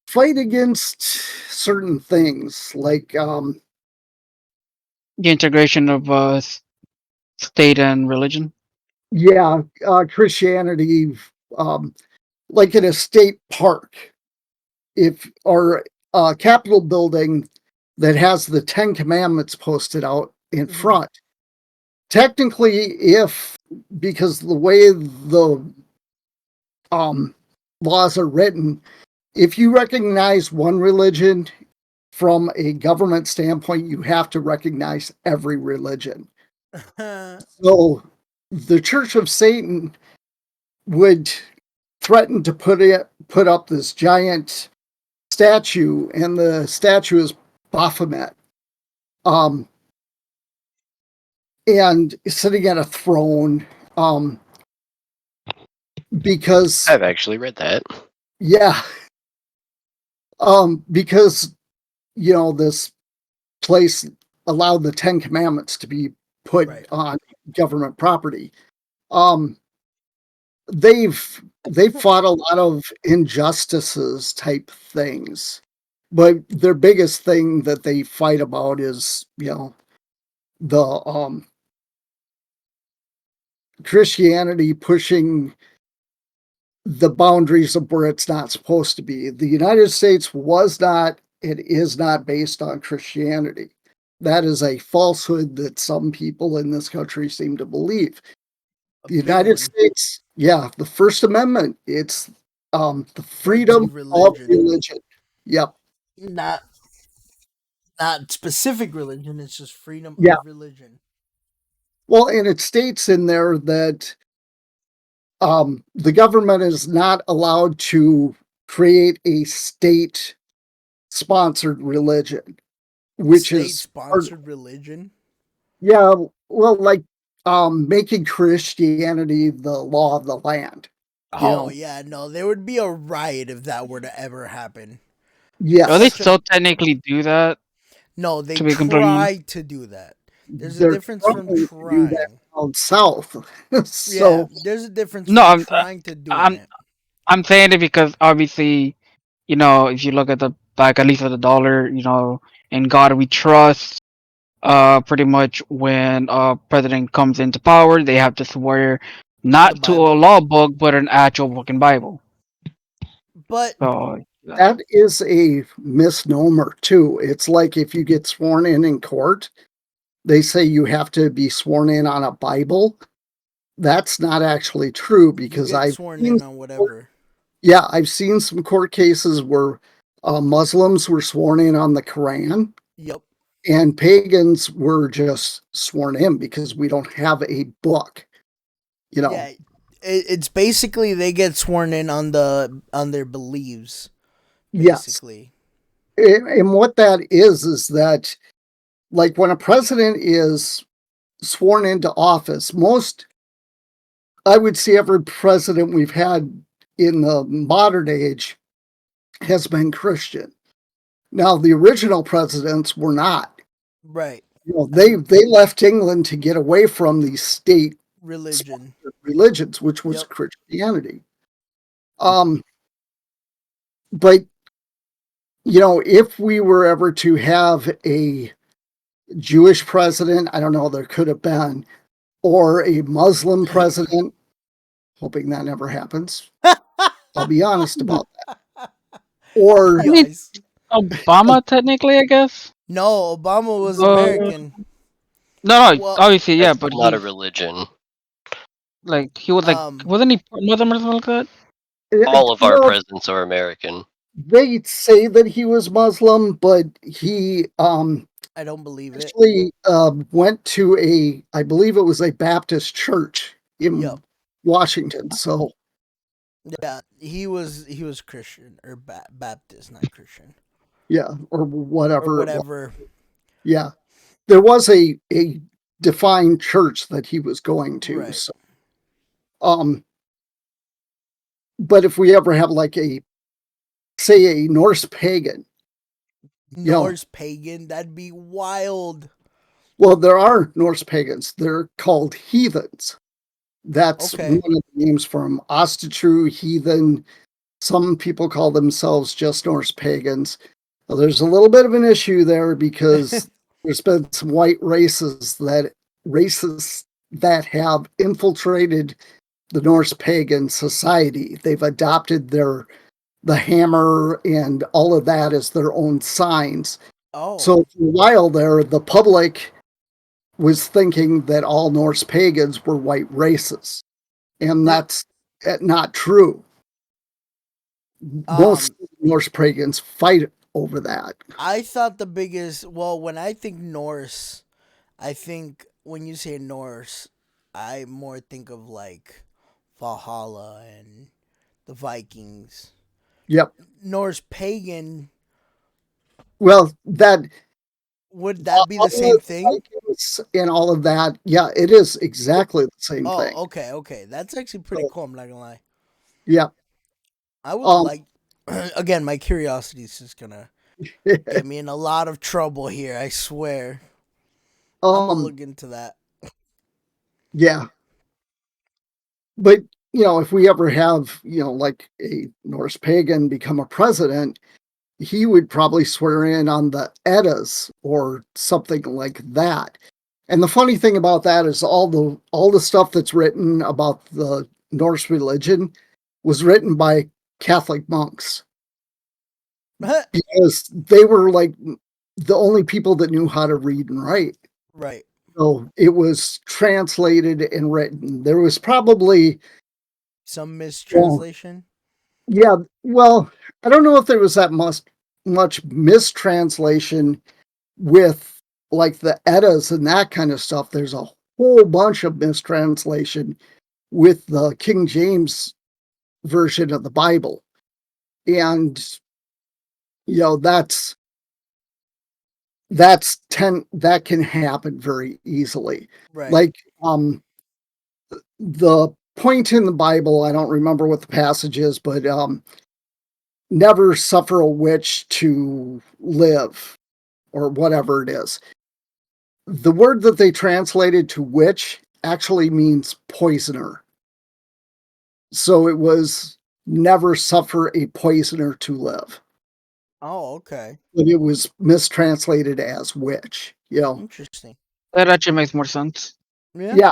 fight against certain things, like the integration of state and religion. Yeah, Christianity, like in a state park, or a Capitol building that has the 10 Commandments posted out in front. Technically, because the way the laws are written, if you recognize one religion from a government standpoint, you have to recognize every religion. So the Church of Satan would threaten to put up this giant statue, and the statue is Baphomet, and sitting at a throne, because I've actually read that. Yeah, because this place allowed the 10 Commandments to be put on government property. They've fought a lot of injustices type things, but their biggest thing that they fight about is the Christianity pushing the boundaries of where it's not supposed to be. The United States was not, it is not based on Christianity. That is a falsehood that some people in this country seem to believe. The United States, the First Amendment, it's the freedom of religion. Yep. Not specific religion, it's just freedom of religion. Well, and it states in there that the government is not allowed to create a state-sponsored religion, which is state-sponsored religion. Yeah, well, like making Christianity the law of the land. Yeah, no, there would be a riot if that were to ever happen. Yeah, they still technically do that. No, they try to do that. There's a difference from trying. Down south. So there's a difference from trying to do it. I'm saying it because obviously, if you look at the back, at least of the dollar, in God we trust. Pretty much when a president comes into power, they have to swear Not to a law book, but an actual fucking Bible. But so, that is a misnomer too. It's like if you get sworn in court, they say you have to be sworn in on a Bible. That's not actually true because I've sworn in on whatever. Yeah, I've seen some court cases where Muslims were sworn in on the Quran. Yep. And pagans were just sworn in because we don't have a book. You know. Yeah, it's basically they get sworn in on their beliefs. Basically. Yes. And what that is that, like, when a president is sworn into office, I would say every president we've had in the modern age has been Christian. Now, the original presidents were not. Right. You know, they left England to get away from the state religions, which was Christianity. But you know, if we were ever to have a Jewish president, I don't know, there could have been, or a Muslim president, hoping that never happens. I'll be honest about that. Or I mean, Obama, technically, I guess. No, Obama was American. No, obviously, yeah, That's but not a religion. Like he was like, wasn't he Muslim or something like that? All of our presidents are American. They say that he was Muslim, but he I don't believe it. Actually went to I believe it was a Baptist church in Washington. So yeah, he was Christian or Baptist, not Christian. Yeah, or whatever. Or whatever. Yeah, there was a defined church that he was going to. Right. So, but if we ever have like a Norse pagan. Norse pagan, that'd be wild. Well, there are Norse pagans. They're called heathens. That's one of the names from Ostatru, heathen. Some people call themselves just Norse pagans. Well, there's a little bit of an issue there because there's been some white races that have infiltrated the Norse pagan society. They've adopted the hammer and all of that as their own signs. Oh. So for a while there, the public was thinking that all Norse pagans were white races. And that's not true. Most Norse pagans fight over that. I thought when I think Norse, I think when you say Norse, I more think of like Valhalla and the Vikings. Yep. Norse pagan. Well, would that be the same thing? And all of that. Yeah, it is exactly the same thing. Oh, okay. That's actually pretty cool, I'm not gonna lie. Yeah. I would again, my curiosity is just gonna get me in a lot of trouble here, I swear. I'm gonna look into that. Yeah. But, you know, if we ever have, you know, like a Norse pagan become a president, he would probably swear in on the Eddas or something like that. And the funny thing about that is all the stuff that's written about the Norse religion was written by Catholic monks. Because they were like the only people that knew how to read and write. Right. So it was translated and written. There was probably some mistranslation. Yeah, well, I don't know if there was that much mistranslation with like the Eddas and that kind of stuff. There's a whole bunch of mistranslation with the King James version of the Bible. And you know, that can happen very easily. Right. Like the point in the Bible, I don't remember what the passage is, but never suffer a witch to live, or whatever it is. The word that they translated to witch actually means poisoner. So it was never suffer a poisoner to live. Oh, okay. But it was mistranslated as witch. You know? Interesting. That actually makes more sense. Yeah.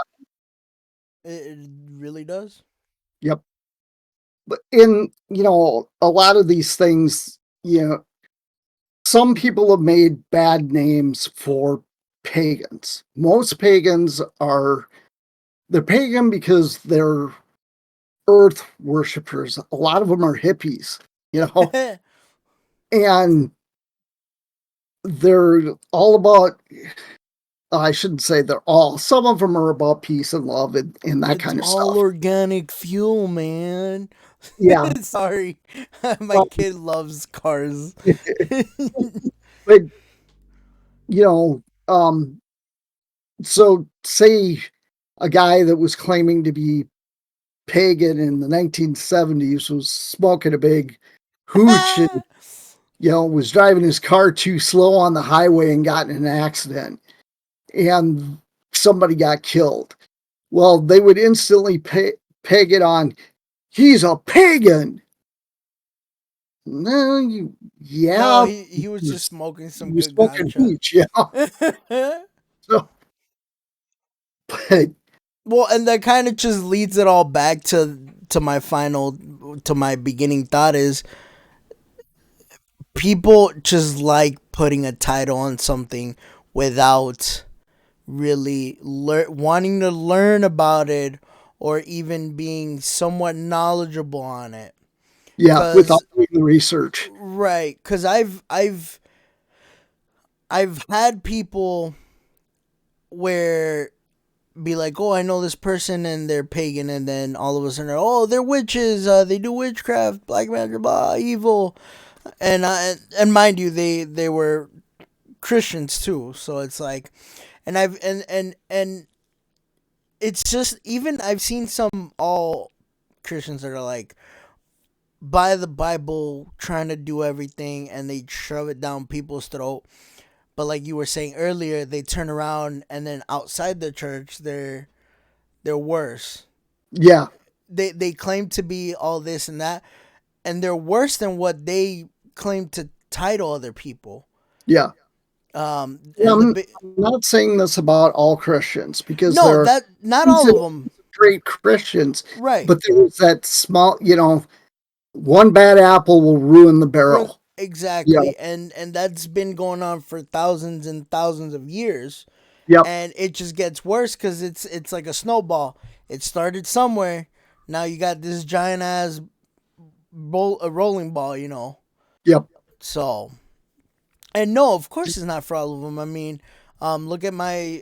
It really does. Yep. But in, a lot of these things, some people have made bad names for pagans. Most pagans they're pagan because they're earth worshipers. A lot of them are hippies, and they're all about, I shouldn't say they're all, some of them are about peace and love and that kind of stuff. All organic fuel, man. Yeah. Sorry. My kid loves cars. But, so say a guy that was claiming to be pagan in the 1970s was smoking a big hooch and, was driving his car too slow on the highway and got in an accident and somebody got killed. Well, they would instantly peg it on, he's a pagan. No, he was just smoking some good smoking hooch, yeah. So, but, well, and that kind of just leads it all back to my beginning thought is people just like putting a title on something without really wanting to learn about it or even being somewhat knowledgeable on it. Yeah, without doing the research. Right, because I've had people where be like, oh, I know this person and they're pagan, and then all of a sudden, oh, they're witches, they do witchcraft, black magic, blah, evil, and mind you, they were Christians too, so it's like, and it's just, even I've seen some all Christians that are like, by the Bible, trying to do everything, and they shove it down people's throat. But like you were saying earlier, they turn around and then outside the church, they're worse. Yeah. They claim to be all this and that, and they're worse than what they claim to title other people. Yeah. I'm not saying this about all Christians because not all of them great Christians, right? But there's that small, one bad apple will ruin the barrel. Exactly. Yeah. And that's been going on for thousands and thousands of years. Yep. And it just gets worse because it's like a snowball. It started somewhere. Now you got this giant ass rolling ball, Yep. So, and no, of course it's not for all of them. I mean, look at my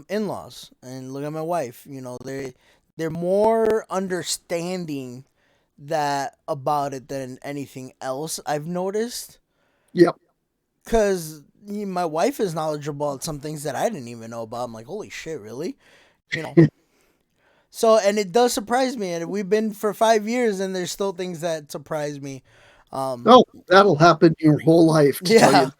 in-laws and look at my wife. They're more understanding that about it than anything else I've noticed. Yep. Because my wife is knowledgeable about some things that I didn't even know about. I'm like, holy shit, really? So, and it does surprise me. And we've been for 5 years and there's still things that surprise me. That'll happen your whole life. Yeah.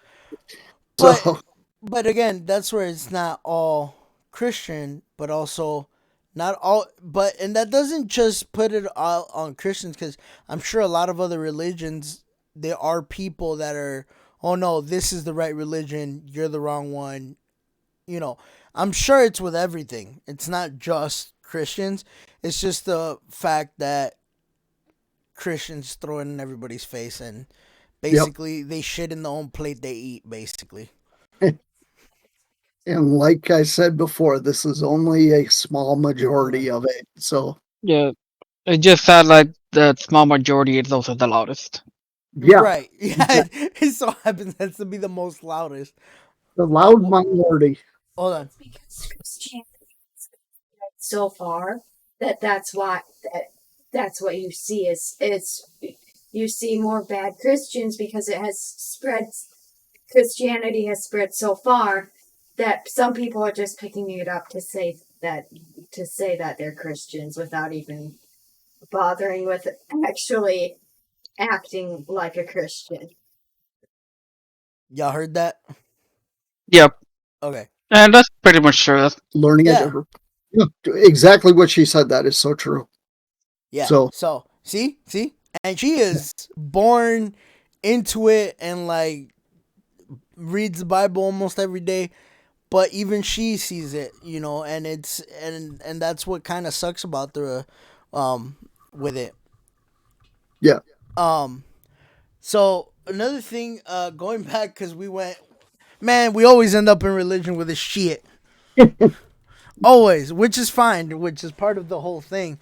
But again, that's where it's not all Christian, but also not all, and that doesn't just put it all on Christians, because I'm sure a lot of other religions, there are people that are, oh no, this is the right religion, you're the wrong one. I'm sure it's with everything. It's not just Christians. It's just the fact that Christians throw it in everybody's face and basically they shit in the own plate they eat, basically. And like I said before, this is only a small majority of it. So yeah, it just sounds like the small majority is also the loudest. Yeah, right. Yeah, it so happens that's to be the most loudest. The loud minority. Hold on. Because Christianity is so far that's what you see is you see more bad Christians because it has spread. Christianity has spread so far that some people are just picking it up to say that they're Christians without even bothering with actually acting like a Christian. Y'all heard that? Yep. Okay. And that's pretty much true. Learning it. Yeah, exactly what she said. That is so true. Yeah. So see, and she is born into it and like reads the Bible almost every day. but even she sees it, you know, and it's and that's what kind of sucks about the with it. Yeah. So another thing, going back, because we always end up in religion with this shit. Always, which is fine, which is part of the whole thing.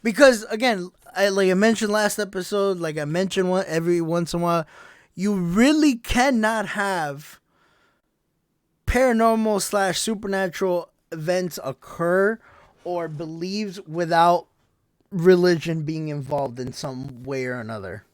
Because again, like I mentioned last episode, like I mentioned every once in a while, you really cannot have paranormal / supernatural events occur or beliefs without religion being involved in some way or another.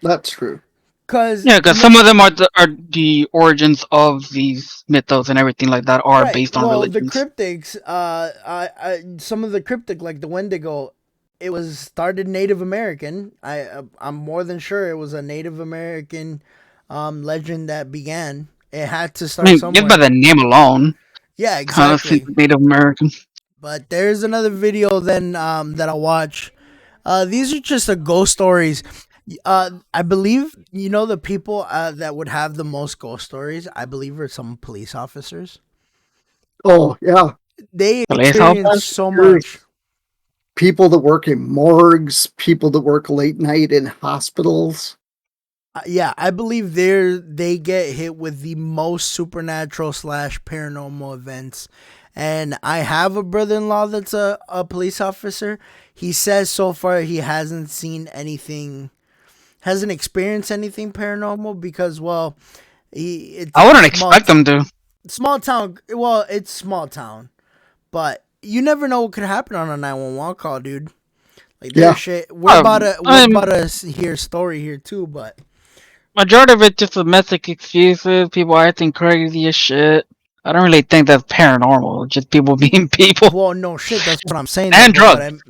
That's true. Because some of them are the origins of these mythos and everything like that are based on religions. The cryptids, some of the cryptic, like the Wendigo, it was started Native American. I'm more than sure it was a Native American legend that began. It had to start somewhere. Just by the name alone. Yeah, exactly. Native American. But there's another video then that I watch. These are just ghost stories. I believe, you know, the people that would have the most ghost stories, I believe, are some police officers. Oh, yeah. They experience so much. People that work in morgues, people that work late night in hospitals. Yeah, I believe they get hit with the most supernatural / paranormal events. And I have a brother-in-law that's a police officer. He says so far he hasn't seen anything, hasn't experienced anything paranormal because, well, I wouldn't expect them to. Small town. Well, it's small town, but you never know what could happen on a 911 call, dude. Like, shit. We're about to hear a story here too, but majority of it just domestic excuses. People acting crazy as shit. I don't really think that's paranormal. Just people being people. Well, no shit. That's what I'm saying. And drugs.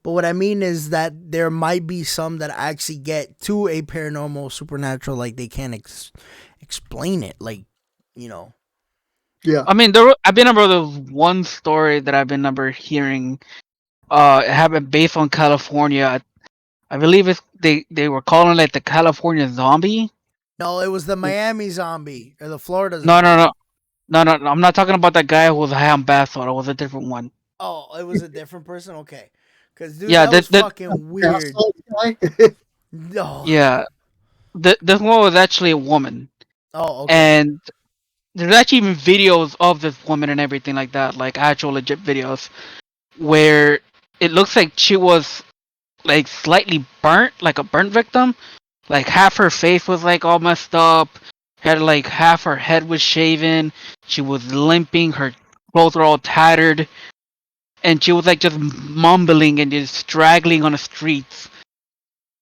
But what I mean is that there might be some that actually get to a paranormal, supernatural, like they can't explain it, like, you know. Yeah. I mean, I've been about the one story that I've been hearing. It happened based on California. I believe they were calling it the California zombie. No, it was the Miami zombie or the Florida zombie. No. I'm not talking about that guy who was high on bath salt. It was a different one. Oh, it was a different person. Okay, because dude, that was fucking weird. No. Yeah, this one was actually a woman. Oh, okay. And there's actually even videos of this woman and everything like that, like actual legit videos, where it looks like she was like slightly burnt, like a burnt victim. Like half her face was like all messed up. Had like half her head was shaven. She was limping. Her clothes were all tattered, and she was like just mumbling and just straggling on the streets,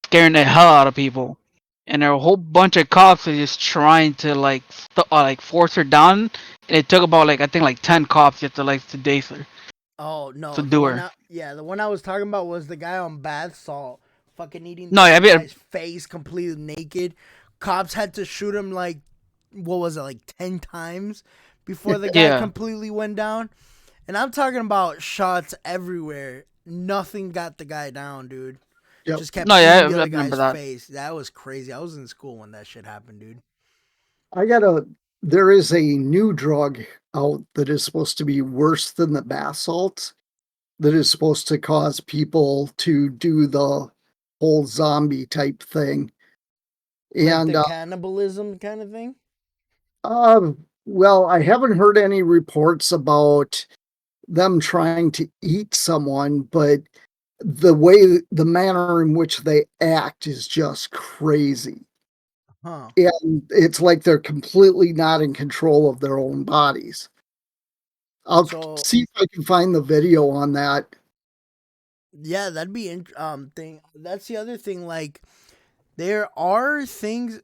scaring the hell out of people. And there were a whole bunch of cops were just trying to like force her down. And it took about I think 10 cops just to sedate her. Oh no! To do her. The one I was talking about was the guy on bath salt, fucking eating guy's face completely naked. Cops had to shoot him 10 times before the guy completely went down. And I'm talking about shots everywhere. Nothing got the guy down, dude. Yep. Just kept shooting the other guy's face. That was crazy. I was in school when that shit happened, dude. There is a new drug out that is supposed to be worse than the bath salts, that is supposed to cause people to do the whole zombie type thing. And the cannibalism kind of thing? Well, I haven't heard any reports about them trying to eat someone, but the manner in which they act is just crazy. Huh. And it's like they're completely not in control of their own bodies. I'll see if I can find the video on that. Yeah, that'd be thing. That's the other thing. Like, there are things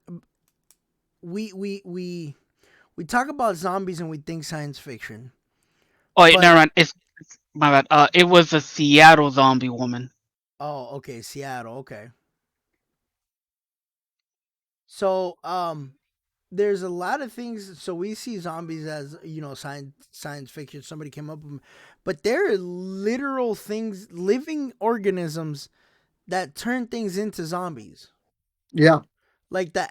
we talk about zombies and we think science fiction. Oh, never mind. It's my bad. It was a Seattle zombie woman. Oh, okay, Seattle. Okay. So, there's a lot of things. So we see zombies as, science fiction. Somebody came up with them, but there are literal things, living organisms that turn things into zombies. Yeah. Like the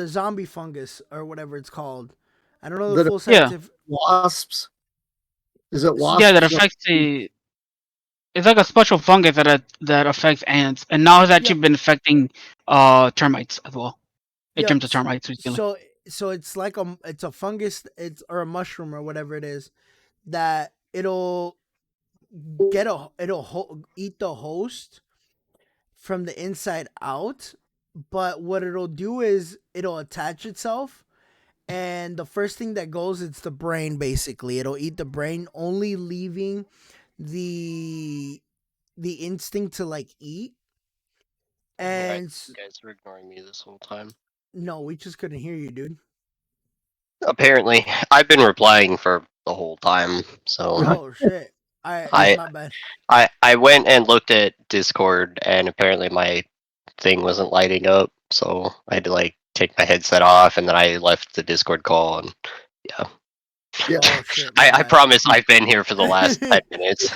zombie fungus or whatever it's called. I don't know the full scientific. Wasps. Is it wasps? Yeah, that affects the. It's like a special fungus that affects ants, and now it's actually been affecting termites as well. In terms of termites, recently. So it's like it's a fungus, or a mushroom or whatever it is, that it'll eat the host from the inside out. But what it'll do is it'll attach itself, and the first thing that goes, it's the brain. Basically, it'll eat the brain, only leaving the instinct to like eat. And you guys were ignoring me this whole time. No, we just couldn't hear you, dude. Apparently, I've been replying for the whole time. So. Oh shit! My bad. I went and looked at Discord, and apparently my thing wasn't lighting up, so I had to like take my headset off, and then I left the Discord call, and yeah. Oh, shit, I promise I've been here for the last 10 minutes,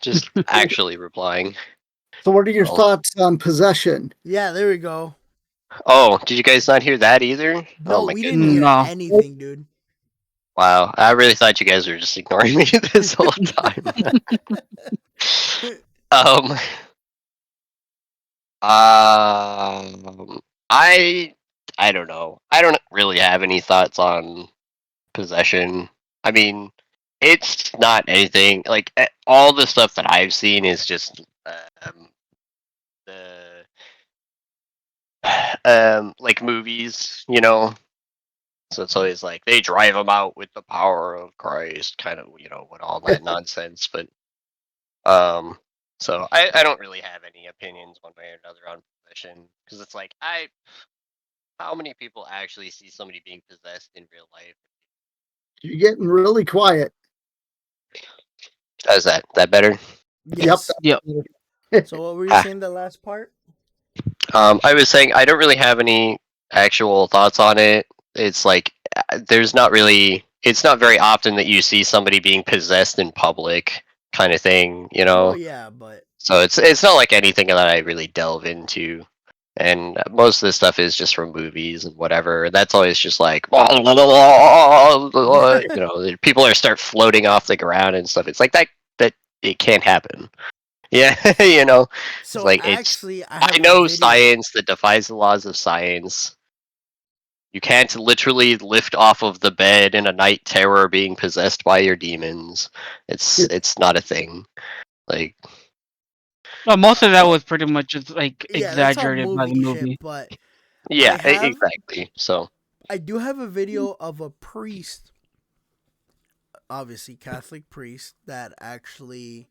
just actually replying. So what are your thoughts on Possession? Yeah, there we go. Oh, did you guys not hear that either? No, we didn't hear anything, dude. Wow, I really thought you guys were just ignoring me this whole time. I don't know. I don't really have any thoughts on Possession. I mean, it's not anything like all the stuff that I've seen is just like movies, you know. So it's always like they drive them out with the power of Christ, kind of, you know, with all that nonsense. But so I don't really have any opinions one way or another on Possession, because it's like how many people actually see somebody being possessed in real life? You're getting really quiet. How's that? That better? Yes. Yep. So what were you saying the last part? I was saying I don't really have any actual thoughts on it. It's like it's not very often that you see somebody being possessed in public, kind of thing, you know. Oh yeah, but so it's not like anything that I really delve into, and most of this stuff is just from movies and whatever. That's always just like, you know, people start floating off the ground and stuff. It's like that it can't happen. Yeah, you know. So it's like actually, I know science that defies the laws of science. You can't literally lift off of the bed in a night terror being possessed by your demons. It's not a thing. Like, well, most of that was pretty much just like yeah, that's all exaggerated by the movie. shit, but yeah, exactly. So I do have a video of a priest, obviously Catholic priest, that actually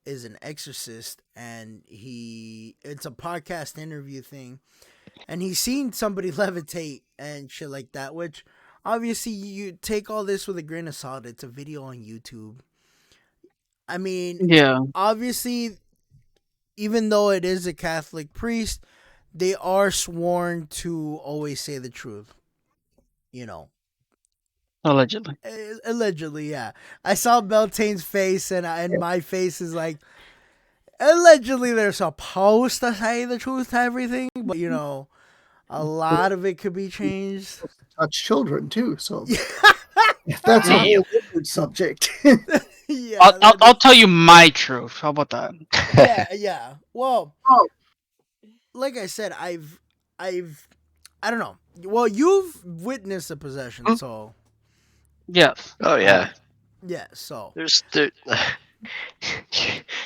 is an exorcist, and it's a podcast interview thing, and he's seen somebody levitate and shit like that, which obviously you take all this with a grain of salt. It's a video on YouTube. I mean, yeah, obviously, even though it is a Catholic priest, they are sworn to always say the truth, you know. Allegedly. Allegedly, yeah. I saw Beltane's face, and my face is like, allegedly they're supposed to say the truth to everything, but you know, a lot of it could be changed. Touch children too, so that's a whole different subject. Yeah, I'll tell you my truth. How about that? Yeah. Well, like I said, I've I don't know. Well, you've witnessed a possession, so yes. Oh yeah. Yeah, so There's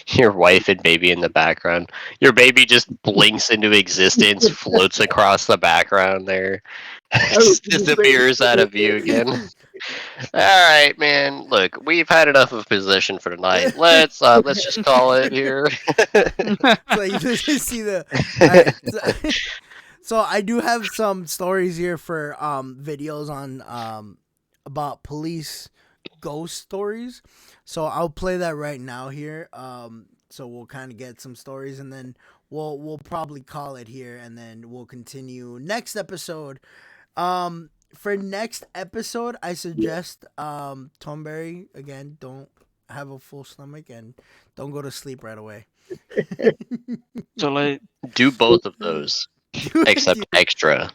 your wife and baby in the background. Your baby just blinks into existence, floats across the background there, just disappears out of view again. All right, man. Look, we've had enough of possession for tonight. Let's just call it here. so you just see the. So I do have some stories here for videos on about police ghost stories. So I'll play that right now here. So we'll kind of get some stories, and then we'll probably call it here, and then we'll continue next episode. For next episode, I suggest Tomberry, again, don't have a full stomach and don't go to sleep right away. So like do both of those, except extra.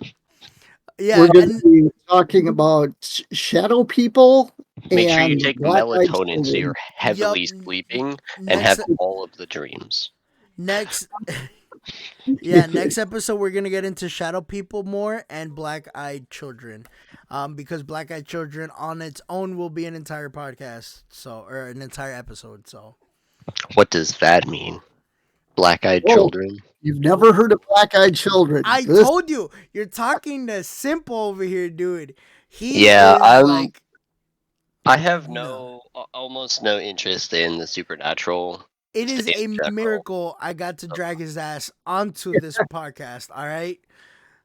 Yeah, we're going to be talking about shadow people. Make sure you and take black-eyed melatonin so children. you're heavily Yup. sleeping and Next- have all of the dreams. Next, yeah, next episode we're gonna get into shadow people more and black-eyed children, because black-eyed children on its own will be an entire podcast, or an entire episode. So, What does that mean? Black-eyed Whoa. children? You've never heard of black-eyed children. I This- told you, you're talking to Simple over here, dude. Yeah, like, I have almost no interest in the supernatural. it is in a general. miracle I got to drag his ass onto this podcast. All right.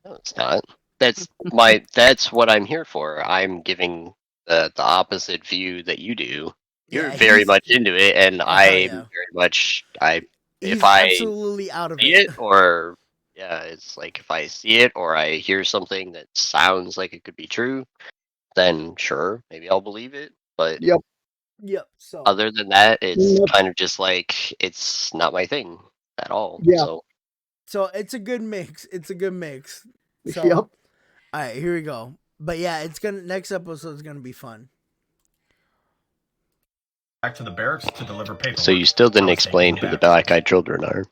No, it's not. That's what I'm here for. I'm giving the opposite view that you do. You're Yeah, very he's- much into it, and Oh, I'm yeah. very much He's if I absolutely out of see it. it, or yeah, it's like if I see it or I hear something that sounds like it could be true, then sure, maybe I'll believe it. But Yep. Yep. So other than that, it's Yep. kind of just like it's not my thing at all. Yeah. So it's a good mix. It's a good mix. So, Yep. All right, here we go. But yeah, next episode is gonna be fun. Back to the barracks to deliver paperwork. So you still didn't explain who the black-eyed children are.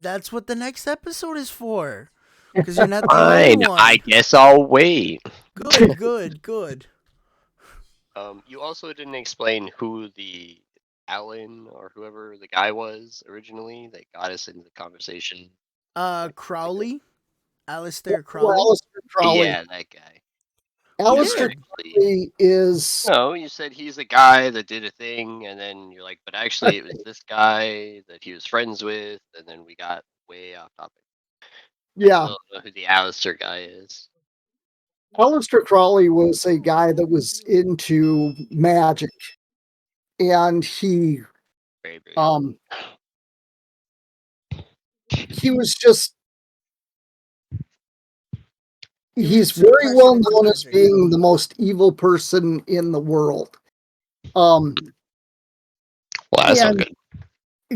That's what the next episode is for. Because you're not the Fine, only one. I guess I'll wait. Good. You also didn't explain who the Alan or whoever the guy was originally that got us into the conversation. Crowley, Alistair Well, Crowley. Alistair Crowley. Yeah, that guy. Alistair Actually- Crowley is No, you said he's the guy that did a thing, and then you're like, but actually it was this guy that he was friends with, and then we got way off topic. yeah. I don't know who the Alistair guy is. Alistair Crowley was a guy that was into magic, and he Very, very he was just he's Super very well passionate known about as magic. being the most evil person in the world. Well, that's not and- good.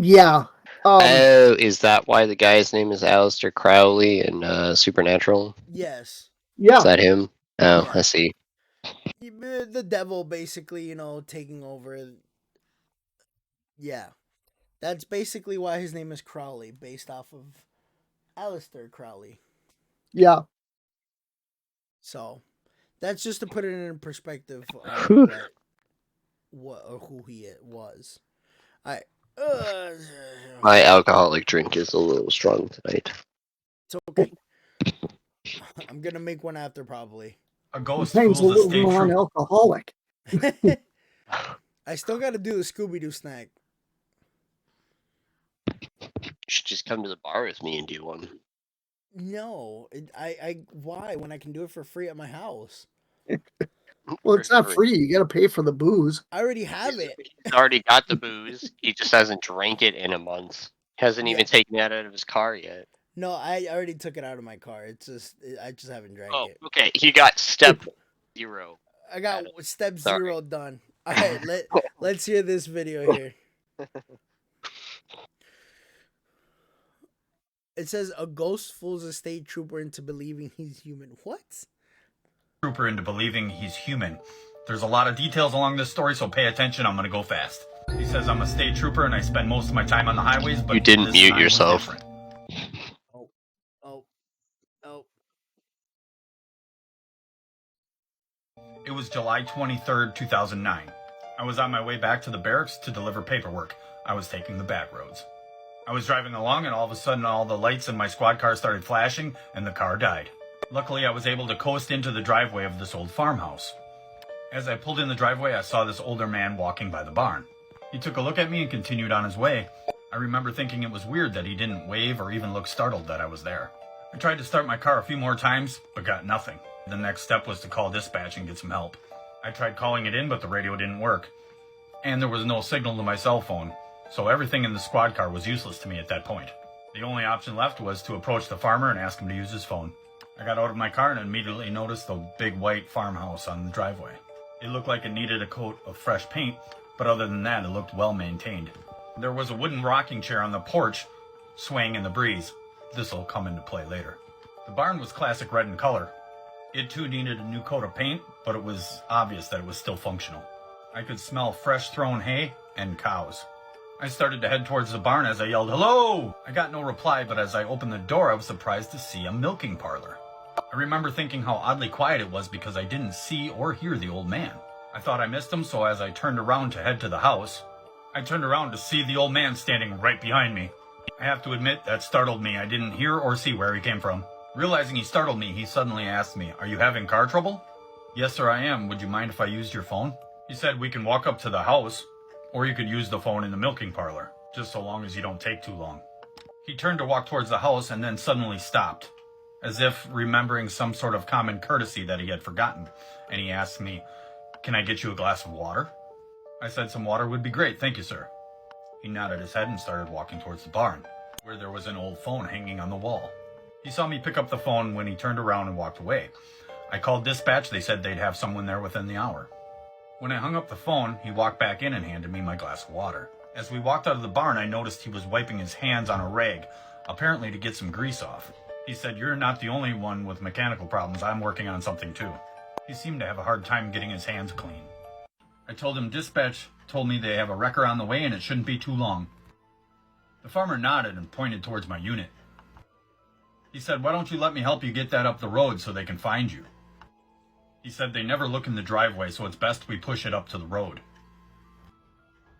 Yeah. Oh, is that why the guy's name is Alistair Crowley in Supernatural? Yes. Yeah. Is that him? Oh, Yeah. I see. The devil basically, taking over. Yeah. That's basically why his name is Crowley, based off of Alistair Crowley. Yeah. So, that's just to put it in perspective of Whew. who he was. All right. My alcoholic drink is a little strong tonight. It's okay. I'm gonna make one after probably. A ghost Thing's a fools a little state trooper. non-alcoholic. I still got to do the Scooby Doo snack. You should just come to the bar with me and do one. No, why when I can do it for free at my house? Well, it's not free. You got to pay for the booze. I already have it. He's already got the booze. He just hasn't drank it in a month. Hasn't even taken that out of his car yet. No, I already took it out of my car. I just haven't drank Oh, it. okay. He got step 0. I got step Sorry. 0 done. All right, let's hear this video here. It says a ghost fools a state trooper into believing he's human. What? Trooper into believing he's human. There's a lot of details along this story, so pay attention. I'm gonna go fast. He says I'm a state trooper and I spend most of my time on the highways, but You didn't this mute time was yourself. different. Oh. It was July 23rd, 2009. I was on my way back to the barracks to deliver paperwork. I was taking the back roads. I was driving along and all of a sudden all the lights in my squad car started flashing and the car died. Luckily I was able to coast into the driveway of this old farmhouse. As I pulled in the driveway, I saw this older man walking by the barn. He took a look at me and continued on his way. I remember thinking it was weird that he didn't wave or even look startled that I was there. I tried to start my car a few more times, but got nothing. The next step was to call dispatch and get some help. I tried calling it in, but the radio didn't work. And there was no signal to my cell phone, so everything in the squad car was useless to me at that point. The only option left was to approach the farmer and ask him to use his phone. I got out of my car and immediately noticed the big white farmhouse on the driveway. It looked like it needed a coat of fresh paint, but other than that, it looked well maintained. There was a wooden rocking chair on the porch, swaying in the breeze. This'll come into play later. The barn was classic red in color. It too needed a new coat of paint, but it was obvious that it was still functional. I could smell fresh thrown hay and cows. I started to head towards the barn as I yelled, "Hello!" I got no reply, but as I opened the door, I was surprised to see a milking parlor. I remember thinking how oddly quiet it was because I didn't see or hear the old man. I thought I missed him, so as I turned around to head to the house, I turned around to see the old man standing right behind me. I have to admit, that startled me. I didn't hear or see where he came from. Realizing he startled me, he suddenly asked me, "Are you having car trouble?" "Yes, sir, I am. Would you mind if I used your phone?" He said, "We can walk up to the house, or you could use the phone in the milking parlor, just so long as you don't take too long." He turned to walk towards the house and then suddenly stopped, as if remembering some sort of common courtesy that he had forgotten, and he asked me, "Can I get you a glass of water?" I said some water would be great, thank you, sir. He nodded his head and started walking towards the barn, where there was an old phone hanging on the wall. He saw me pick up the phone when he turned around and walked away. I called dispatch. They said they'd have someone there within the hour. When I hung up the phone, he walked back in and handed me my glass of water. As we walked out of the barn, I noticed he was wiping his hands on a rag, apparently to get some grease off. He said, "You're not the only one with mechanical problems. I'm working on something too." He seemed to have a hard time getting his hands clean. I told him dispatch told me they have a wrecker on the way and it shouldn't be too long. The farmer nodded and pointed towards my unit. He said, "Why don't you let me help you get that up the road so they can find you?" He said they never look in the driveway, so it's best we push it up to the road.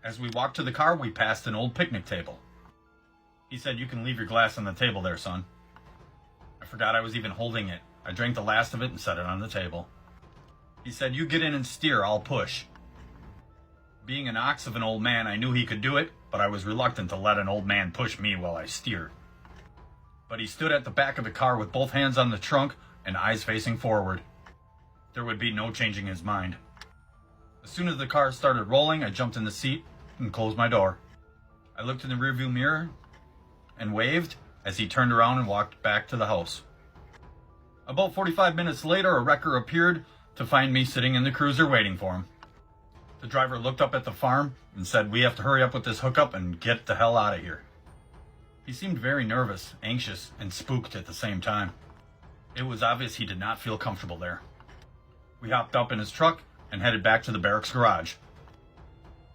As we walked to the car, we passed an old picnic table. He said, "You can leave your glass on the table there, son." I forgot I was even holding it. I drank the last of it and set it on the table. He said, "You get in and steer, I'll push." Being an ox of an old man, I knew he could do it, but I was reluctant to let an old man push me while I steered. But he stood at the back of the car with both hands on the trunk and eyes facing forward. There would be no changing his mind. As soon as the car started rolling, I jumped in the seat and closed my door. I looked in the rearview mirror and waved as he turned around and walked back to the house. About 45 minutes later, a wrecker appeared to find me sitting in the cruiser waiting for him. The driver looked up at the farm and said, "We have to hurry up with this hookup and get the hell out of here." He seemed very nervous, anxious, and spooked at the same time. It was obvious he did not feel comfortable there. We hopped up in his truck and headed back to the barracks garage.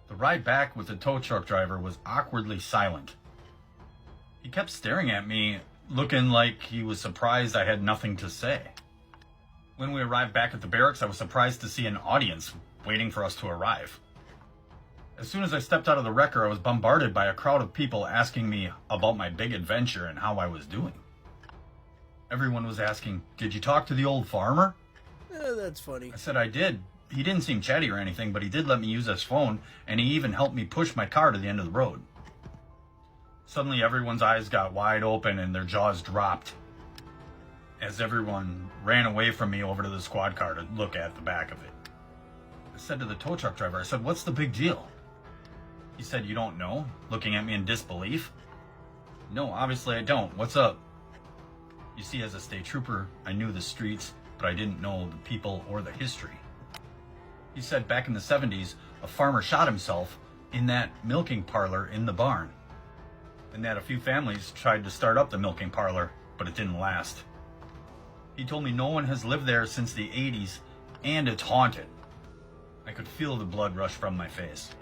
The ride back with the tow truck driver was awkwardly silent. He kept staring at me, looking like he was surprised I had nothing to say. When we arrived back at the barracks, I was surprised to see an audience waiting for us to arrive. As soon as I stepped out of the wrecker, I was bombarded by a crowd of people asking me about my big adventure and how I was doing. Everyone was asking, "Did you talk to the old farmer?" That's funny. I said I did. He didn't seem chatty or anything, but he did let me use his phone, and he even helped me push my car to the end of the road. Suddenly, everyone's eyes got wide open and their jaws dropped as everyone ran away from me over to the squad car to look at the back of it. I said to the tow truck driver, I said, "What's the big deal?" He said, "You don't know?" looking at me in disbelief. "No, obviously I don't. What's up?" You see, as a state trooper, I knew the streets, but I didn't know the people or the history. He said back in the 70s, a farmer shot himself in that milking parlor in the barn, and that a few families tried to start up the milking parlor, but it didn't last. He told me no one has lived there since the 80s, and it's haunted. I could feel the blood rush from my face.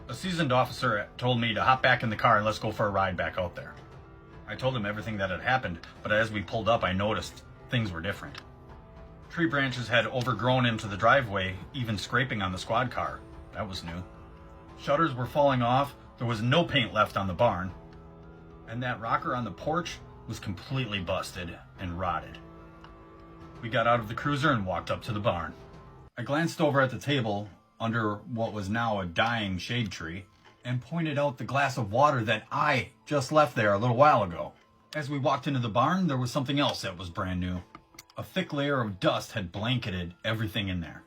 A seasoned officer told me to hop back in the car and let's go for a ride back out there. I told him everything that had happened, but as we pulled up, I noticed things were different. Tree branches had overgrown into the driveway, even scraping on the squad car. That was new. Shutters were falling off, there was no paint left on the barn, and that rocker on the porch was completely busted and rotted. We got out of the cruiser and walked up to the barn. I glanced over at the table under what was now a dying shade tree and pointed out the glass of water that I just left there a little while ago. As we walked into the barn, there was something else that was brand new. A thick layer of dust had blanketed everything in there.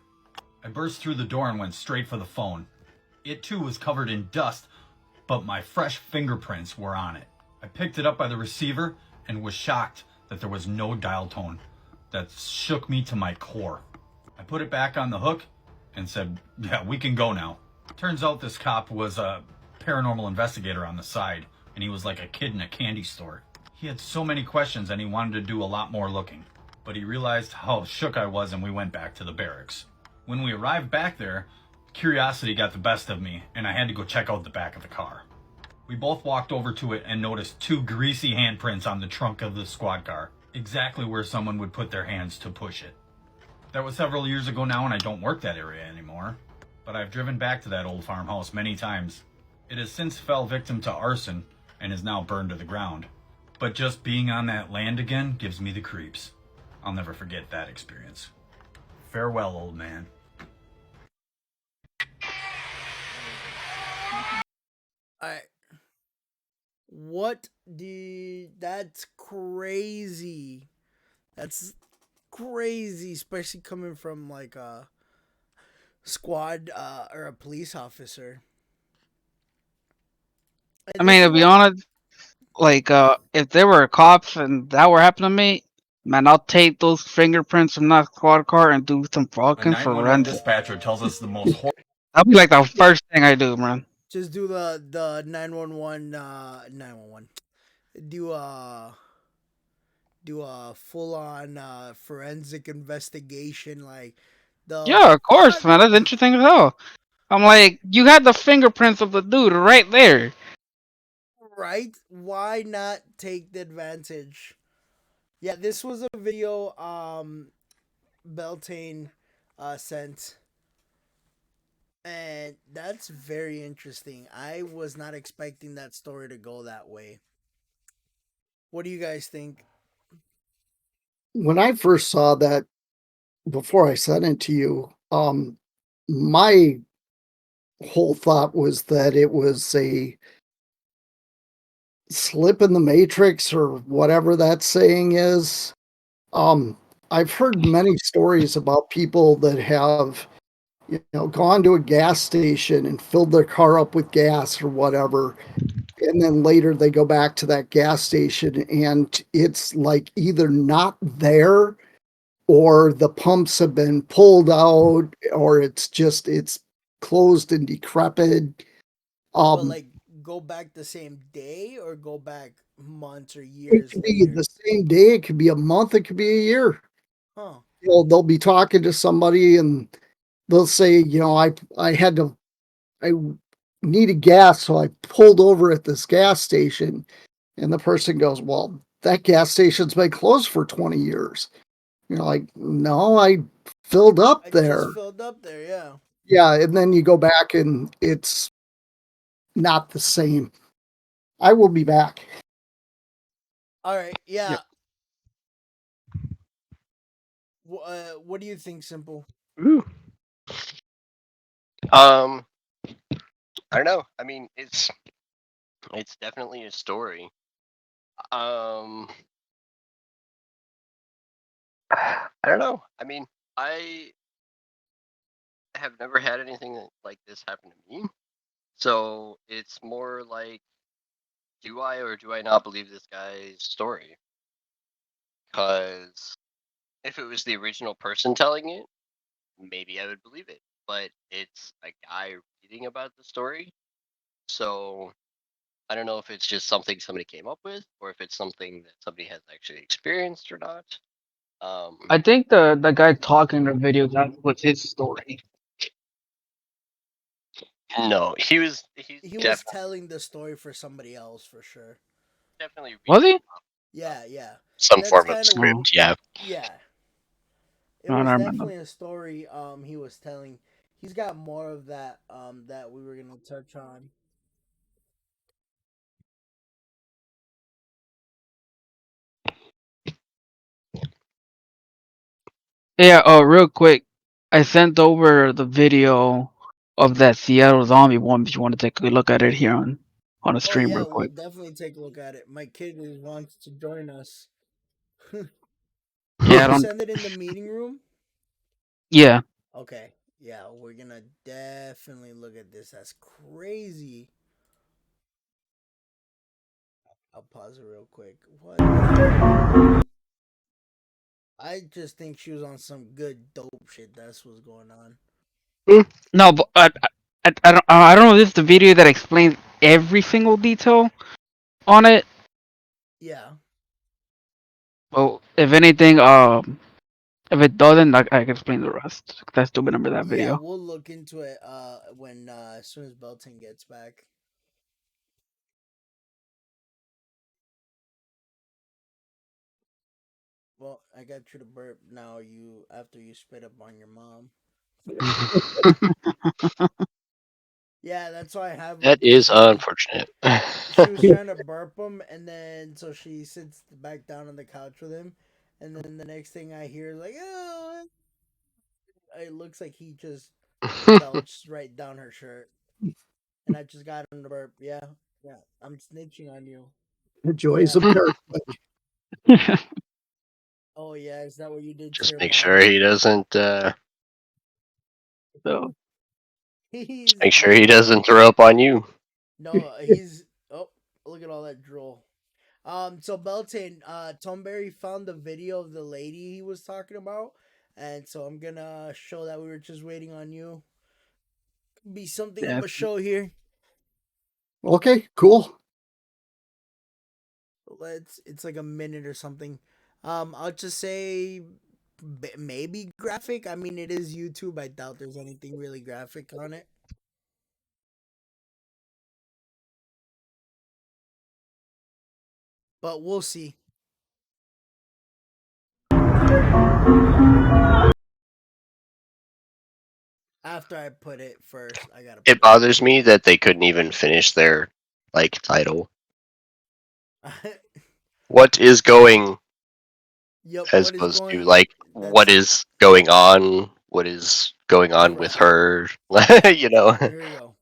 I burst through the door and went straight for the phone. It too was covered in dust, but my fresh fingerprints were on it. I picked it up by the receiver and was shocked that there was no dial tone. That shook me to my core. I put it back on the hook and said, "Yeah, we can go now." Turns out this cop was a paranormal investigator on the side, and he was like a kid in a candy store. He had so many questions and he wanted to do a lot more looking. but he realized how shook I was and we went back to the barracks. When we arrived back there, curiosity got the best of me and I had to go check out the back of the car. We both walked over to it and noticed 2 greasy handprints on the trunk of the squad car, exactly where someone would put their hands to push it. That was several years ago now and I don't work that area anymore, but I've driven back to that old farmhouse many times. It has since fell victim to arson and is now burned to the ground. But just being on that land again gives me the creeps. I'll never forget that experience. Farewell, old man. Alright. That's crazy. That's crazy, especially coming from like a squad or a police officer. I mean, to be honest, like, if there were cops and that were happening to me, man, I'll take those fingerprints from that squad car and do some A fucking 911 forensic. dispatcher tells us the most That'll be like the first thing I do, man. Just do the 911 911. Do a full on forensic investigation, like the Yeah, of course, man. That's interesting as hell. I'm like, you had the fingerprints of the dude right there. right? Why not take the advantage? Yeah, this was a video Beltane sent. And that's very interesting. I was not expecting that story to go that way. What do you guys think? When I first saw that, before I sent it to you, my whole thought was that it was a slip in the matrix or whatever that saying is. I've heard many stories about people that have, gone to a gas station and filled their car up with gas or whatever. And then later they go back to that gas station and it's like either not there or the pumps have been pulled out or it's closed and decrepit. But like go back the same day or go back months or years? It could be the same day, it could be a month, it could be a year. Huh. They'll be talking to somebody and they'll say, I needed gas, so I pulled over at this gas station. And the person goes, well, that gas station's been closed for 20 years. You're like, no, I filled up there. Just filled up there, yeah. Yeah, and then you go back and it's not the same. I will be back. All right, yeah. What do you think, Simple? I don't know. I mean, it's definitely a story. I don't know. I mean, I have never had anything like this happen to me. So it's more like, do I or do I not believe this guy's story? Because if it was the original person telling it, maybe I would believe it. But it's a guy reading about the story. So I don't know if it's just something somebody came up with or if it's something that somebody has actually experienced or not. I think the guy talking in the video, that was his story. No, he was telling the story for somebody else for sure. Definitely. Was he? Yeah. Some form of script, yeah. Yeah. It No, was I remember. definitely a story he was telling. He's got more of that that we were gonna touch on. Yeah, real quick. I sent over the video of that Seattle zombie one if you want to take a look at it here on a stream real We'll quick. definitely take a look at it. My kid wants to join us. Yeah, I don't... send it in the meeting room? Yeah. Okay. Yeah, we're gonna definitely look at this. That's crazy. I'll pause it real quick. What? I just think she was on some good dope shit. That's what's going on. No, but I don't know if this is the video that explains every single detail on it. Yeah. Well, if anything, if it doesn't, I can explain the rest. I still remember that Yeah, video. we'll look into it when as soon as Belton gets back. Well, I got you to burp now. After you spit up on your mom. Yeah, that's why I have her. That is unfortunate. She was trying to burp him, and then so she sits back down on the couch with him, and then the next thing I hear is like, oh, it looks like he just belched right down her shirt, and I just got him to burp. Yeah, I'm snitching on you. The joys of parenthood. Oh yeah, is that what you did? Just to make your sure mom? he doesn't. So Just make sure he doesn't throw up on you. No, he's. Oh, look at all that drool. So Belton, Tom Berry found the video of the lady he was talking about, and so I'm gonna show that. We were just waiting on you. Be something of a show here. Okay, cool. It's like a minute or something. I'll just say maybe graphic. I mean, it is YouTube. I doubt there's anything really graphic on it. But we'll see. After I put it first, I gotta. It bothers me that they couldn't even finish their title. What is going? Yep, as opposed to what is going on? What is going on with her? You know. Here we go.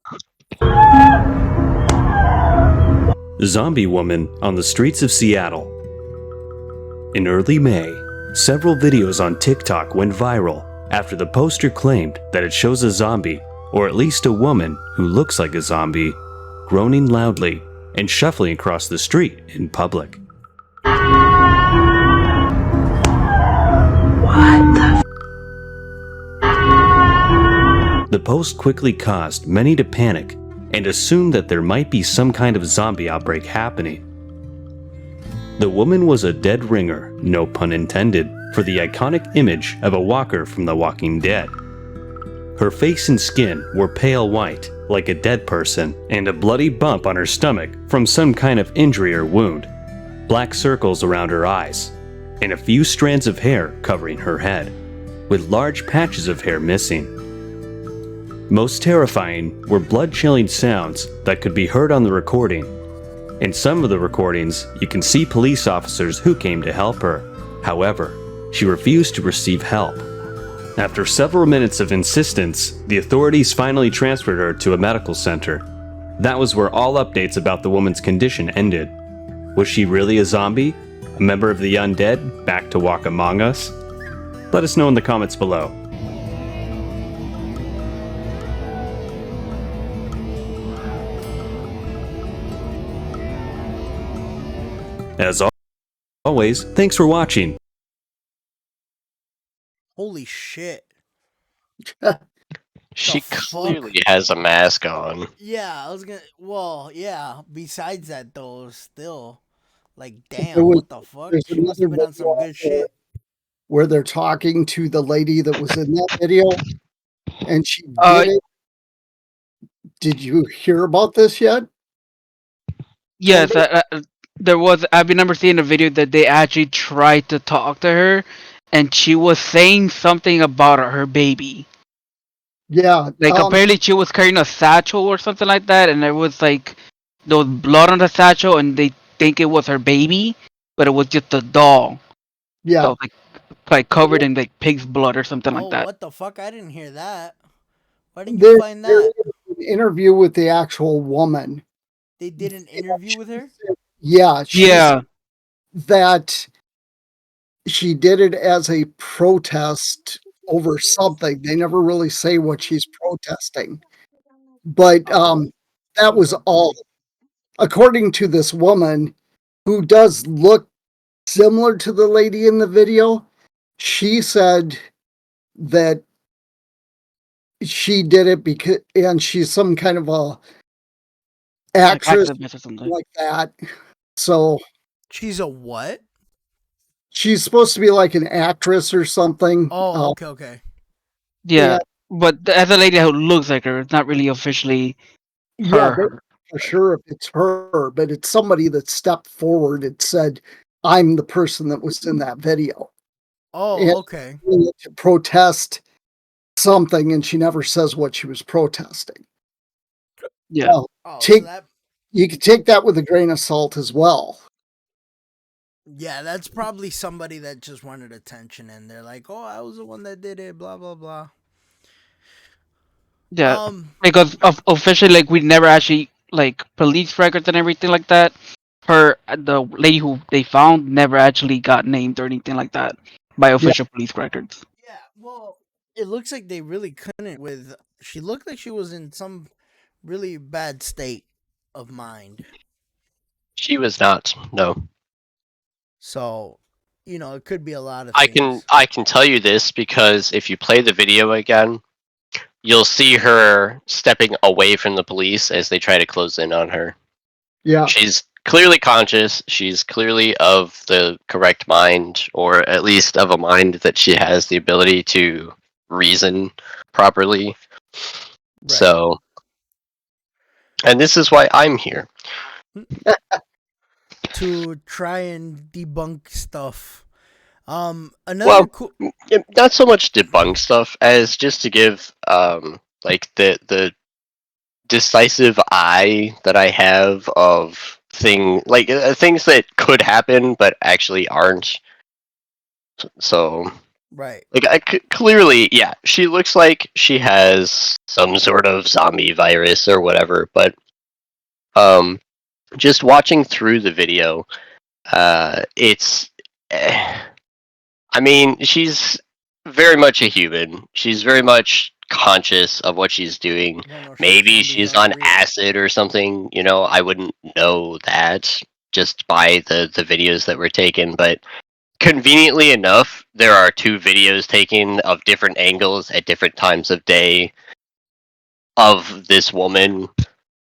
Zombie woman on the streets of Seattle. In early May, several videos on TikTok went viral after the poster claimed that it shows a zombie, or at least a woman who looks like a zombie, groaning loudly and shuffling across the street in public. The post quickly caused many to panic and assume that there might be some kind of zombie outbreak happening. The woman was a dead ringer, no pun intended, for the iconic image of a walker from The Walking Dead. Her face and skin were pale white, like a dead person, and a bloody bump on her stomach from some kind of injury or wound, black circles around her eyes, and a few strands of hair covering her head, with large patches of hair missing. Most terrifying were blood-chilling sounds that could be heard on the recording. In some of the recordings, you can see police officers who came to help her. However, she refused to receive help. After several minutes of insistence, the authorities finally transferred her to a medical center. That was where all updates about the woman's condition ended. Was she really a zombie? A member of the undead, back to walk among us? Let us know in the comments below. As always, thanks for watching. Holy shit. She clearly has a mask on. Yeah, I was gonna. Well, yeah. Besides that, though, still, like, damn, what the fuck? She must have been on some good shit. Where they're talking to the lady that was in that video, and she did it. Did you hear about this yet? Yes, there was. I remember seeing a video that they actually tried to talk to her, and she was saying something about her baby. Yeah, like apparently she was carrying a satchel or something like that, and there was like there was blood on the satchel, and they think it was her baby, but it was just a doll. Yeah, so, like covered in like pig's blood or something like that. What the fuck? I didn't hear that. Why didn't you find that? There was an interview with the actual woman. They did an interview with her? Yeah. Yeah. That she did it as a protest over something. They never really say what she's protesting. But that was all. According to this woman, who does look similar to the lady in the video, she said that she did it because, and she's some kind of a actress or something like that. So she's a what? She's supposed to be like an actress or something. Oh, okay. Yeah, but as a lady who looks like her, it's not really officially Yeah, her. for sure if it's her, but it's somebody that stepped forward and said, I'm the person that was in that video. Oh, okay. To protest something, and she never says what she was protesting. Yeah. You can take that with a grain of salt as well. Yeah, that's probably somebody that just wanted attention, and they're like, "Oh, I was the one that did it." Blah blah blah. Yeah, because officially, like, we never actually like police records and everything like that. The lady who they found never actually got named or anything like that by official police records. Yeah, well, it looks like they really couldn't. She looked like she was in some really bad state of mind. She was not. No. So, it could be a lot of things. I can tell you this because if you play the video again, you'll see her stepping away from the police as they try to close in on her. Yeah. She's clearly conscious. She's clearly of the correct mind, or at least of a mind that she has the ability to reason properly. Right. So, and this is why I'm here. To try and debunk stuff. Not so much debunk stuff as just to give like the decisive eye that I have of things that could happen but actually aren't. So right, like clearly, yeah, she looks like she has some sort of zombie virus or whatever, but just watching through the video, it's. I mean, she's very much a human. She's very much conscious of what she's doing. Maybe she's on acid or something, I wouldn't know that just by the videos that were taken, but conveniently enough, there are 2 videos taken of different angles at different times of day of this woman,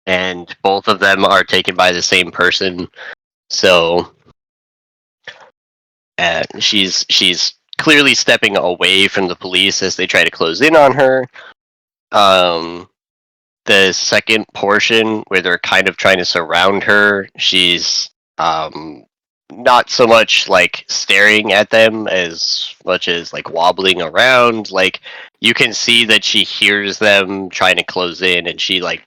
and both of them are taken by the same person. So she's clearly stepping away from the police as they try to close in on her. The second portion where they're kind of trying to surround her, she's not so much like staring at them as much as like wobbling around. Like you can see that she hears them trying to close in, and she like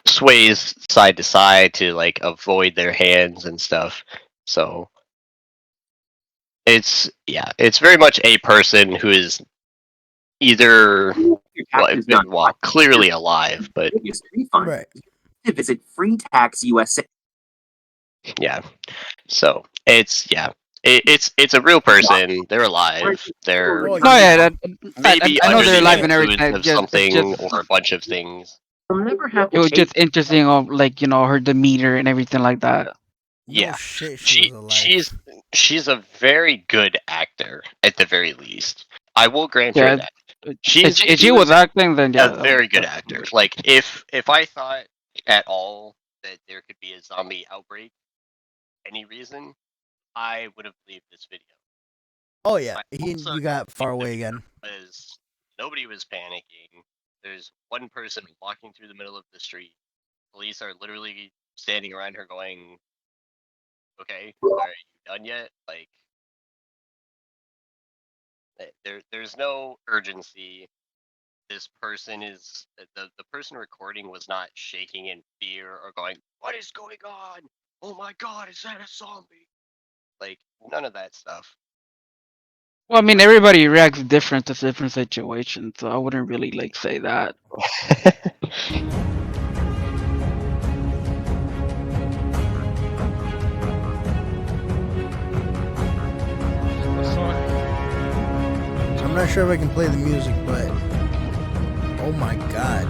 sways side to side to like avoid their hands and stuff. So it's very much a person who is either clearly alive, but right. To visit Free Tax USA. Yeah, so it's a real person. They're alive. They're I know they're alive and everything. everything. Something or a bunch of things. It was just interesting of like her demeanor and everything like that. Yeah, she's a very good actor at the very least. I will grant her that. If she was acting, then yeah, a very good actor. Like if I thought at all that there could be a zombie outbreak, any reason, I would have believed this video. Oh yeah, you got far away again. Because nobody was panicking. There's one person walking through the middle of the street. Police are literally standing around her going, okay, are you done yet? Like, there's no urgency. This person is the person recording was not shaking in fear or going, "What is going on? Oh my God, is that a zombie?" Like none of that stuff. Well, I mean, everybody reacts different to different situations, so I wouldn't really like say that. I'm not sure if I can play the music, but oh my God.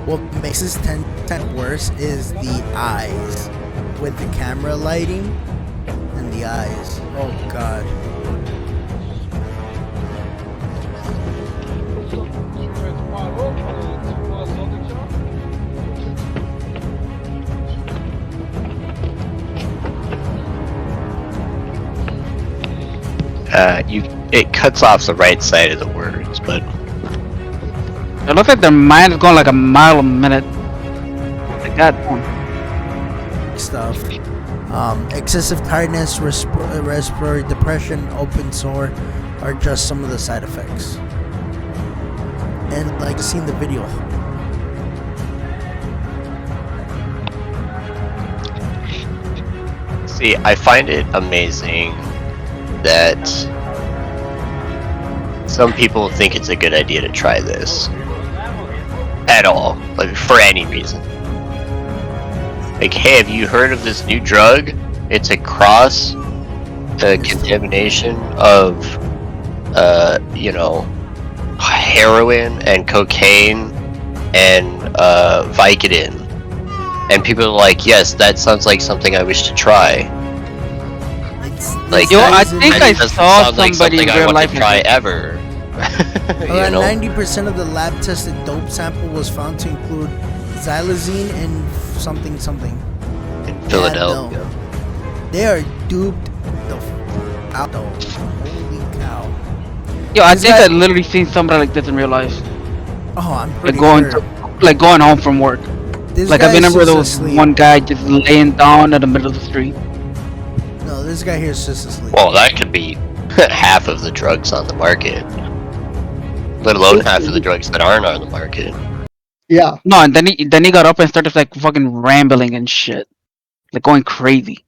What makes this 10 worse is the eyes, with the camera lighting and the eyes. Oh God. it cuts off the right side of the words, but it looks like their mind is going like a mile a minute. Like that. Stuff. Excessive tiredness, respiratory depression, open sore are just some of the side effects. And like seen the video. see, I find it amazing that some people think it's a good idea to try this at all, like for any reason. Like, hey, have you heard of this new drug? It's a cross contamination of, you know, heroin and cocaine and Vicodin. And people are like, yes, that sounds like something I wish to try. Like, yo, I think I saw somebody in real life try ever. Around 90% of the lab-tested dope sample was found to include xylazine and something. In Philadelphia. No. They are duped the out though. Holy cow. Yo, I think I literally seen somebody like this in real life. Oh, I'm like pretty going sure. like going home from work. This like I guy's remember there just was asleep. one guy just laying down in the middle of the street. No, this guy here is just asleep. Well, that could be half of the drugs on the market. Let alone half of the drugs that aren't on the market. Yeah. No, and then he got up and started like fucking rambling and shit, like going crazy.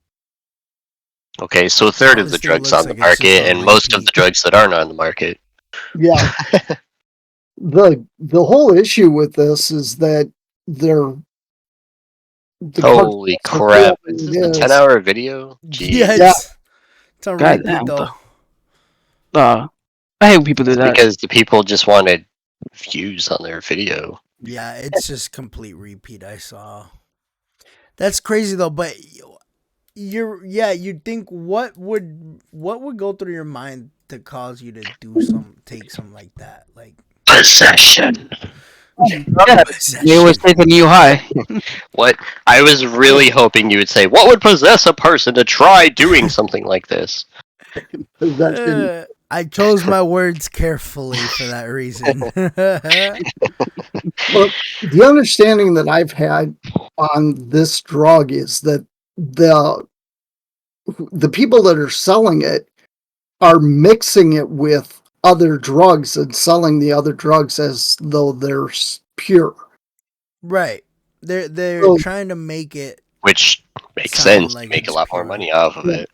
Okay, so a third of the drugs on the market, and most of the drugs that aren't on the market. Yeah. the whole issue with this is that they're Holy crap! Is this a 10-hour video? Jeez. Yes. It's on God repeat damn, though. I hate when people do that. Because the people just wanted views on their video. Yeah, it's just complete repeat. I saw. That's crazy though, but you'd think what would go through your mind to cause you to take something like that, like possession. They always take a new high. What? I was really hoping you would say, what would possess a person to try doing something like this? I chose my words carefully for that reason. Well, the understanding that I've had on this drug is that the people that are selling it are mixing it with other drugs and selling the other drugs as though they're pure. Right. They're trying to make it, which makes sense. Like make a lot more money off of it.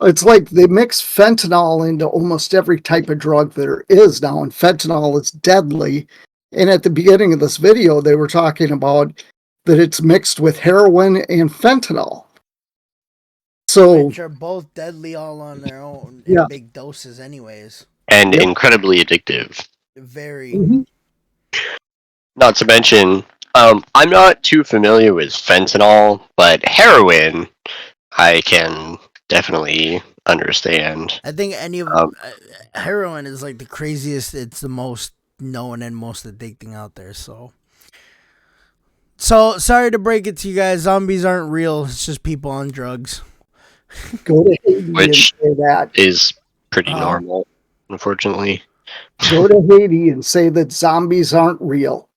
It's like they mix fentanyl into almost every type of drug there is now, and fentanyl is deadly. And at the beginning of this video, they were talking about that it's mixed with heroin and fentanyl. So, which are both deadly all on their own in big doses anyways. And incredibly addictive. Very. Mm-hmm. Not to mention, I'm not too familiar with fentanyl, but heroin, I can definitely understand. I think any of heroin is like the craziest. It's the most known and most addicting out there. So sorry to break it to you guys. Zombies aren't real. It's just people on drugs. Go to Haiti which and say that is pretty normal, unfortunately. Go to Haiti and say that zombies aren't real.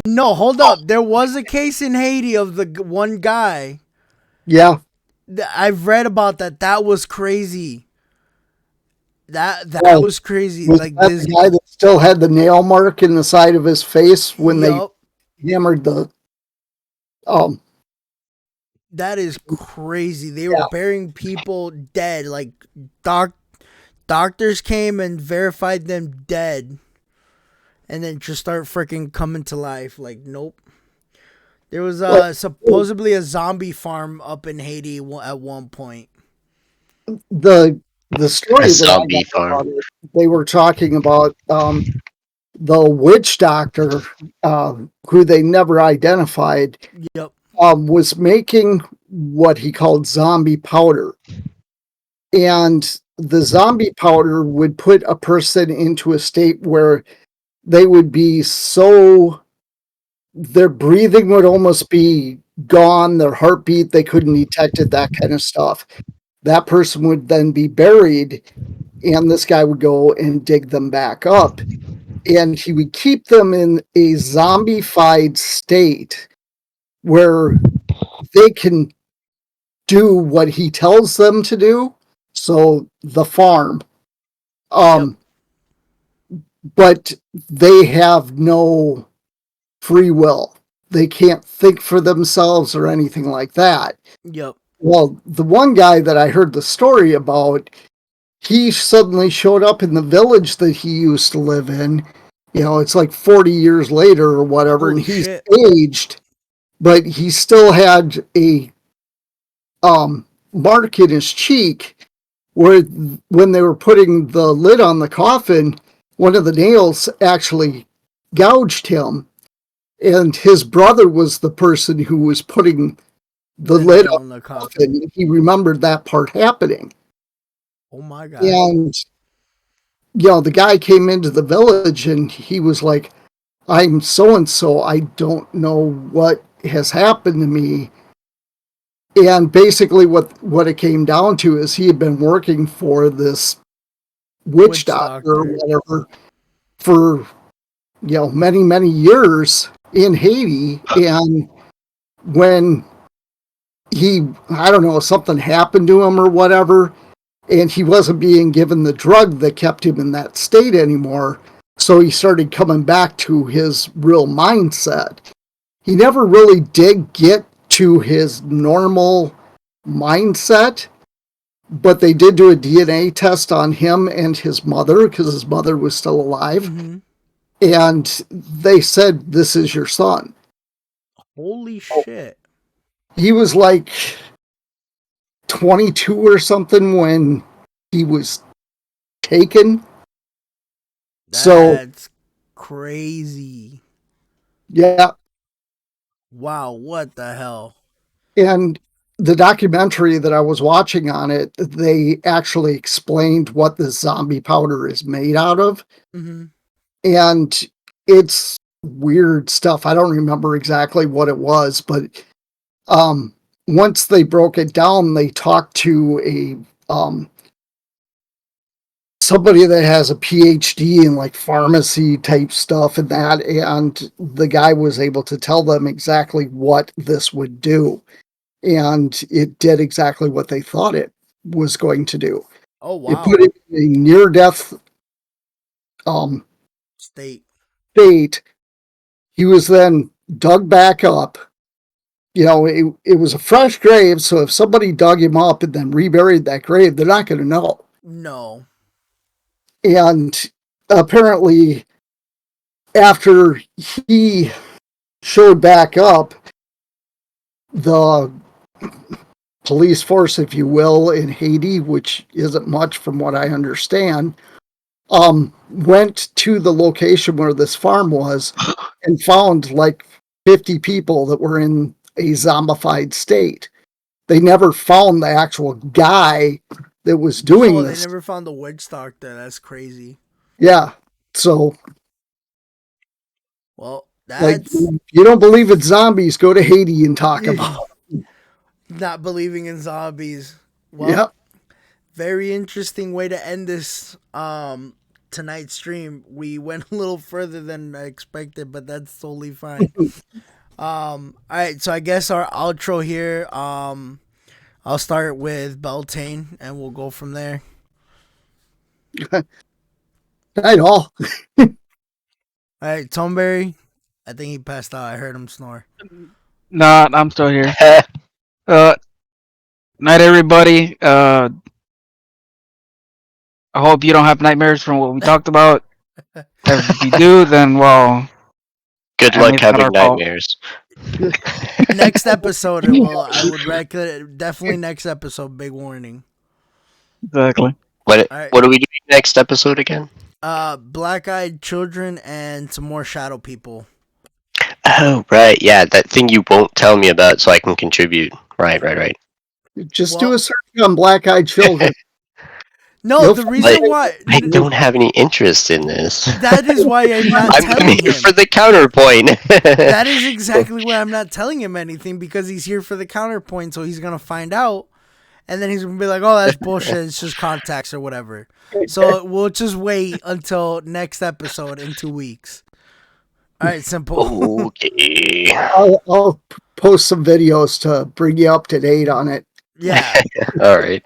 No, hold up. There was a case in Haiti of the one guy. Yeah. I've read about that. That was crazy. That was crazy. Was like that this the guy that still had the nail mark in the side of his face when they hammered the That is crazy. They were burying people dead. Like doctors came and verified them dead. And then just start freaking coming to life. Like, nope. There was supposedly a zombie farm up in Haiti at one point. The story a zombie farm. They were talking about the witch doctor who they never identified. Yep. Was making what he called zombie powder. And the zombie powder would put a person into a state where they would be their breathing would almost be gone, their heartbeat, they couldn't detect it, that kind of stuff. that person would then be buried, and this guy would go and dig them back up. And he would keep them in a zombified state where they can do what he tells them to do. So the farm. But they have no free will. They can't think for themselves or anything like that. Yep. Well, the one guy that I heard the story about, he suddenly showed up in the village that he used to live in. You know, it's like 40 years later or whatever, and he's aged, but he still had a mark in his cheek where when they were putting the lid on the coffin, one of the nails actually gouged him, and his brother was the person who was putting the lid on the coffin. He remembered that part happening. Oh my God. And, you know, the guy came into the village and he was like, I'm so-and-so. I don't know what has happened to me. And basically what it came down to is he had been working for this witch doctor or whatever for, you know, many, many years in Haiti. And when I don't know, something happened to him or whatever, and he wasn't being given the drug that kept him in that state anymore. So he started coming back to his real mindset. He never really did get to his normal mindset, but they did do a DNA test on him and his mother because his mother was still alive. Mm-hmm. And they said, this is your son. Holy shit. He was like 22 or something when he was taken. That's crazy. Yeah. Wow, what the hell? And the documentary that I was watching on it, they actually explained what the zombie powder is made out of. Mm-hmm. And it's weird stuff. I don't remember exactly what it was, but once they broke it down, they talked to somebody that has a PhD in like pharmacy type stuff and that, and the guy was able to tell them exactly what this would do. And it did exactly what they thought it was going to do. Oh, wow. It put it in a near-death state. He was then dug back up. You know, it was a fresh grave, so if somebody dug him up and then reburied that grave, they're not going to know. No. And apparently, after he showed back up, the police force, if you will, in Haiti, which isn't much from what I understand, went to the location where this farm was and found like 50 people that were in a zombified state. They never found the actual guy that was doing this. They never found the witch doctor. That's crazy. Yeah. So, well, that's like, you don't believe in zombies, go to Haiti and talk about not believing in zombies. Well, yep. Very interesting way to end this tonight's stream. We went a little further than I expected, but that's totally fine. All right, so I guess our outro here. I'll start with Beltane, and we'll go from there. Night all. All right, Tomberry. I think he passed out. I heard him snore. Nah, I'm still here. Night, everybody. I hope you don't have nightmares from what we talked about. If you do, then well. Good luck having nightmares. Next episode, I would recommend definitely next episode. Big warning. Exactly. What are we doing next episode again? Black-eyed children and some more shadow people. Oh right, yeah, that thing you won't tell me about, so I can contribute. Right. Just do a search on black-eyed children. No, the reason why I don't have any interest in this. That is why I'm not telling him. For the counterpoint. That is exactly why I'm not telling him anything, because he's here for the counterpoint, so he's gonna find out, and then he's gonna be like, "Oh, that's bullshit. It's just contacts or whatever." So we'll just wait until next episode in 2 weeks. All right, simple. Okay. I'll post some videos to bring you up to date on it. Yeah. All right.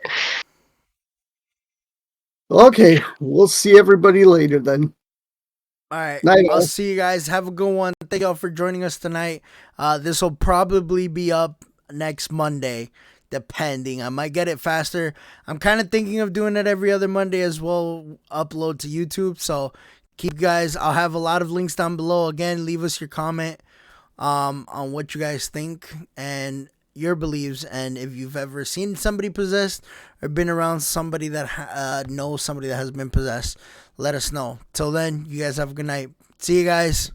Okay, we'll see everybody later then. All right. Night, I'll all. see you guys. Have a good one. Thank y'all for joining us tonight. This will probably be up next Monday, depending. I might get it faster. I'm kind of thinking of doing it every other Monday as well, upload to YouTube. So keep guys. I'll have a lot of links down below. Again, leave us your comment on what you guys think and your beliefs, and if you've ever seen somebody possessed or been around somebody that knows somebody that has been possessed, let us know. Till then, you guys have a good night. See you guys.